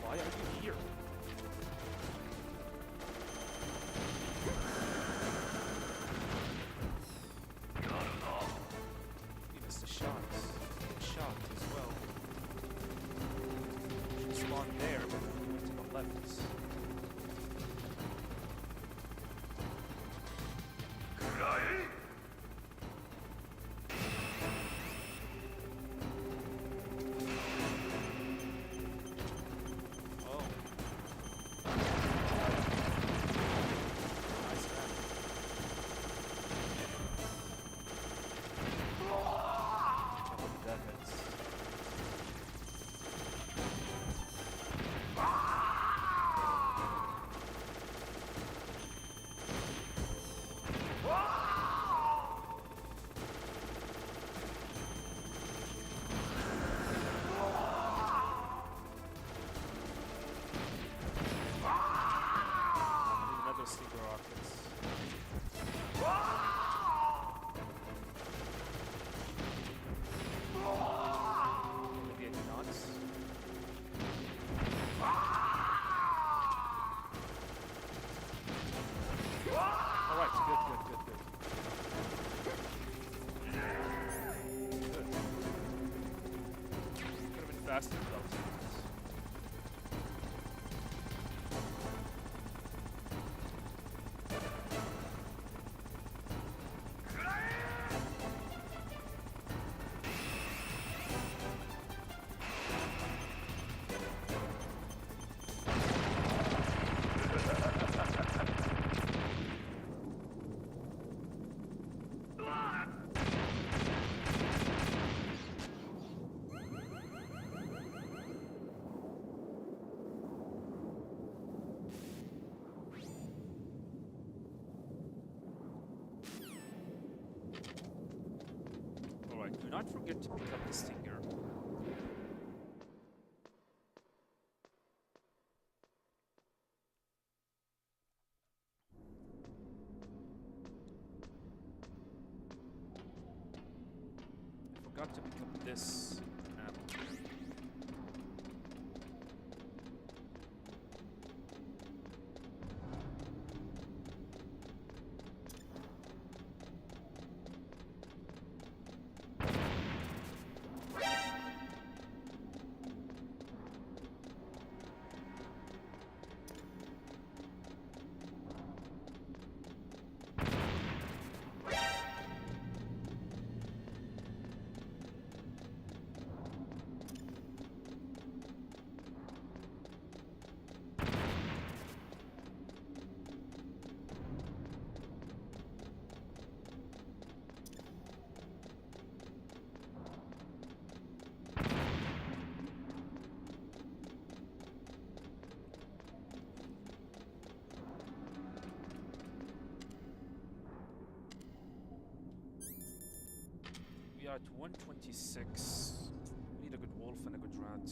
Why are you here? He missed a shot. Good shot as well. Should spawn there, but he went to the left. Faster without not forget to pick up the stinger. I forgot to pick up this apple. We are at 126. We need a good wolf and a good rat.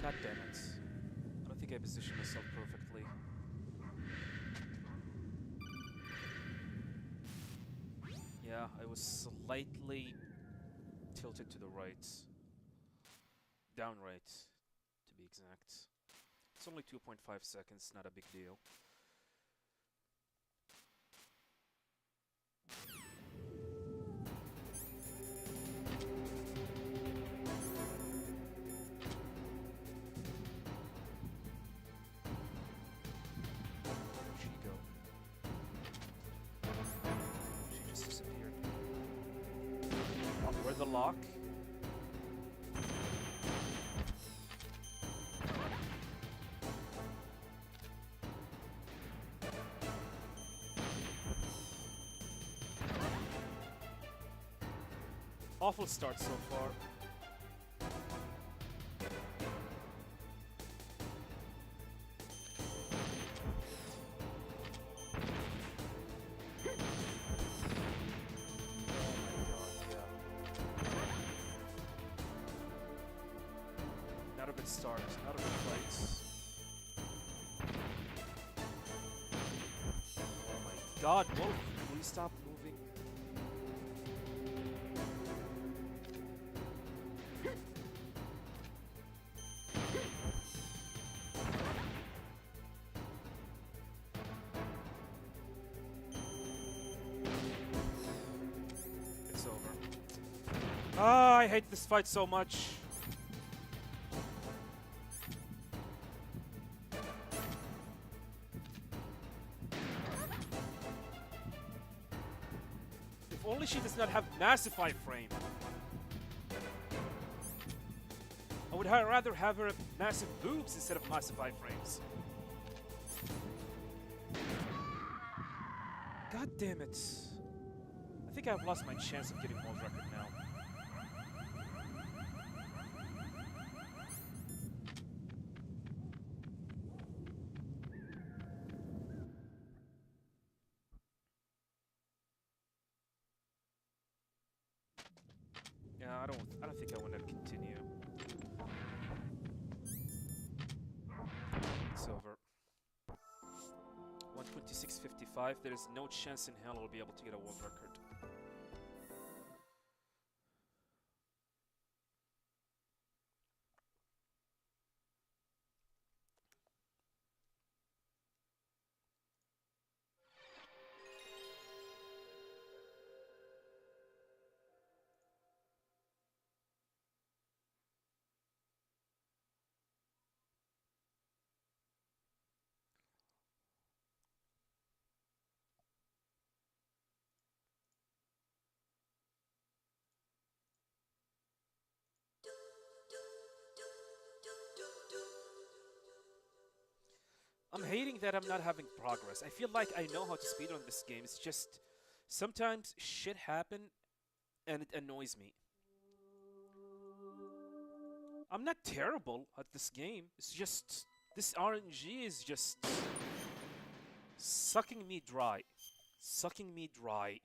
God damn it. I don't think I positioned myself perfectly. Yeah, I was slightly tilted to the right. Down right, to be exact. It's only 2.5 seconds, not a big deal. The lock. Awful start so far. Not a good start, not a good fight. Oh my god, Wolf, will you stop moving? It's over. Ah, I hate this fight so much. If only she does not have massive iframe. I would rather have her massive boobs instead of massive iframes. God damn it. I think I've lost my chance of getting world record now. I don't think I want to continue. It's over. 126.55. There is no chance in hell I'll be able to get a world record. I'm hating that I'm not having progress. I feel like I know how to speedrun this game. It's just sometimes shit happen and it annoys me. I'm not terrible at this game. It's just this RNG is just sucking me dry. Sucking me dry.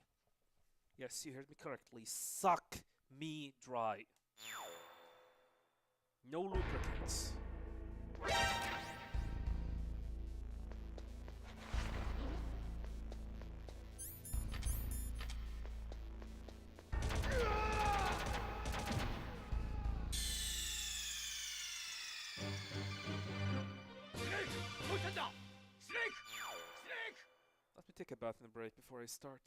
Yes, you heard me correctly. Suck me dry. No lubricants. Let me take a bath and a break before I start.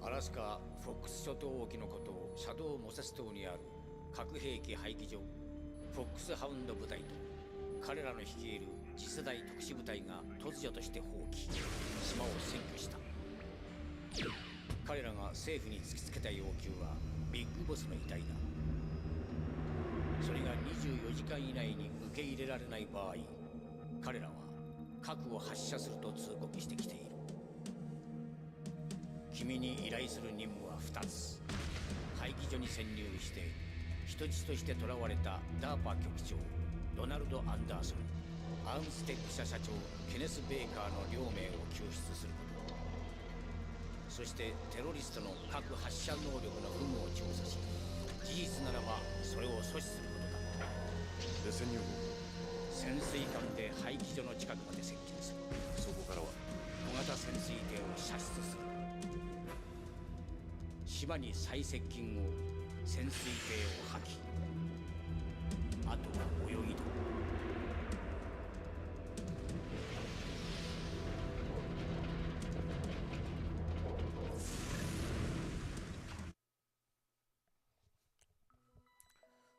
アラスカ・フォックス諸島沖のことをシャドウ・モセス島にある核兵器廃棄所フォックスハウンド部隊と彼らの率いる次世代特殊部隊が突如として放棄島を占拠した。彼らが政府に突きつけた要求はビッグボスの遺体だ。それが24時間以内に受け入れられない場合、彼らは核を発射すると通告してきている。君に依頼する任務は2つ。廃棄所に潜入して人質として囚われたダーパ局長ドナルド・アンダーソン、アームステック社社長ケネス・ベーカーの両名を救出すること、そしてテロリストの核発射能力の有無を調査し、事実ならばそれを阻止することだ。で潜入潜水艦で廃棄所の近くまで接近する。そこからは小型潜水艇を射出する。島に最接近後、潜水艇を破棄。あとは泳ぎだ。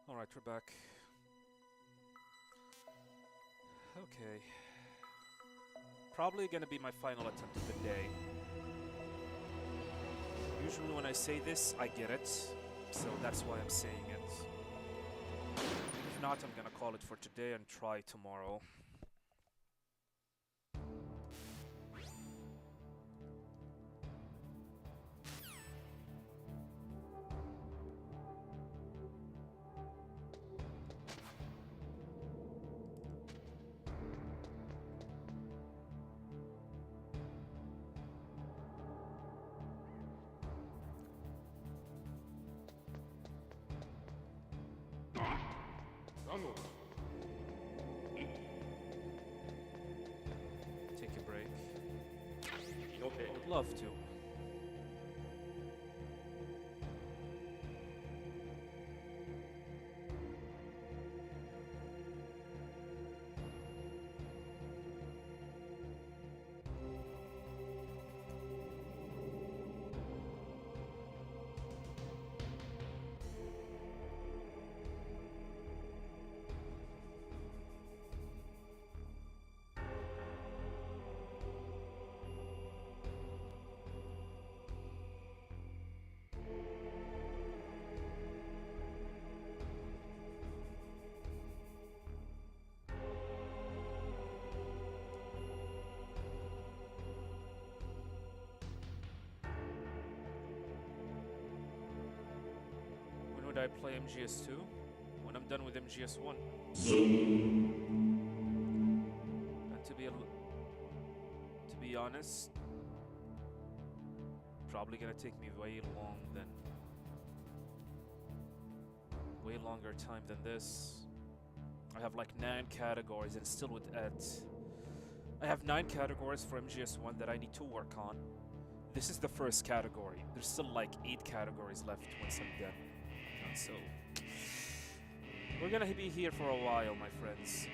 Alright, we're back. Okay. Probably gonna be my final attempt of the day. Usually when I say this, I get it, so that's why I'm saying it. If not, I'm gonna call it for today and try tomorrow. Take a break. Would love to. When would I play MGS2? When I'm done with MGS1. And to be honest, probably gonna take me way longer time than this. I have like 9 categories and still with I have 9 categories for MGS1 that I need to work on. This is the first category. There's still like 8 categories left once I'm done. So we're gonna be here for a while, my friends.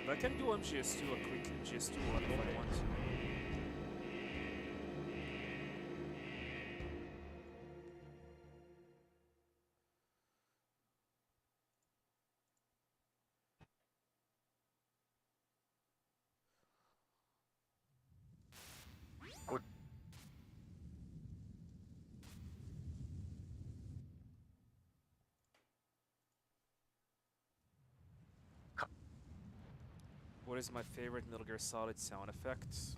But I can do MGS2, a quick MGS2 run if I want to. What is my favorite Metal Gear Solid sound effects?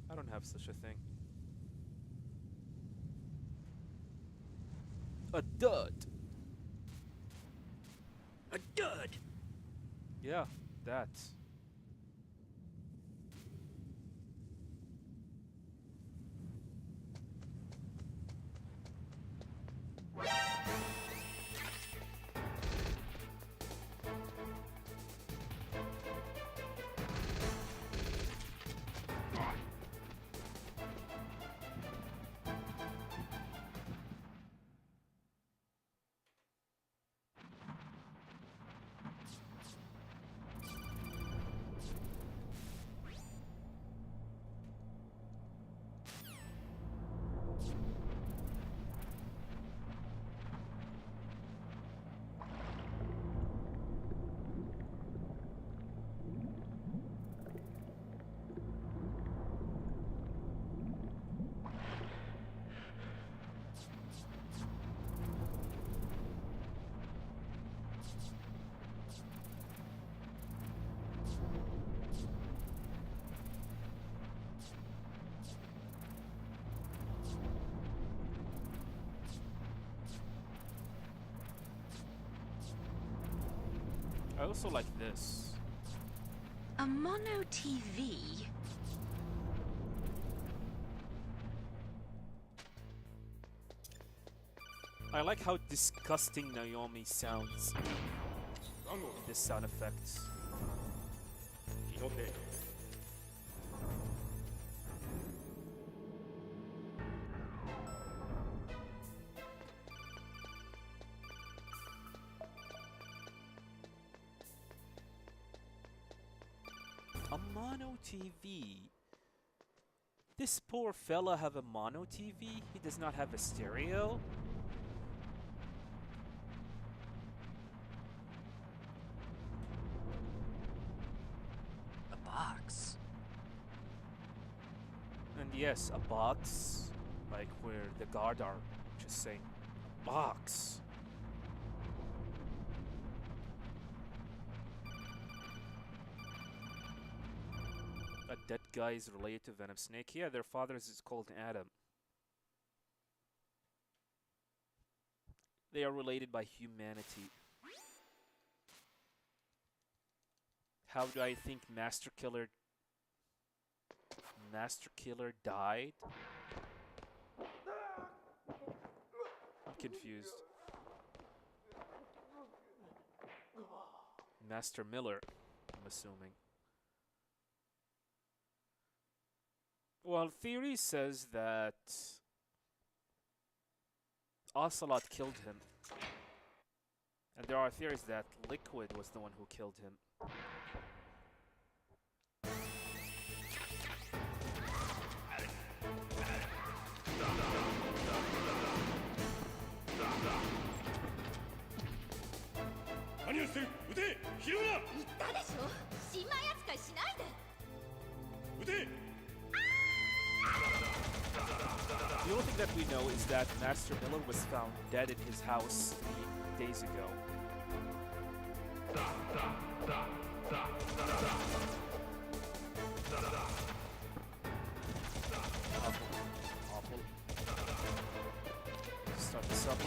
I don't have such a thing. A dud! A dud! Yeah, that. I also like this. A mono TV? I like how disgusting Naomi sounds in this sound effects. A mono TV. This poor fella have a mono TV? He does not have a stereo? A box. And yes, a box. Like where the guard are just saying, box. A dead guy is related to Venom Snake. Yeah, their father is called Adam. They are related by humanity. How do I think Master Killer died? confused. Master Miller, I'm assuming. Well, theory says that Ocelot killed him. And there are theories that Liquid was the one who killed him. The only thing that we know is that Master Miller was found dead in his house 3 days ago. Awful. Start this up.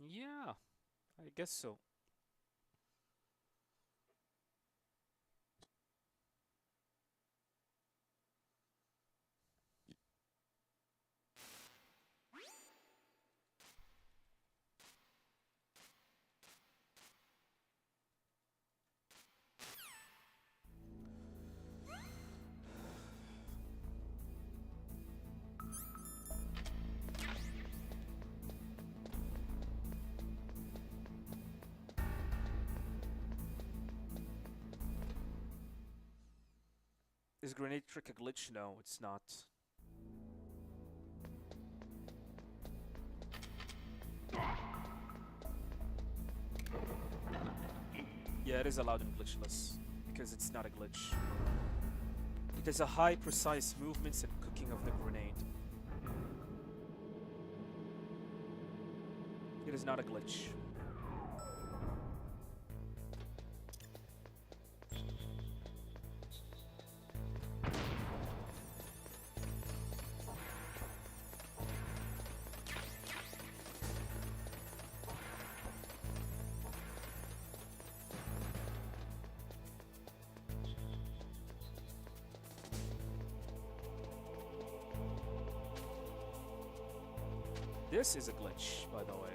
Yeah, I guess so. Is grenade trick a glitch? No, it's not. Yeah, it is allowed in glitchless, because it's not a glitch. It is a high precise movements and cooking of the grenade. It is not a glitch. This is a glitch, by the way.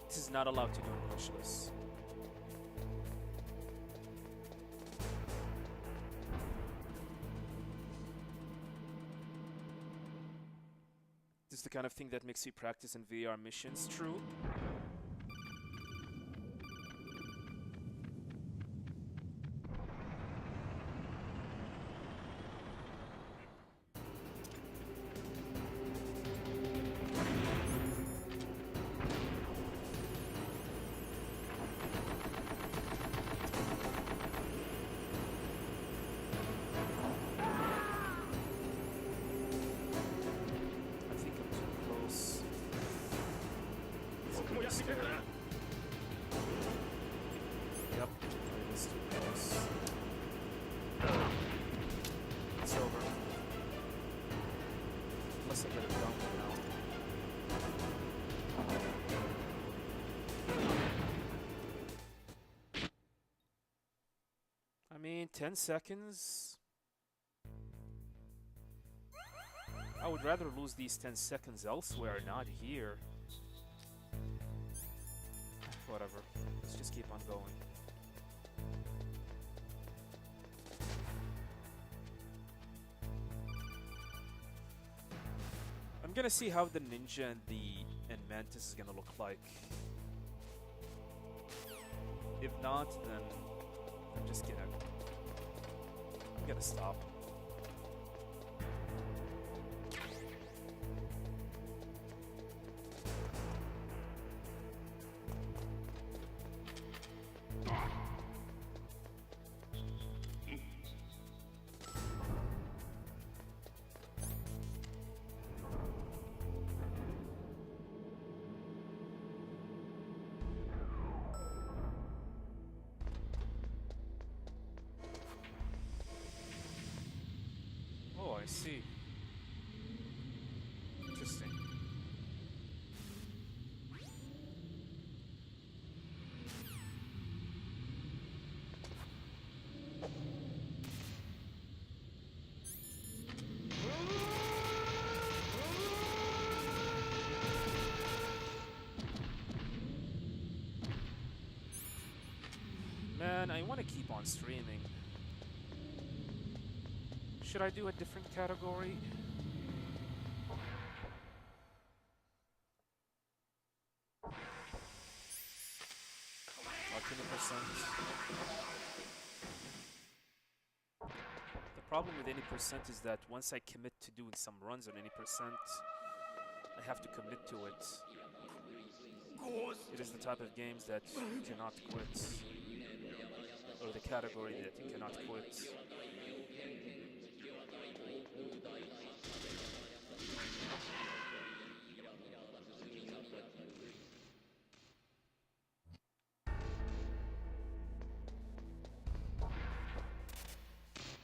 This is not allowed to do in glitchless. This is the kind of thing that makes you practice in VR missions, true? guess I better dump it now. I mean, 10 seconds? I would rather lose these 10 seconds elsewhere, not here. Whatever. Let's just keep on going. I'm gonna see how the ninja and Mantis is gonna look like. If not, then I'm gonna stop. Oh, I see. Interesting. Man, I want to keep on streaming. Should I do a different category? Like 20%. The problem with any percent is that once I commit to doing some runs on any percent, I have to commit to it. It is the type of games that you cannot quit. Or the category that you cannot quit.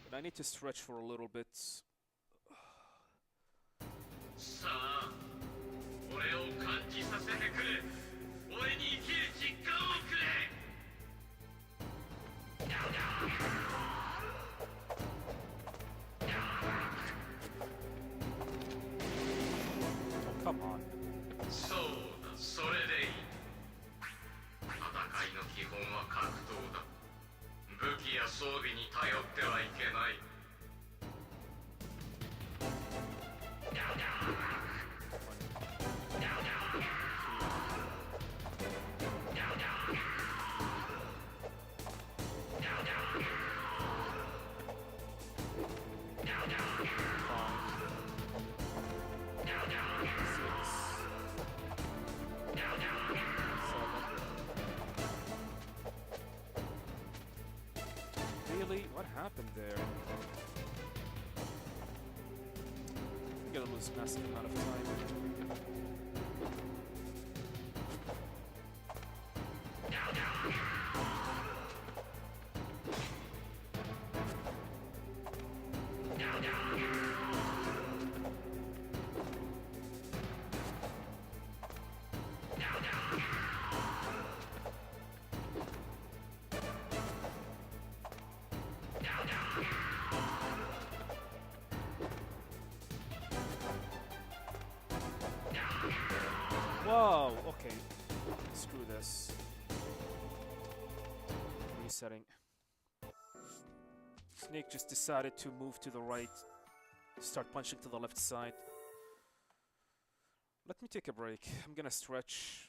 But I need to stretch for a little bit. さあ、俺を感じさせてくれ。俺に生きる実感をくれ。Oh, come on. そうだ、それでいい。戦いの基本は格闘だ。武器や装備に頼ってはいけない。Really? What happened there? I'm gonna lose massive amount of time. Whoa, okay. Screw this. Resetting. Snake just decided to move to the right. Start punching to the left side. Let me take a break. I'm gonna stretch.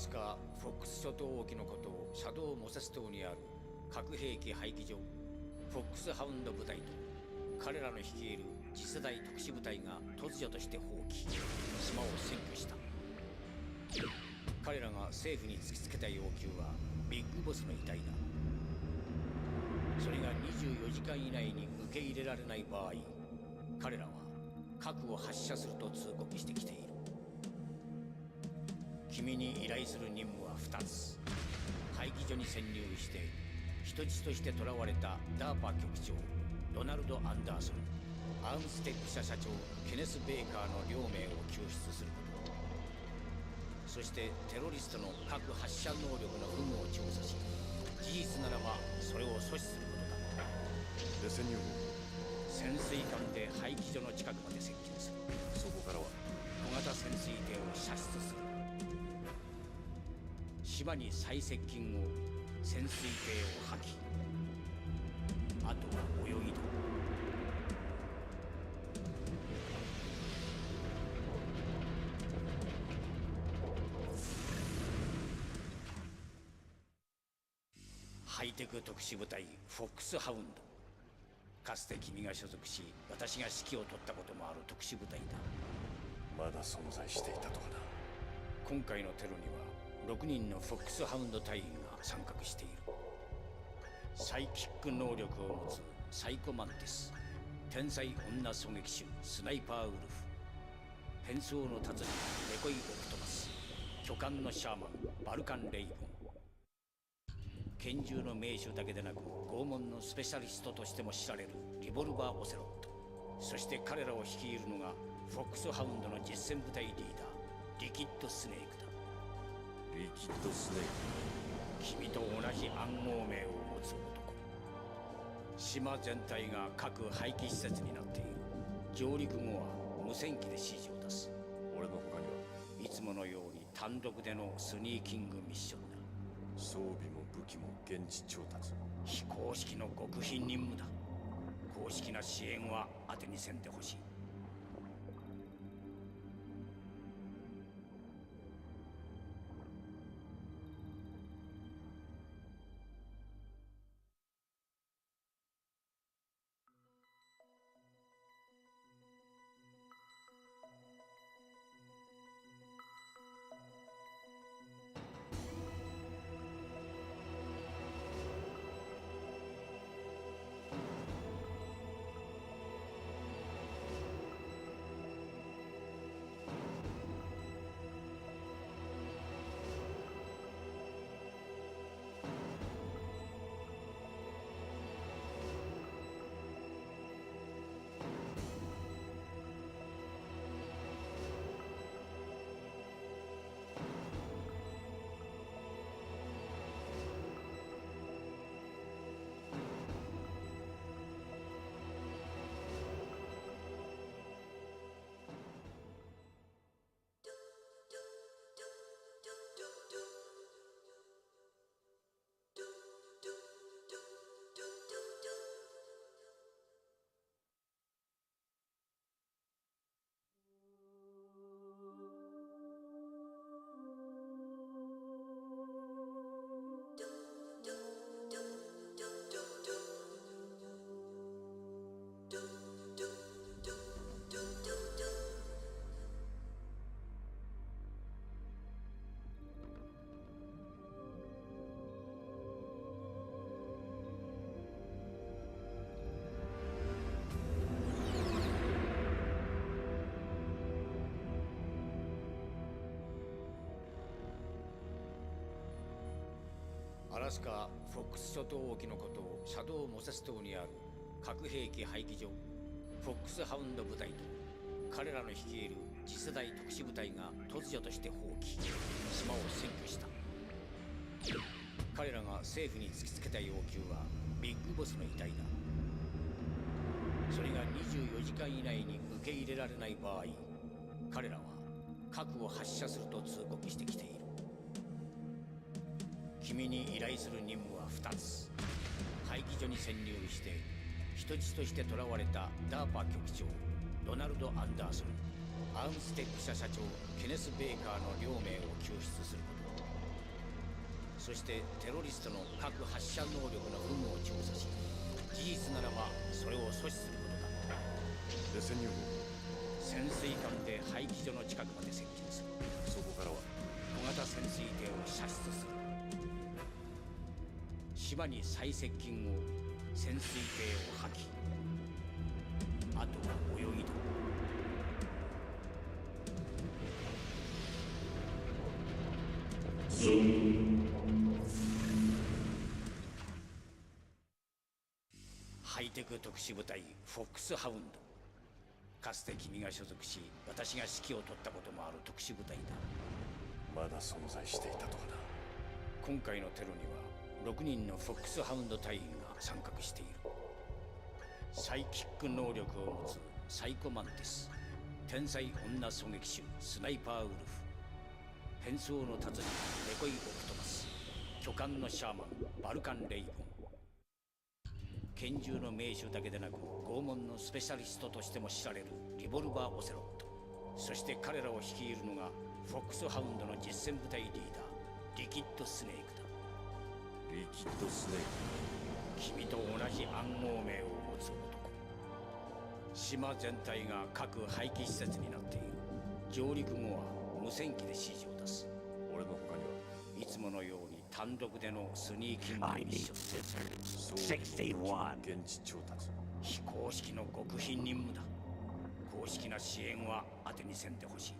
ラスカ・フォックス諸島沖のことをシャドウ・モセス島にある核兵器廃棄場フォックスハウンド部隊と彼らの率いる次世代特殊部隊が突如として放棄、島を占拠した。彼らが政府に突きつけた要求はビッグボスの遺体だ。それが24時間以内に受け入れられない場合、彼らは核を発射すると通告してきている。君に依頼する任務は2つ。廃棄所に潜入して人質として捕らわれたダーパ局長ドナルド・アンダーソン、アームステック社社長ケネス・ベーカーの両名を救出すること、そしてテロリストの核発射能力の有無を調査し、事実ならばそれを阻止することだ。で潜入潜水艦で廃棄所の近くまで接近する。そこからは小型潜水艇を射出する。島に最接近後、潜水艇を破棄。あとは泳ぎだ。ハイテク特殊部隊フォックスハウンド。かつて君が所属し、私が指揮を執ったこともある特殊部隊だ。まだ存在していたとはな。今回のテロには6人のフォックスハウンド隊員が参画している。サイキック能力を持つサイコマンティス、天才女狙撃手スナイパーウルフ、変装の達人デコイオクトパス、巨漢のシャーマンバルカンレイブン、拳銃の名手だけでなく拷問のスペシャリストとしても知られるリボルバー・オセロット、そして彼らを率いるのがフォックスハウンドの実戦部隊リーダーリキッド・スネークだ。リキッドスネー君と同じ暗号名を持つ男。島全体が核廃棄施設になっている。上陸後は無線機で指示を出す。俺の他にはいつものように単独でのスニーキングミッションだ。装備も武器も現地調達。非公式の極秘任務だ。公式な支援は当てにせんでほしい。アラスカ・フォックス諸島沖のことをシャドウ・モセス島にある核兵器廃棄場フォックスハウンド部隊と彼らの率いる次世代特殊部隊が突如として放棄、島を占拠した。彼らが政府に突きつけた要求はビッグボスの遺体だ。それが24時間以内に受け入れられない場合、彼らは核を発射すると通告してきている。君に依頼する任務は2つ。廃棄所に潜入して人質として捕らわれたダーパ局長ドナルド・アンダーソン、アームステック社社長ケネス・ベーカーの両名を救出するこそしてテロリストの核発射能力の有無を調査し、事実ならばそれを阻止することだ。で潜入方潜水艦で廃棄所の近くまで接近する。法、そこからは小型潜水艇を射出する。島に最接近後、潜水艇を破棄。あとは泳ぎだ。ハイテク特殊部隊フォックスハウンド。かつて君が所属し、私が指揮を執ったこともある特殊部隊だ。まだ存在していたとはな。今回のテロには6人のフォックスハウンド隊員が参画している。サイキック能力を持つサイコマンティス、天才女狙撃手スナイパーウルフ、変装の達人デコイオクトパス、巨漢のシャーマンバルカンレイブン。拳銃の名手だけでなく拷問のスペシャリストとしても知られるリボルバー・オセロット。そして彼らを率いるのがフォックスハウンドの実戦部隊リーダーリキッド・スネークだ。リキッドスネー君と同じ暗号名を持つ男。島全体が各廃棄施設になっている。上陸後は無線機で指示を出す。ク。俺の他にはいつものように単独でのスニーキング I ミッ need ション。 scissors. 61. 現地調達。非公式の極秘任務だ。公式な支援は当てにせんでほしい。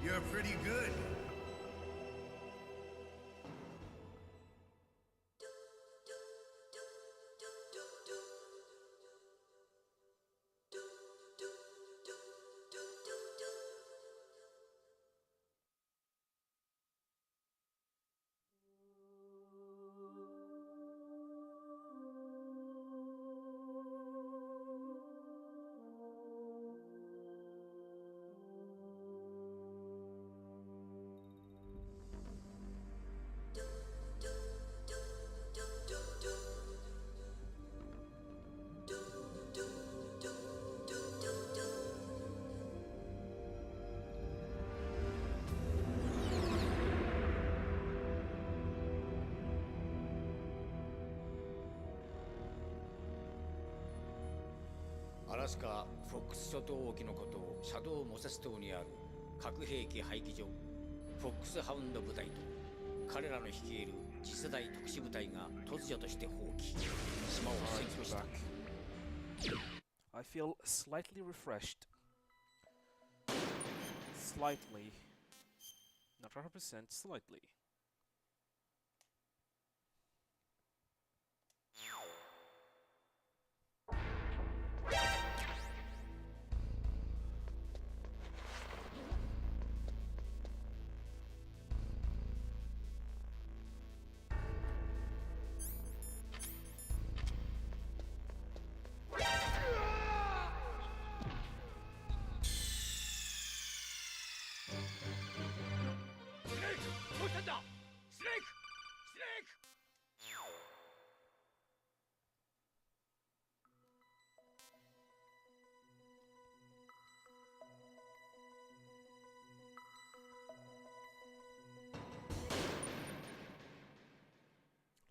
You're pretty good.アラスカ・フォックス諸島沖のことをシャドウ・モセス島にある核兵器廃棄所フォックスハウンド部隊と彼らの率いる次世代特殊部隊が突如として放棄、島を占拠した。 I feel slightly refreshed. Slightly. Not 100%, slightly.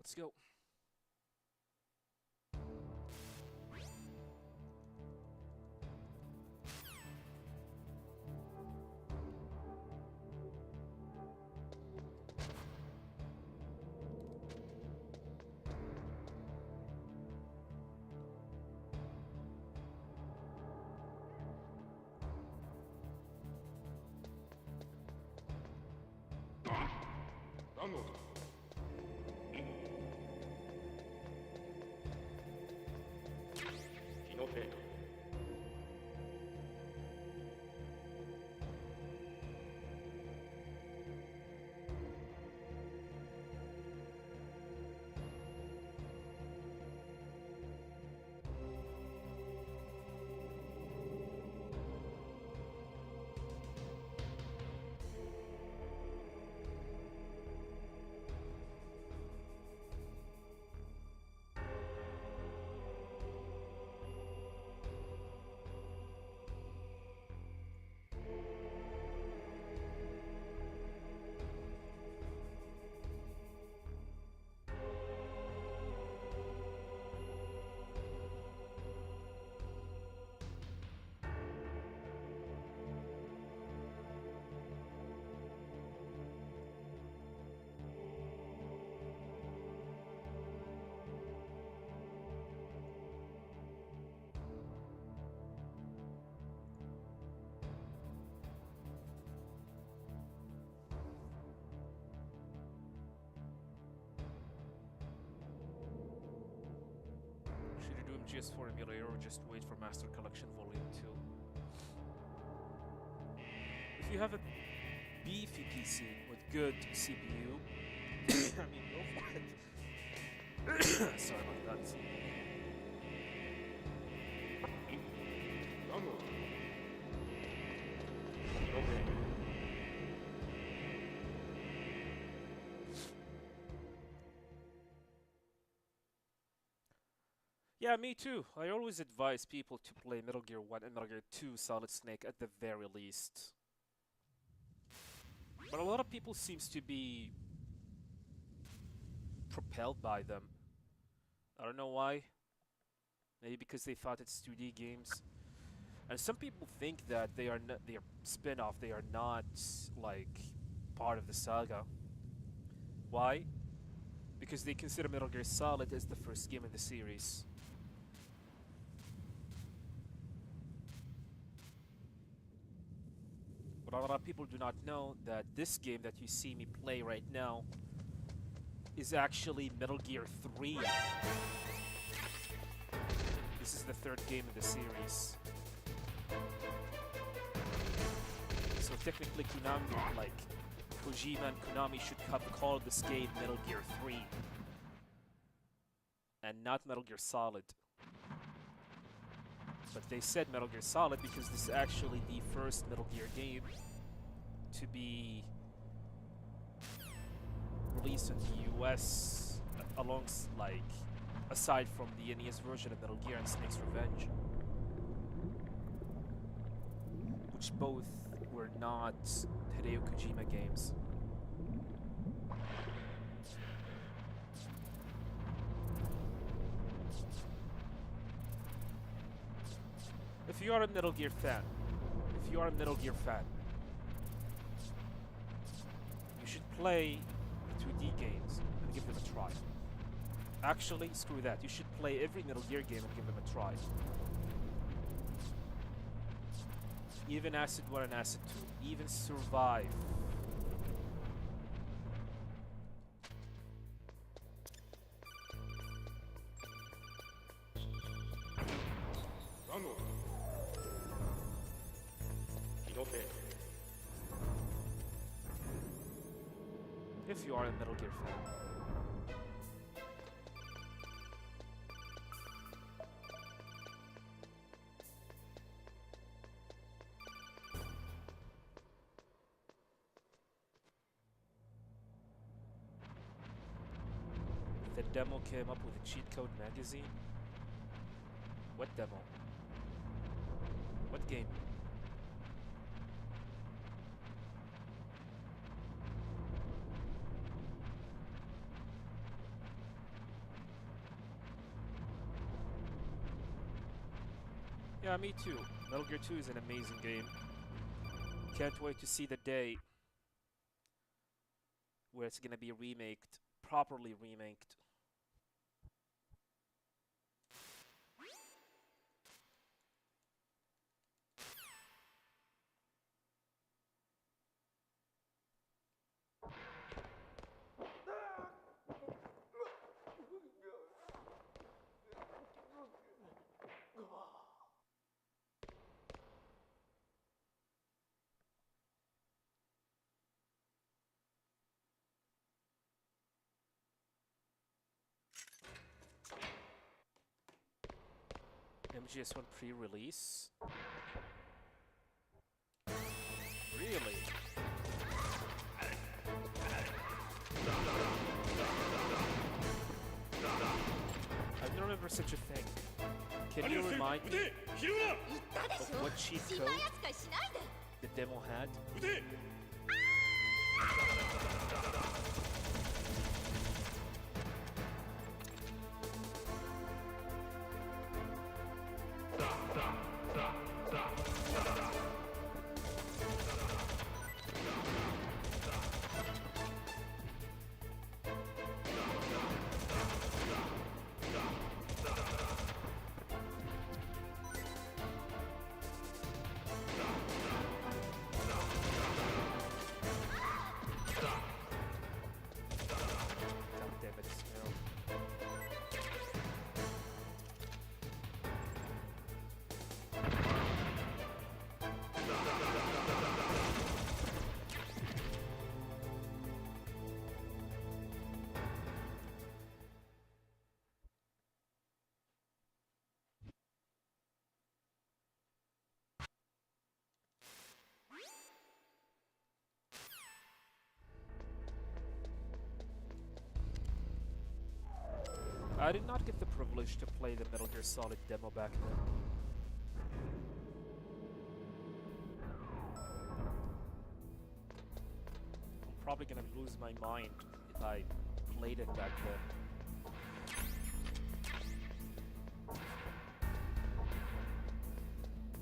Let's go. Should you do MGS4 emulator or just wait for Master Collection Volume 2? If you have a beefy PC with good CPU, I mean, go for it. Sorry about that. Yeah, me too. I always advise people to play Metal Gear 1 and Metal Gear 2 Solid Snake at the very least. But a lot of people seems to be propelled by them. I don't know why. Maybe because they thought it's 2D games. And some people think that they are spin-off, they are not like part of the saga. Why? Because they consider Metal Gear Solid as the first game in the series. But a lot of people do not know that this game that you see me play right now is actually Metal Gear 3. This is the third game in the series. So technically Konami, like Kojima and Konami should have called this game Metal Gear 3 and not Metal Gear Solid. But they said Metal Gear Solid because this is actually the first Metal Gear game to be released in the US aside from the NES version of Metal Gear and Snake's Revenge, which both were not Hideo Kojima games. If you are a Metal Gear fan, you should play the 2D games and give them a try. Actually, screw that. You should play every Metal Gear game and give them a try. Even Acid 1 and Acid 2. Even Survive. If you are a Metal Gear fan. The demo came up with a cheat code magazine? What demo? What game? Yeah, me too. Metal Gear 2 is an amazing game. Can't wait to see the day where it's gonna be remaked, properly remaked. MGS1 pre-release? Really? I don't remember such a thing. Can you remind me of what cheat code the demo had? I did not get the privilege to play the Metal Gear Solid demo back then. I'm probably gonna lose my mind if I played it back then.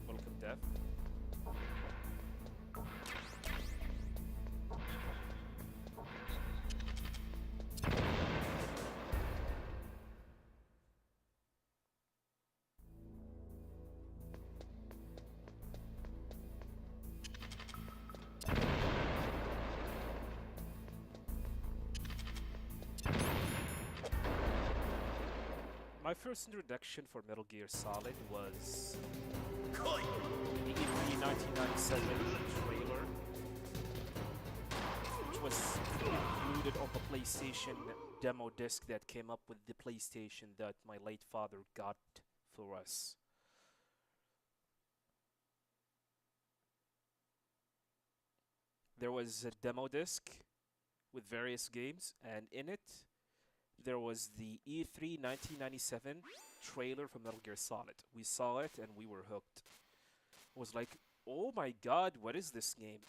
Welcome, Death. My first introduction for Metal Gear Solid was the E3 1997 trailer, which was included on the PlayStation demo disc that came up with the PlayStation that my late father got for us. There was a demo disc with various games, and in it there was the E3 1997 trailer for Metal Gear Solid. We saw it and we were hooked. It was like, oh my god, what is this game?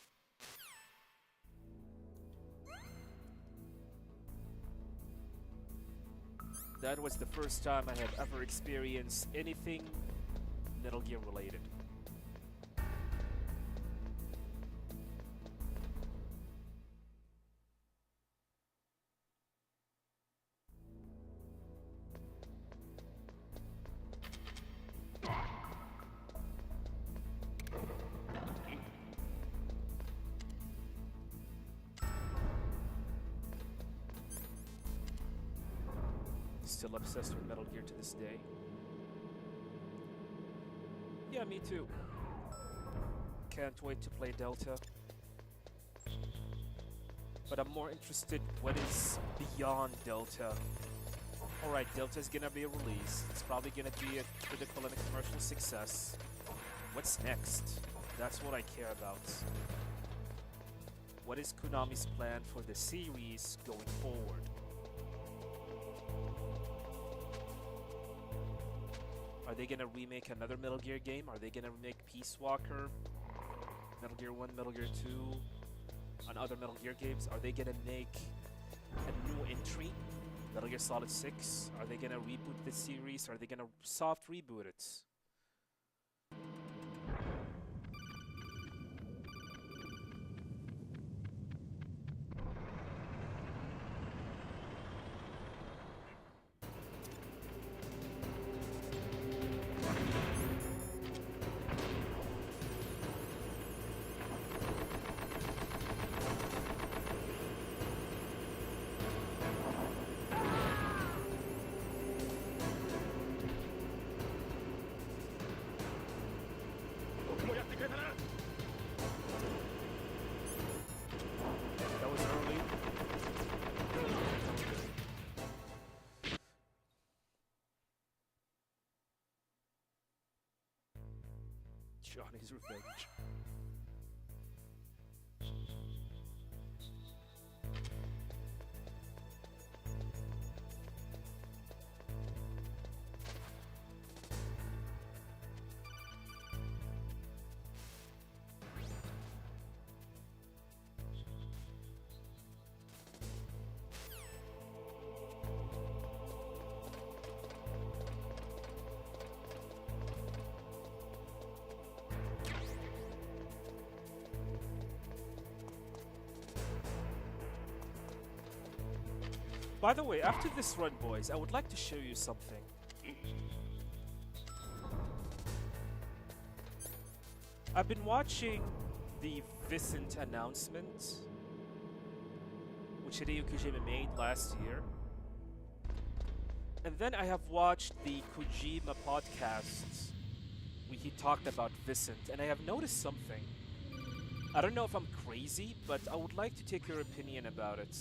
That was the first time I had ever experienced anything Metal Gear related. Still obsessed with Metal Gear to this day. Yeah, me too. Can't wait to play Delta. But I'm more interested what is beyond Delta. Alright, Delta's gonna be released. It's probably gonna be a critical and a commercial success. What's next? That's what I care about. What is Konami's plan for the series going forward? Are they gonna remake another Metal Gear game? Are they gonna remake Peace Walker, Metal Gear 1, Metal Gear 2, and other Metal Gear games? Are they gonna make a new entry, Metal Gear Solid 6? Are they gonna reboot the series? Are they gonna soft reboot it? Johnny's Revenge. By the way, after this run, boys, I would like to show you something. I've been watching the Vicent announcement, which Hideo Kojima made last year. And then I have watched the Kojima podcast where he talked about Vicent, and I have noticed something. I don't know if I'm crazy, but I would like to take your opinion about it.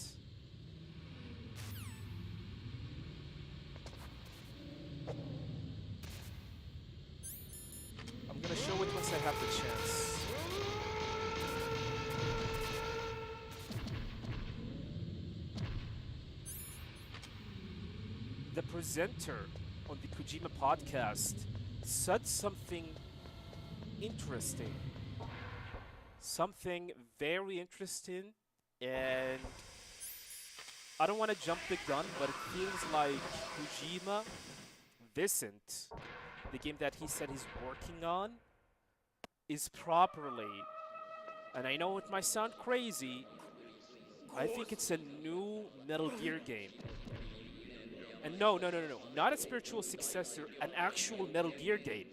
I'm gonna show it once I have the chance. The presenter on the Kojima podcast said something interesting. Something very interesting, and I don't want to jump the gun, but it feels like Kojima Vicent, the game that he said he's working on, is properly, and I know it might sound crazy, I think it's a new Metal Gear game. And no, not a spiritual successor, an actual Metal Gear game.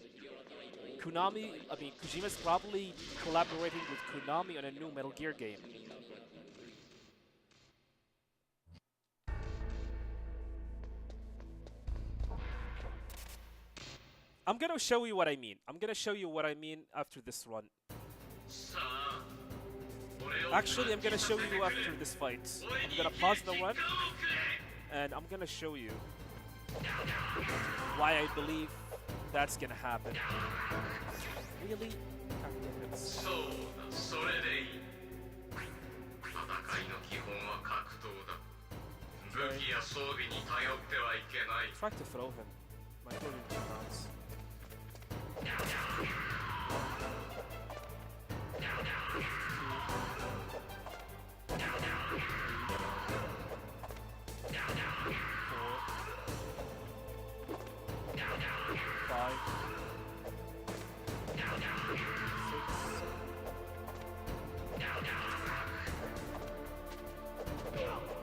Kojima's probably collaborating with Konami on a new Metal Gear game. I'm gonna show you what I mean. I'm gonna show you what I mean after this run. Actually, I'm gonna show you after this fight. I'm gonna pause the run, and I'm gonna show you why I believe that's gonna happen. Really? Try to throw him. My brilliant rounds.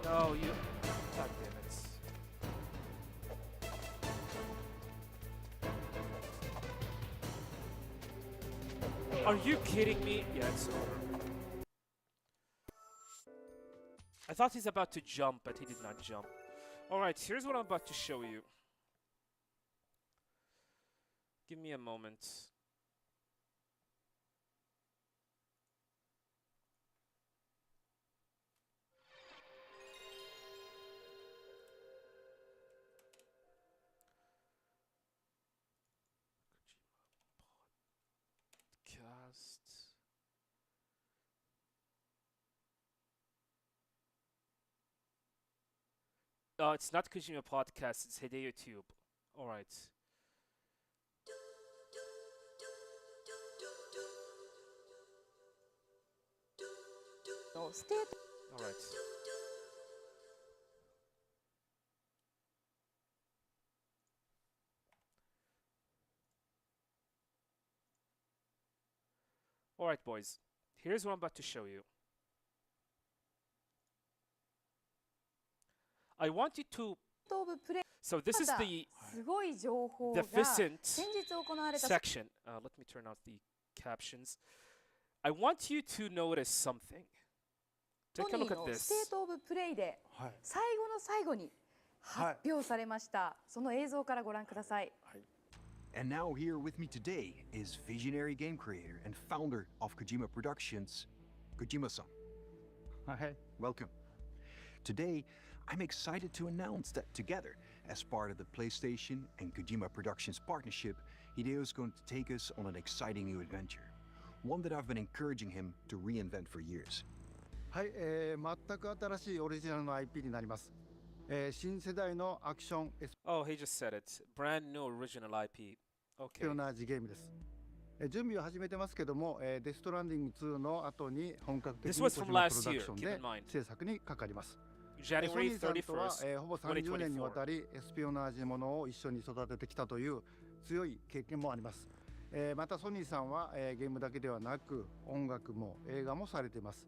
No, you... God damn it. Are you kidding me? Yeah, it's over. I thought he's about to jump, but he did not jump. Alright, here's what I'm about to show you. Give me a moment. Podcast. It's not Kojima Podcast, it's Hideo Tube. Alright. Alright. Alright, boys. Here's what I'm about to show you. I want you to... So this is the Vicent section. Let me turn off the captions. I want you to notice something. Take a look at this. ステートオブプレイで最後の最後に発表されました。その映像からご覧ください。And now here with me today is visionary game creator and founder of Kojima Productions, Kojima-san. Hi, welcome. Today, I'm excited to announce that together, as part of the PlayStation and Kojima Productions partnership, Hideo's going to take us on an exciting new adventure, one that I've been encouraging him to reinvent for years. はい、全く新しいオリジナルの IP になります。新世代のアクション Oh, he just said it. Brand new original IP. スピオナージゲームです。準備を始めてますけども、デストランディング2の後に本格的に小島プロダクションで制作にかかります。ソニーさんとは、ほぼ30年にわたりスピオナージものを一緒に育ててきたという強い経験もあります。またソニーさんは、ゲームだけではなく音楽も映画もされています。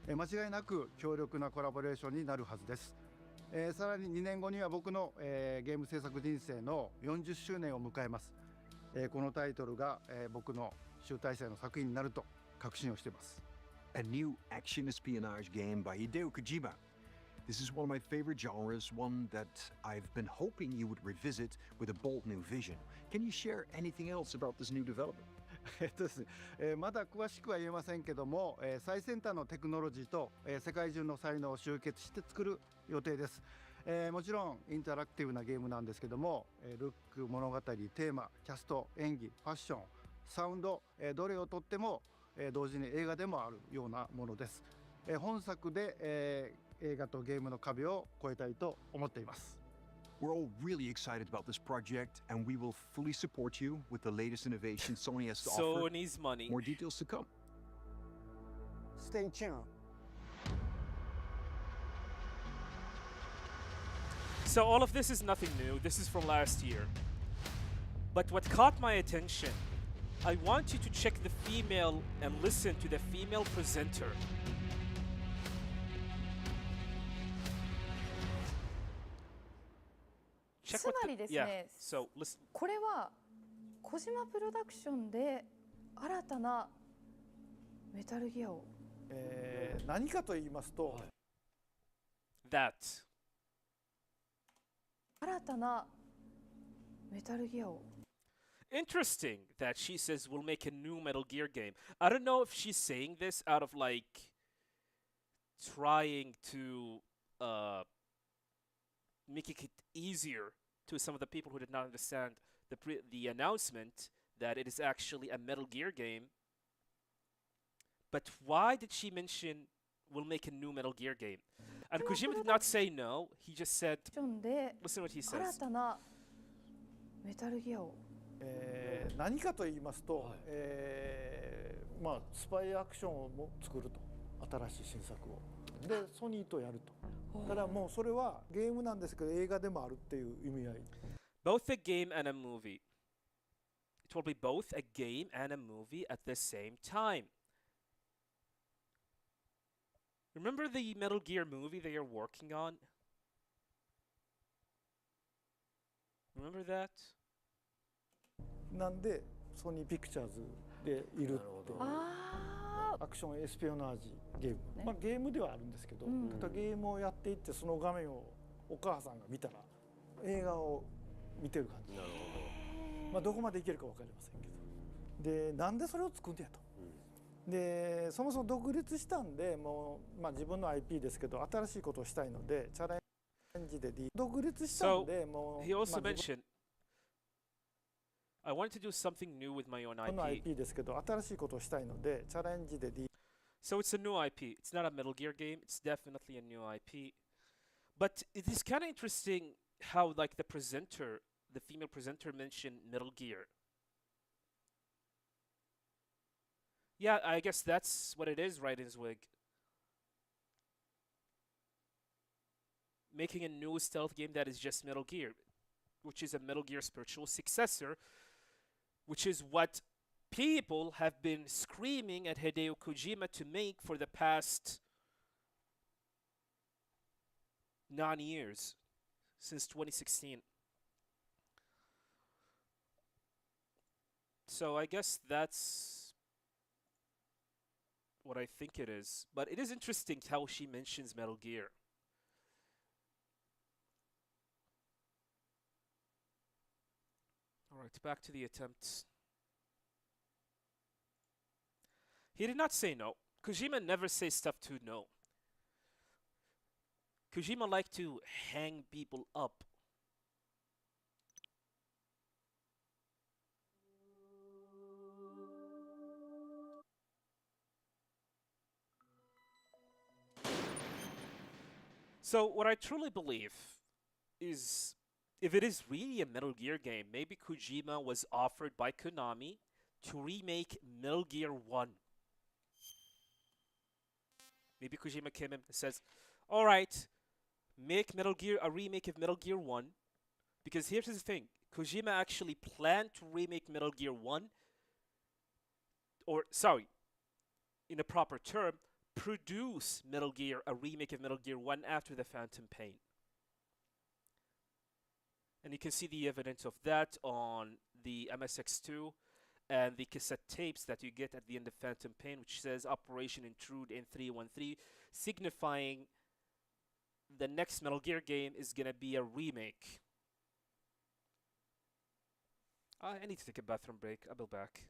間違いなく強力なコラボレーションになるはずです。さらに2年後には僕の、ゲーム制作人生の40周年を迎えます。このタイトルが、僕の集大成の作品になると確信をしています。A new action espionage game by Hideo Kojima. This is one of my favorite genres, one that I've been hoping you would revisit with a bold new vision. Can you share anything else about this new development? ですね、まだ詳しくは言えませんけども、最先端のテクノロジーと、世界中の才能を集結して作る予定です。もちろんインタラクティブなゲームなんですけども、ルック、物語、テーマ、キャスト、演技、ファッション、サウンド、どれをとっても、同時に映画でもあるようなものです。本作で、映画とゲームの壁を越えたいと思っています。We're all really excited about this project, and we will fully support you with the latest innovation Sony has to offer. Sony's money. More details to come. Stay tuned. So all of this is nothing new. This is from last year. But what caught my attention, I want you to check the female and listen to the female presenter. Check つ what ま the, りです yeah. ね、 So listen. これは小島プロダクションで新たなメタルギアを、何かと言いますと、That. 新たなメタルギアを Interesting that she says we'll make a new Metal Gear game. I don't know if she's saying this out of like trying to make it easier to some of the people who did not understand the announcement that it is actually a Metal Gear game. But why did she mention we'll make a new Metal Gear game? And Kojima did not say no. He just said, listen what he 新 says. たなメタルギアを何かと言いますと、まあスパイアクションをも作ると、新しい新作をでソニーとやると。ただもうそれはゲームなんですけど映画でもあるっていう意味合い。Both a game and a movie. It will be both a game and a movie at the same time. Remember the Metal Gear movie they are working on? Remember that? なんでソニーピクチャーズでいるっていう。アクションエスピオナージゲーム、まあゲームではあるんですけど、ただゲームをやっていってその画面をお母さんが見たら映画を見てる感じ。なるほど。まあどこまでいけるかわかりませんけど。で、なんでそれを作んねやと。で、そもそも独立したんで、もうまあ自分の IP ですけど新しいことをしたいのでチャレンジで独立したんで、もう he also mentioned I wanted to do something new with my own IP. ですけど新しいことをしたいのでチャレンジで So it's a new IP. It's not a Metal Gear game. It's definitely a new IP. But it is kind of interesting how like the presenter, the female presenter mentioned Metal Gear. Yeah, I guess that's what it is, right, Inzwig? Making a new stealth game that is just Metal Gear, which is a Metal Gear spiritual successor, which is what people have been screaming at Hideo Kojima to make for the past 9 years, since 2016. So I guess that's what I think it is. But it is interesting how she mentions Metal Gear. Alright, back to the attempt. He did not say no. Kojima never says stuff to no. Kojima liked to hang people up. So what I truly believe is, if it is really a Metal Gear game, maybe Kojima was offered by Konami to remake Metal Gear 1. Maybe Kojima came in and says, all right, make a remake of Metal Gear 1. Because here's the thing, Kojima actually planned to remake Metal Gear 1, or sorry, in a proper term, produce a remake of Metal Gear 1 after the Phantom Pain. And you can see the evidence of that on the MSX2 and the cassette tapes that you get at the end of Phantom Pain, which says Operation Intrude in 313, signifying the next Metal Gear game is going to be a remake. I need to take a bathroom break. I'll be back.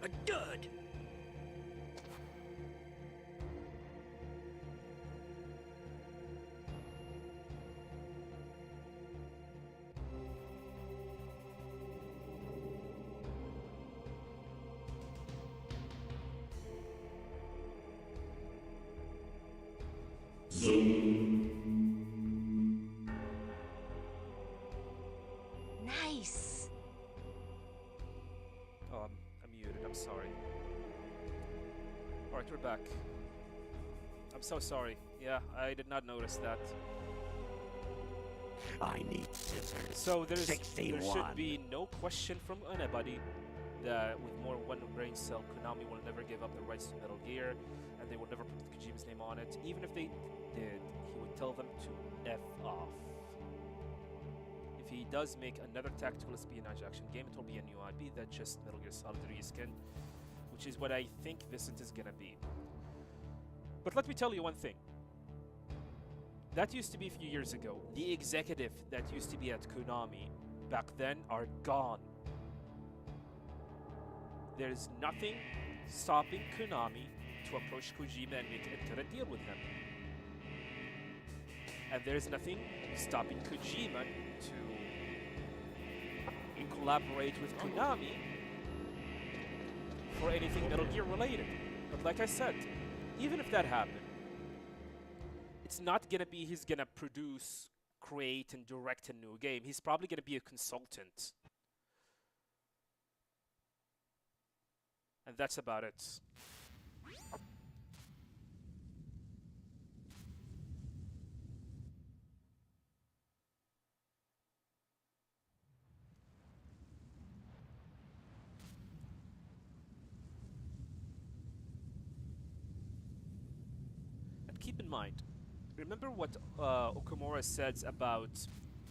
A dud! Nice. Oh, I'm muted. I'm sorry. Alright, we're back. I'm so sorry. Yeah, I did not notice that. I need scissors. So there 61. should be no question from anybody that with more than one brain cell, Konami will never give up the rights to Metal Gear, and they will never put Kojima's name on it. Even if they did, he would tell them to F off. If he does make another tactical espionage action game, it will be a new IP that just Metal Gear Solid Reskin, which is what I think Vicent is gonna be. But let me tell you one thing. That used to be a few years ago. The executive that used to be at Konami back then are gone. There is nothing stopping Konami to approach Kojima and cut a deal with him. And there's nothing stopping Kojima to collaborate with Konami for anything Metal Gear related. But like I said, even if that happened, it's not gonna be he's gonna produce, create, and direct a new game. He's probably gonna be a consultant. And that's about it. And keep in mind, remember what Okamura says about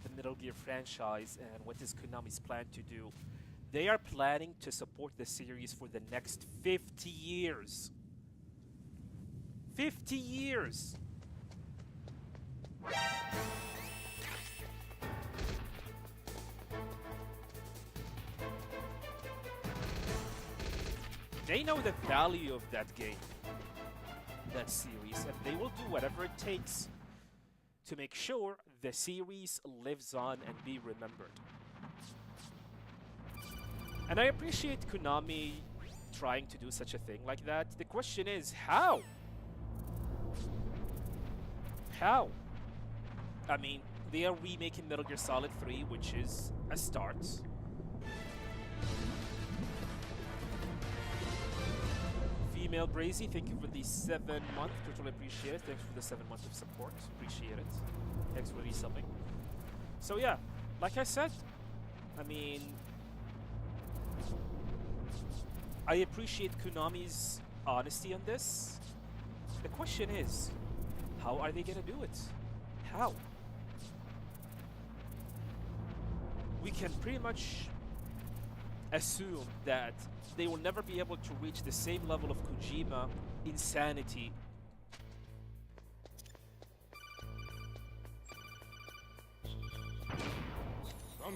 the Metal Gear franchise and what is Konami's plan to do. They are planning to support the series for the next 50 years. 50 years! They know the value of that game, that series, and they will do whatever it takes to make sure the series lives on and be remembered. And I appreciate Konami trying to do such a thing like that. The question is, how? How? I mean, they are remaking Metal Gear Solid 3, which is a start. Female Brazy, thank you for the 7 month. Totally appreciate it. Thanks for the 7 months of support. Appreciate it. Thanks for resubbing. So yeah, like I said, I mean, I appreciate Konami's honesty on this. The question is, how are they gonna do it? How? We can pretty much assume that they will never be able to reach the same level of Kojima insanity.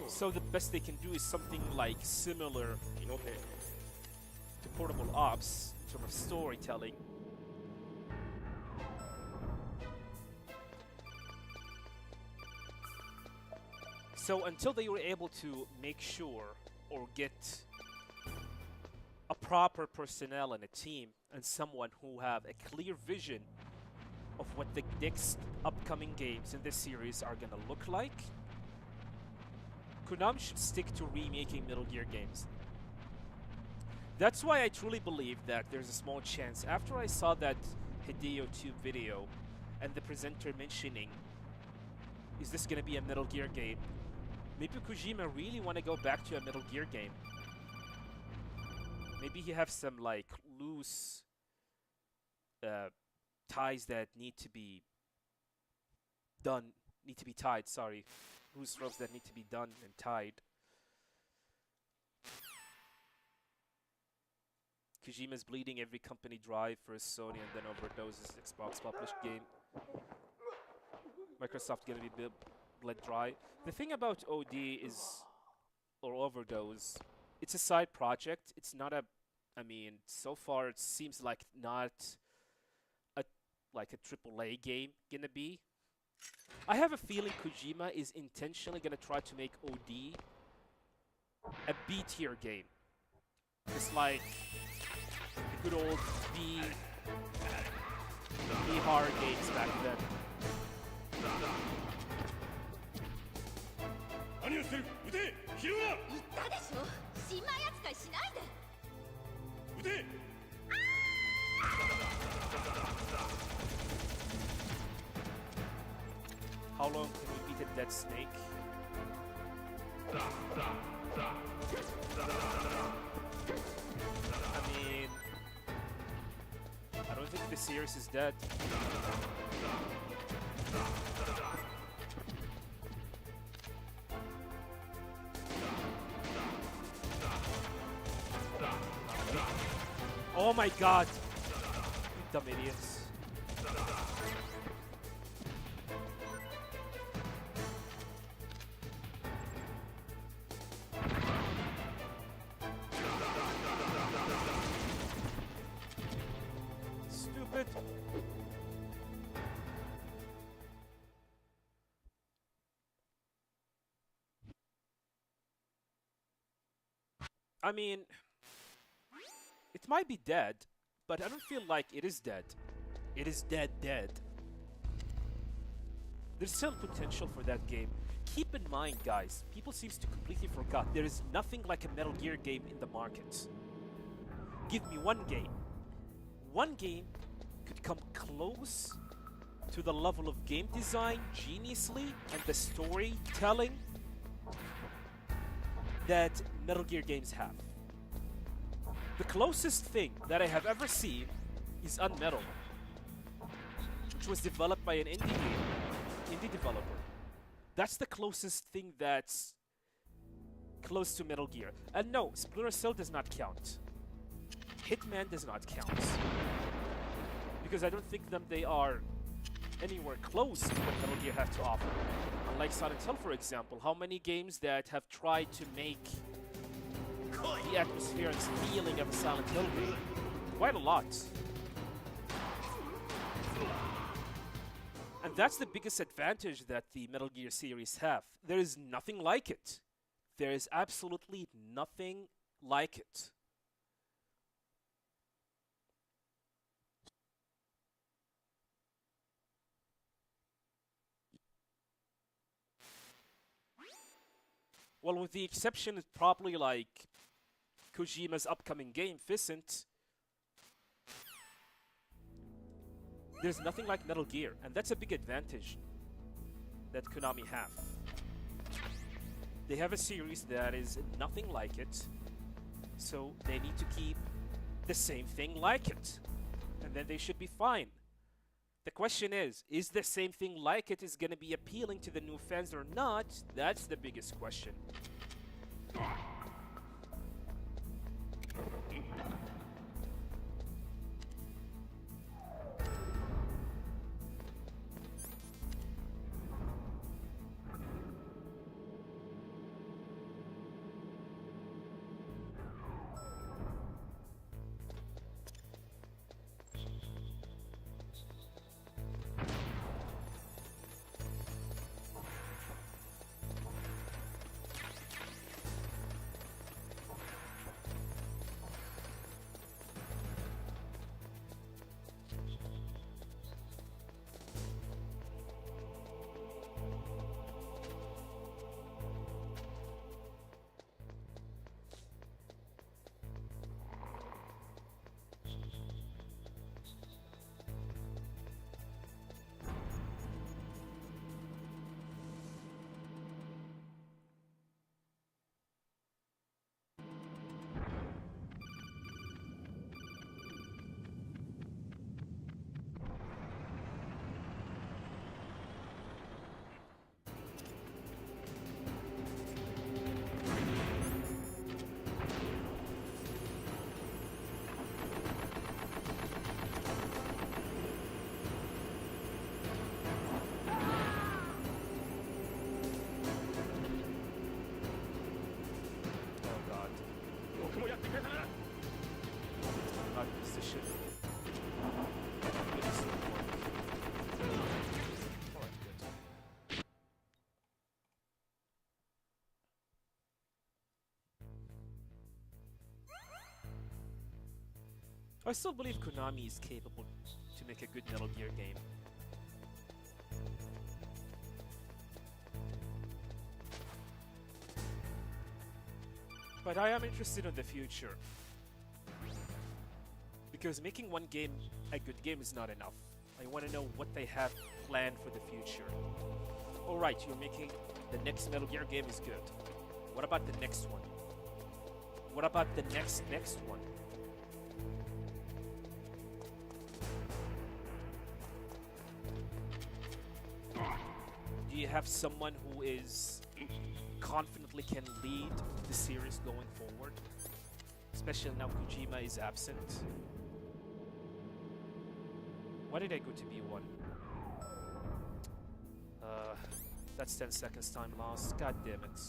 So the best they can do is something like similar to Portable Ops in terms of storytelling. So until they were able to make sure or get a proper personnel and a team and someone who have a clear vision of what the next upcoming games in this series are gonna look like, Konami should stick to remaking Metal Gear games. That's why I truly believe that there's a small chance, after I saw that Hideo Tube video and the presenter mentioning, is this gonna be a Metal Gear game? Maybe Kojima really want to go back to a Metal Gear game. Maybe he have some like loose ties that need to be tied, sorry. Loose ropes that need to be done and tied. Kojima's bleeding every company dry for Sony and then overdoses Xbox published game. Microsoft gonna be bled dry. The thing about OD is, or Overdose, it's a side project. It's not a, I mean, so far it seems like not a AAA game gonna be. I have a feeling Kojima is intentionally gonna try to make OD a B tier game. Just like the good old B horror games back then. 何をしてる撃て拾うな言ったでしょ新米扱いしないで撃て How long can we beat a dead snake? I mean, I don't think the series is dead. Oh my god! You dumb idiots. Stupid. I mean, it might be dead, but I don't feel like it is dead. It is dead. There's still potential for that game. Keep in mind, guys, people seems to completely forgot there is nothing like a Metal Gear game in the market. Give me one game. One game could come close to the level of game design, geniusly, and the storytelling that Metal Gear games have. The closest thing that I have ever seen is Unmetal, which was developed by an indie developer. That's the closest thing that's close to Metal Gear. And no, Splinter Cell does not count. Hitman does not count. Because I don't think they are anywhere close to what Metal Gear has to offer. Unlike Silent Hill, for example, how many games that have tried to make the atmosphere and feeling of a Silent Hill game? Quite a lot. And that's the biggest advantage that the Metal Gear series have. There is nothing like it. There is absolutely nothing like it. Well, with the exception of probably like Kojima's upcoming game, Vicent, there's nothing like Metal Gear, and that's a big advantage that Konami have. They have a series that is nothing like it, so they need to keep the same thing like it, and then they should be fine. The question is the same thing like it is going to be appealing to the new fans or not? That's the biggest question. I still believe Konami is capable to make a good Metal Gear game. But I am interested in the future. Because making one game a good game is not enough. I want to know what they have planned for the future. Alright, you're making the next Metal Gear game is good. What about the next one? What about the next one? Do you have someone who is confidently can lead the series going forward? especially now Kojima is absent. Why did I go to B1? That's 10 seconds time lost. God damn it.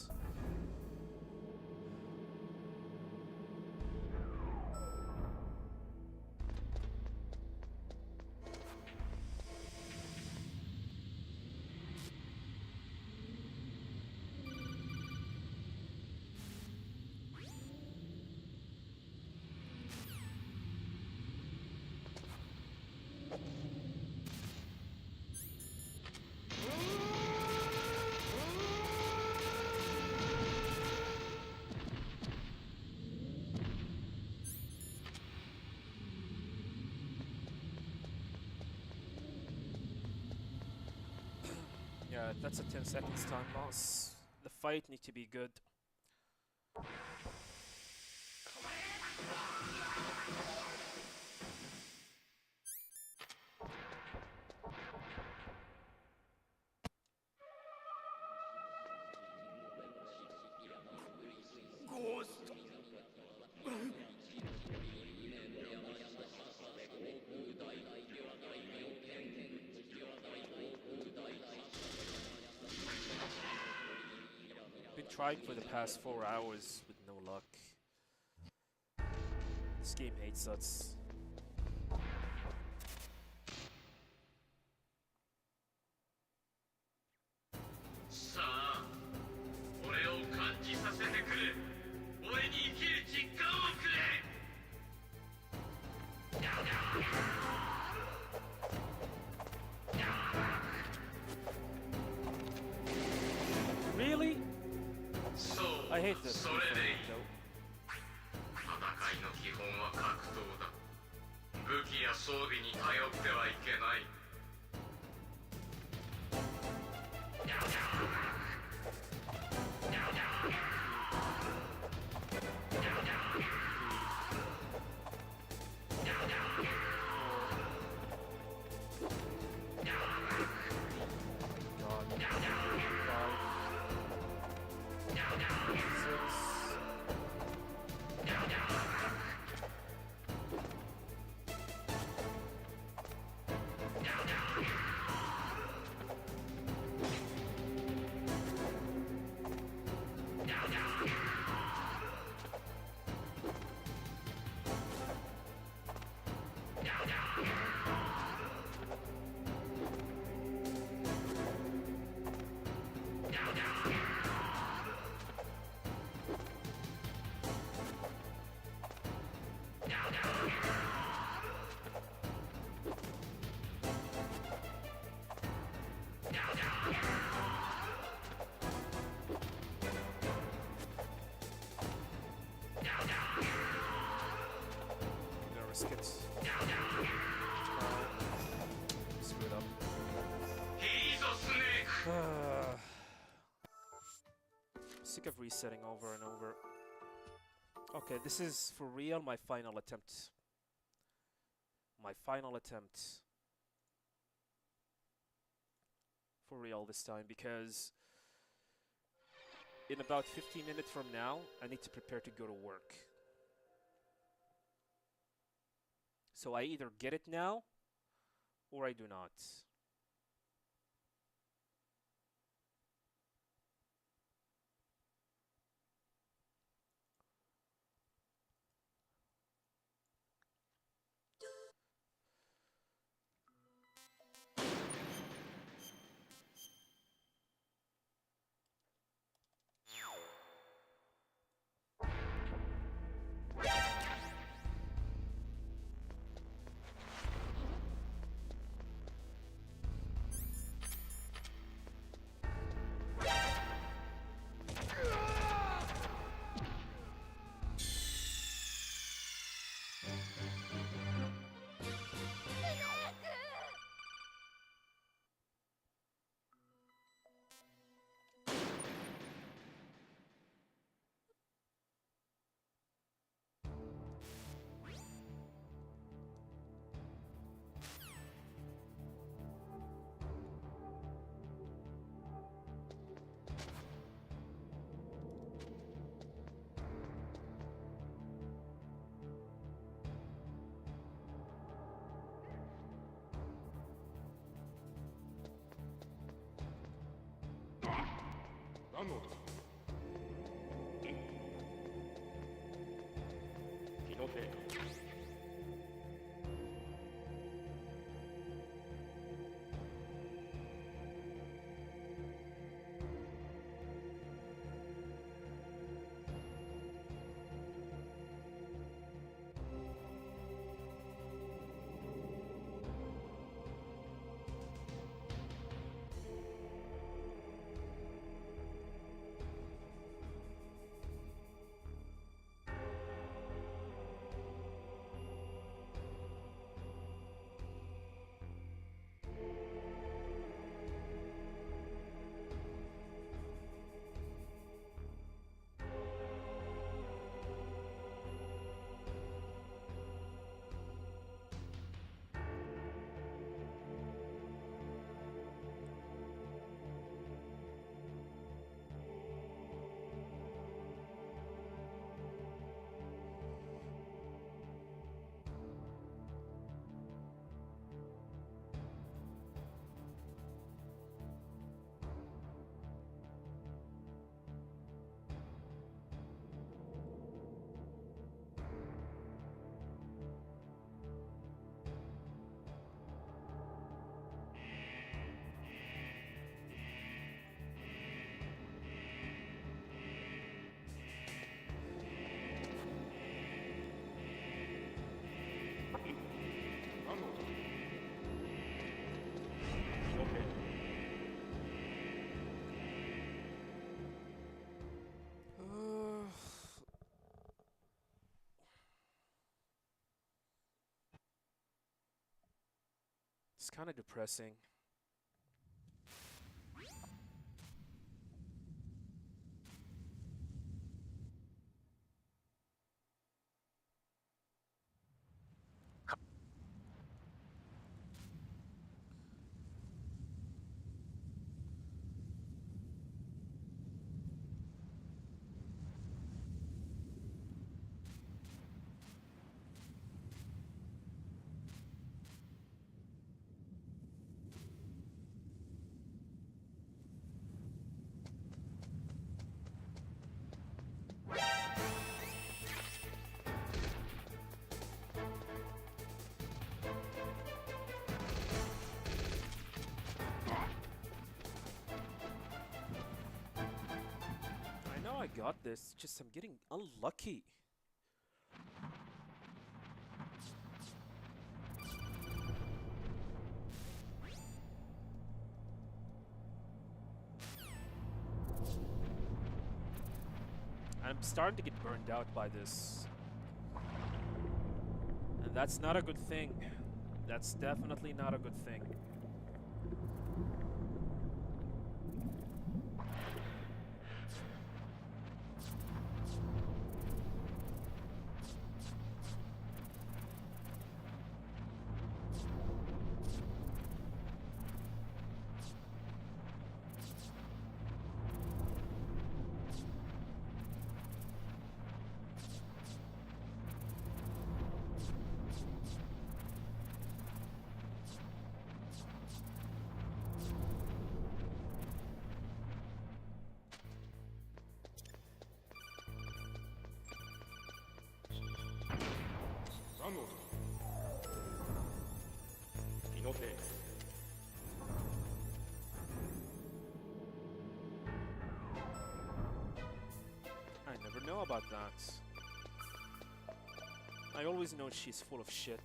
Yeah, that's a 10 seconds time loss. The fight need to be good. Been trying for the past 4 hours with no luck. This game hates us. さあ、俺を感じさせてくれ。俺に生きる実感をくれ。Really? そう、 I hate this. それでいい。戦いの基本は格闘だ。武器や装備に頼ってはいけない。Risk it. Screw it up. Sick of resetting over and over. Okay, this is for real my final attempt. My final attempt. For real this time, because in about 15 minutes from now, I need to prepare to go to work. So I either get it now, or I do not. 何の音だ。気のせいか。It's kind of depressing. I got this, just I'm getting unlucky. I'm starting to get burned out by this. And that's not a good thing. That's definitely not a good thing. I never know about that. I always know she's full of shit.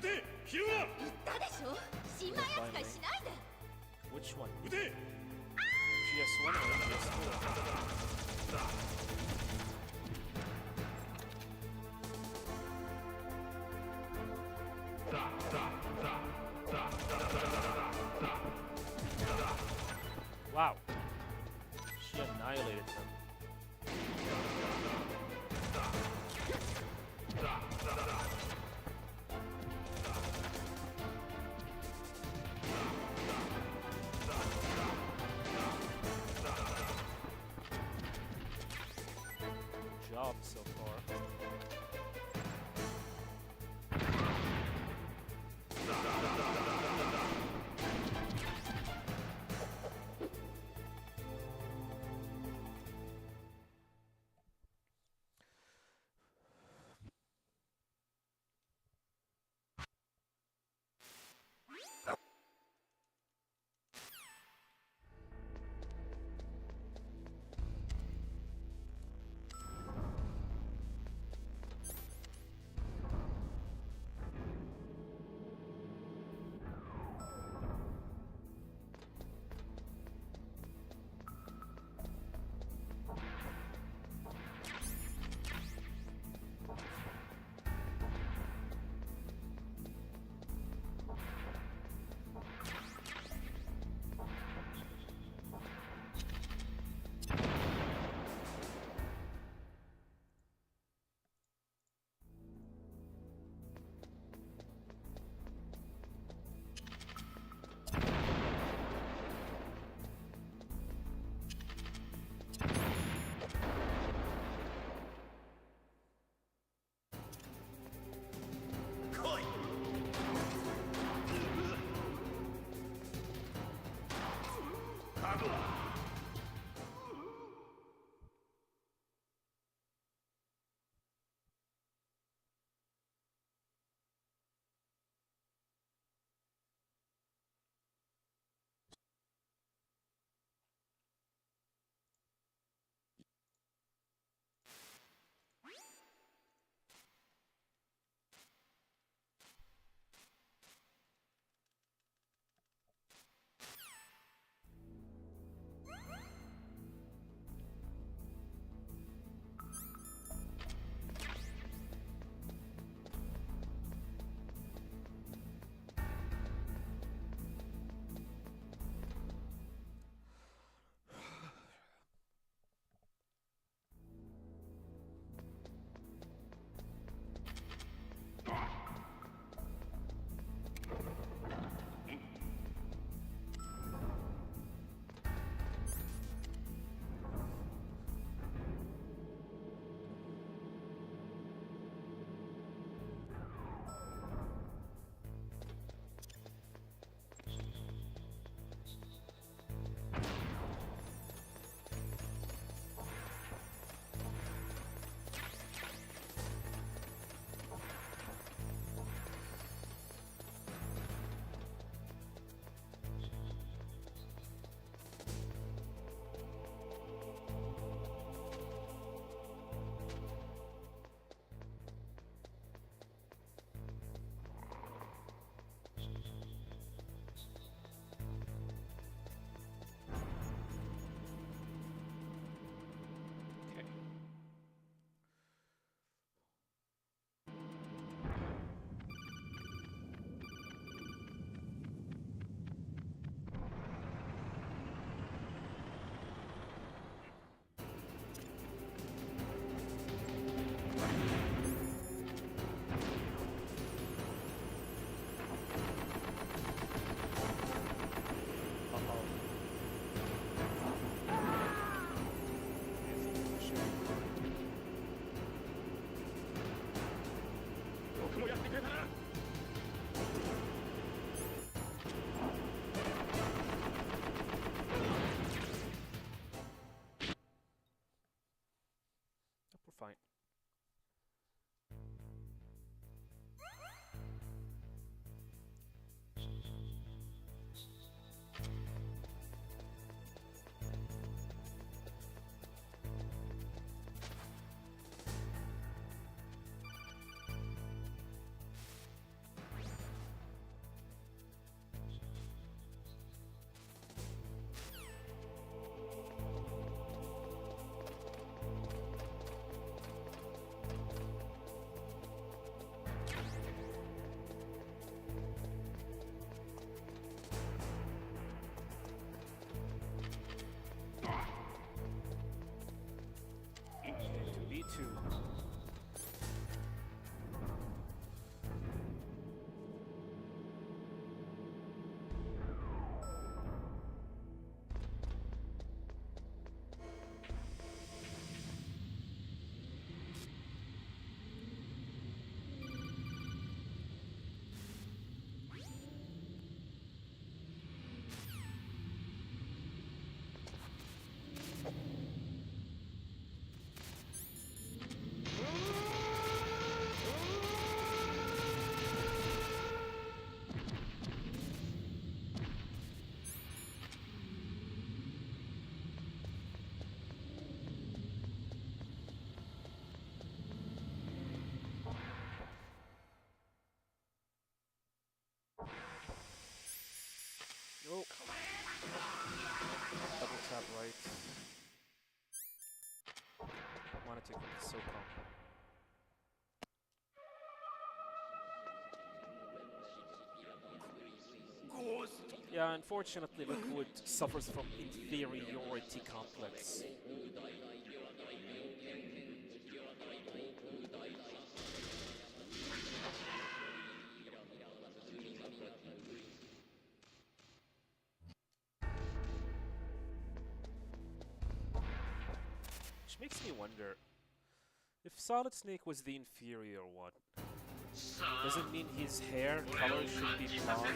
腕拾うな。言ったでしょ、新米扱いしないで。 Which one? 腕 GS1 or GS2? Wow. She annihilated them. tab right. Wanted to equip the SOCOM. Yeah, unfortunately, Liquid suffers from inferiority complex. Which makes me wonder, if Solid Snake was the inferior one, does it mean his hair color should be blonde?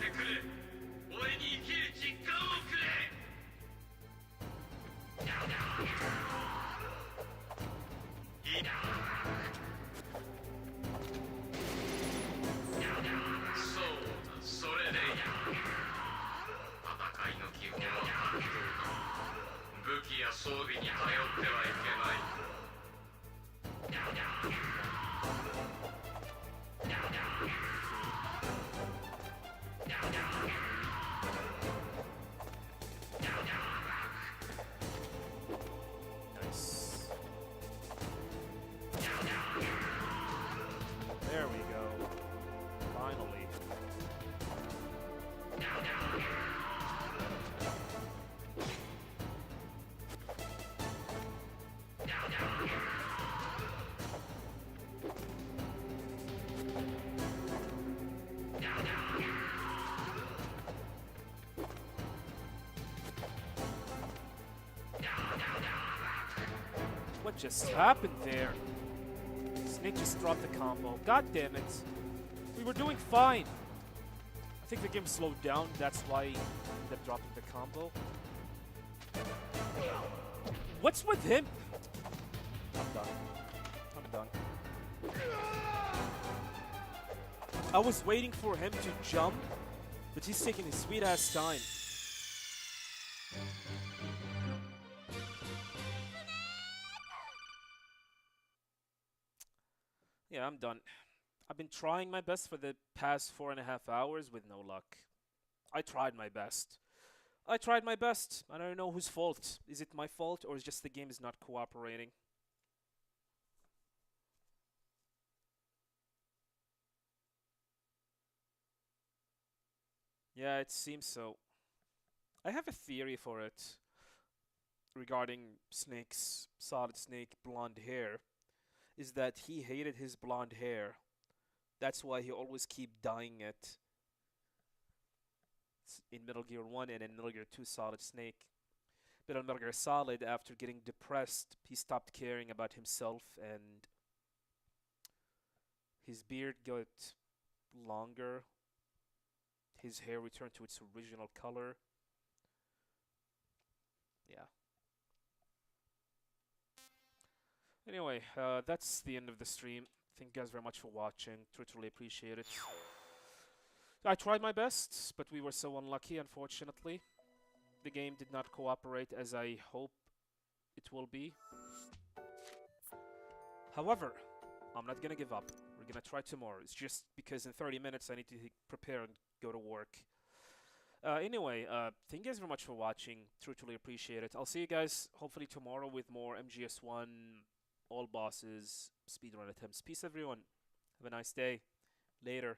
Nice. There we go. Finally. What just happened there? Snake just dropped the combo. God damn it. We were doing fine. I think the game slowed down. That's why he ended up dropping the combo. What's with him? I'm done. I'm done. I was waiting for him to jump, but he's taking his sweet ass time. Yeah, I'm done. I've been trying my best for the past 4.5 hours with no luck. I tried my best. I tried my best. I don't know whose fault. Is it my fault or is just the game is not cooperating? Yeah, it seems so. I have a theory for it regarding Snake's Solid Snake blonde hair. Is that he hated his blonde hair. That's why he always keep dyeing it. In Metal Gear 1 and in Metal Gear 2 Solid Snake. But on Metal Gear Solid, after getting depressed, he stopped caring about himself and his beard got longer. His hair returned to its original color. Yeah. Anyway, that's the end of the stream. Thank you guys very much for watching. Truly appreciate it. I tried my best, but we were so unlucky, unfortunately. The game did not cooperate as I hope it will be. However, I'm not gonna give up. We're gonna try tomorrow. It's just because in 30 minutes I need to prepare and go to work. Anyway, thank you guys very much for watching. Truly appreciate it. I'll see you guys hopefully tomorrow with more MGS1, all bosses, speedrun attempts. Peace, everyone. Have a nice day. Later.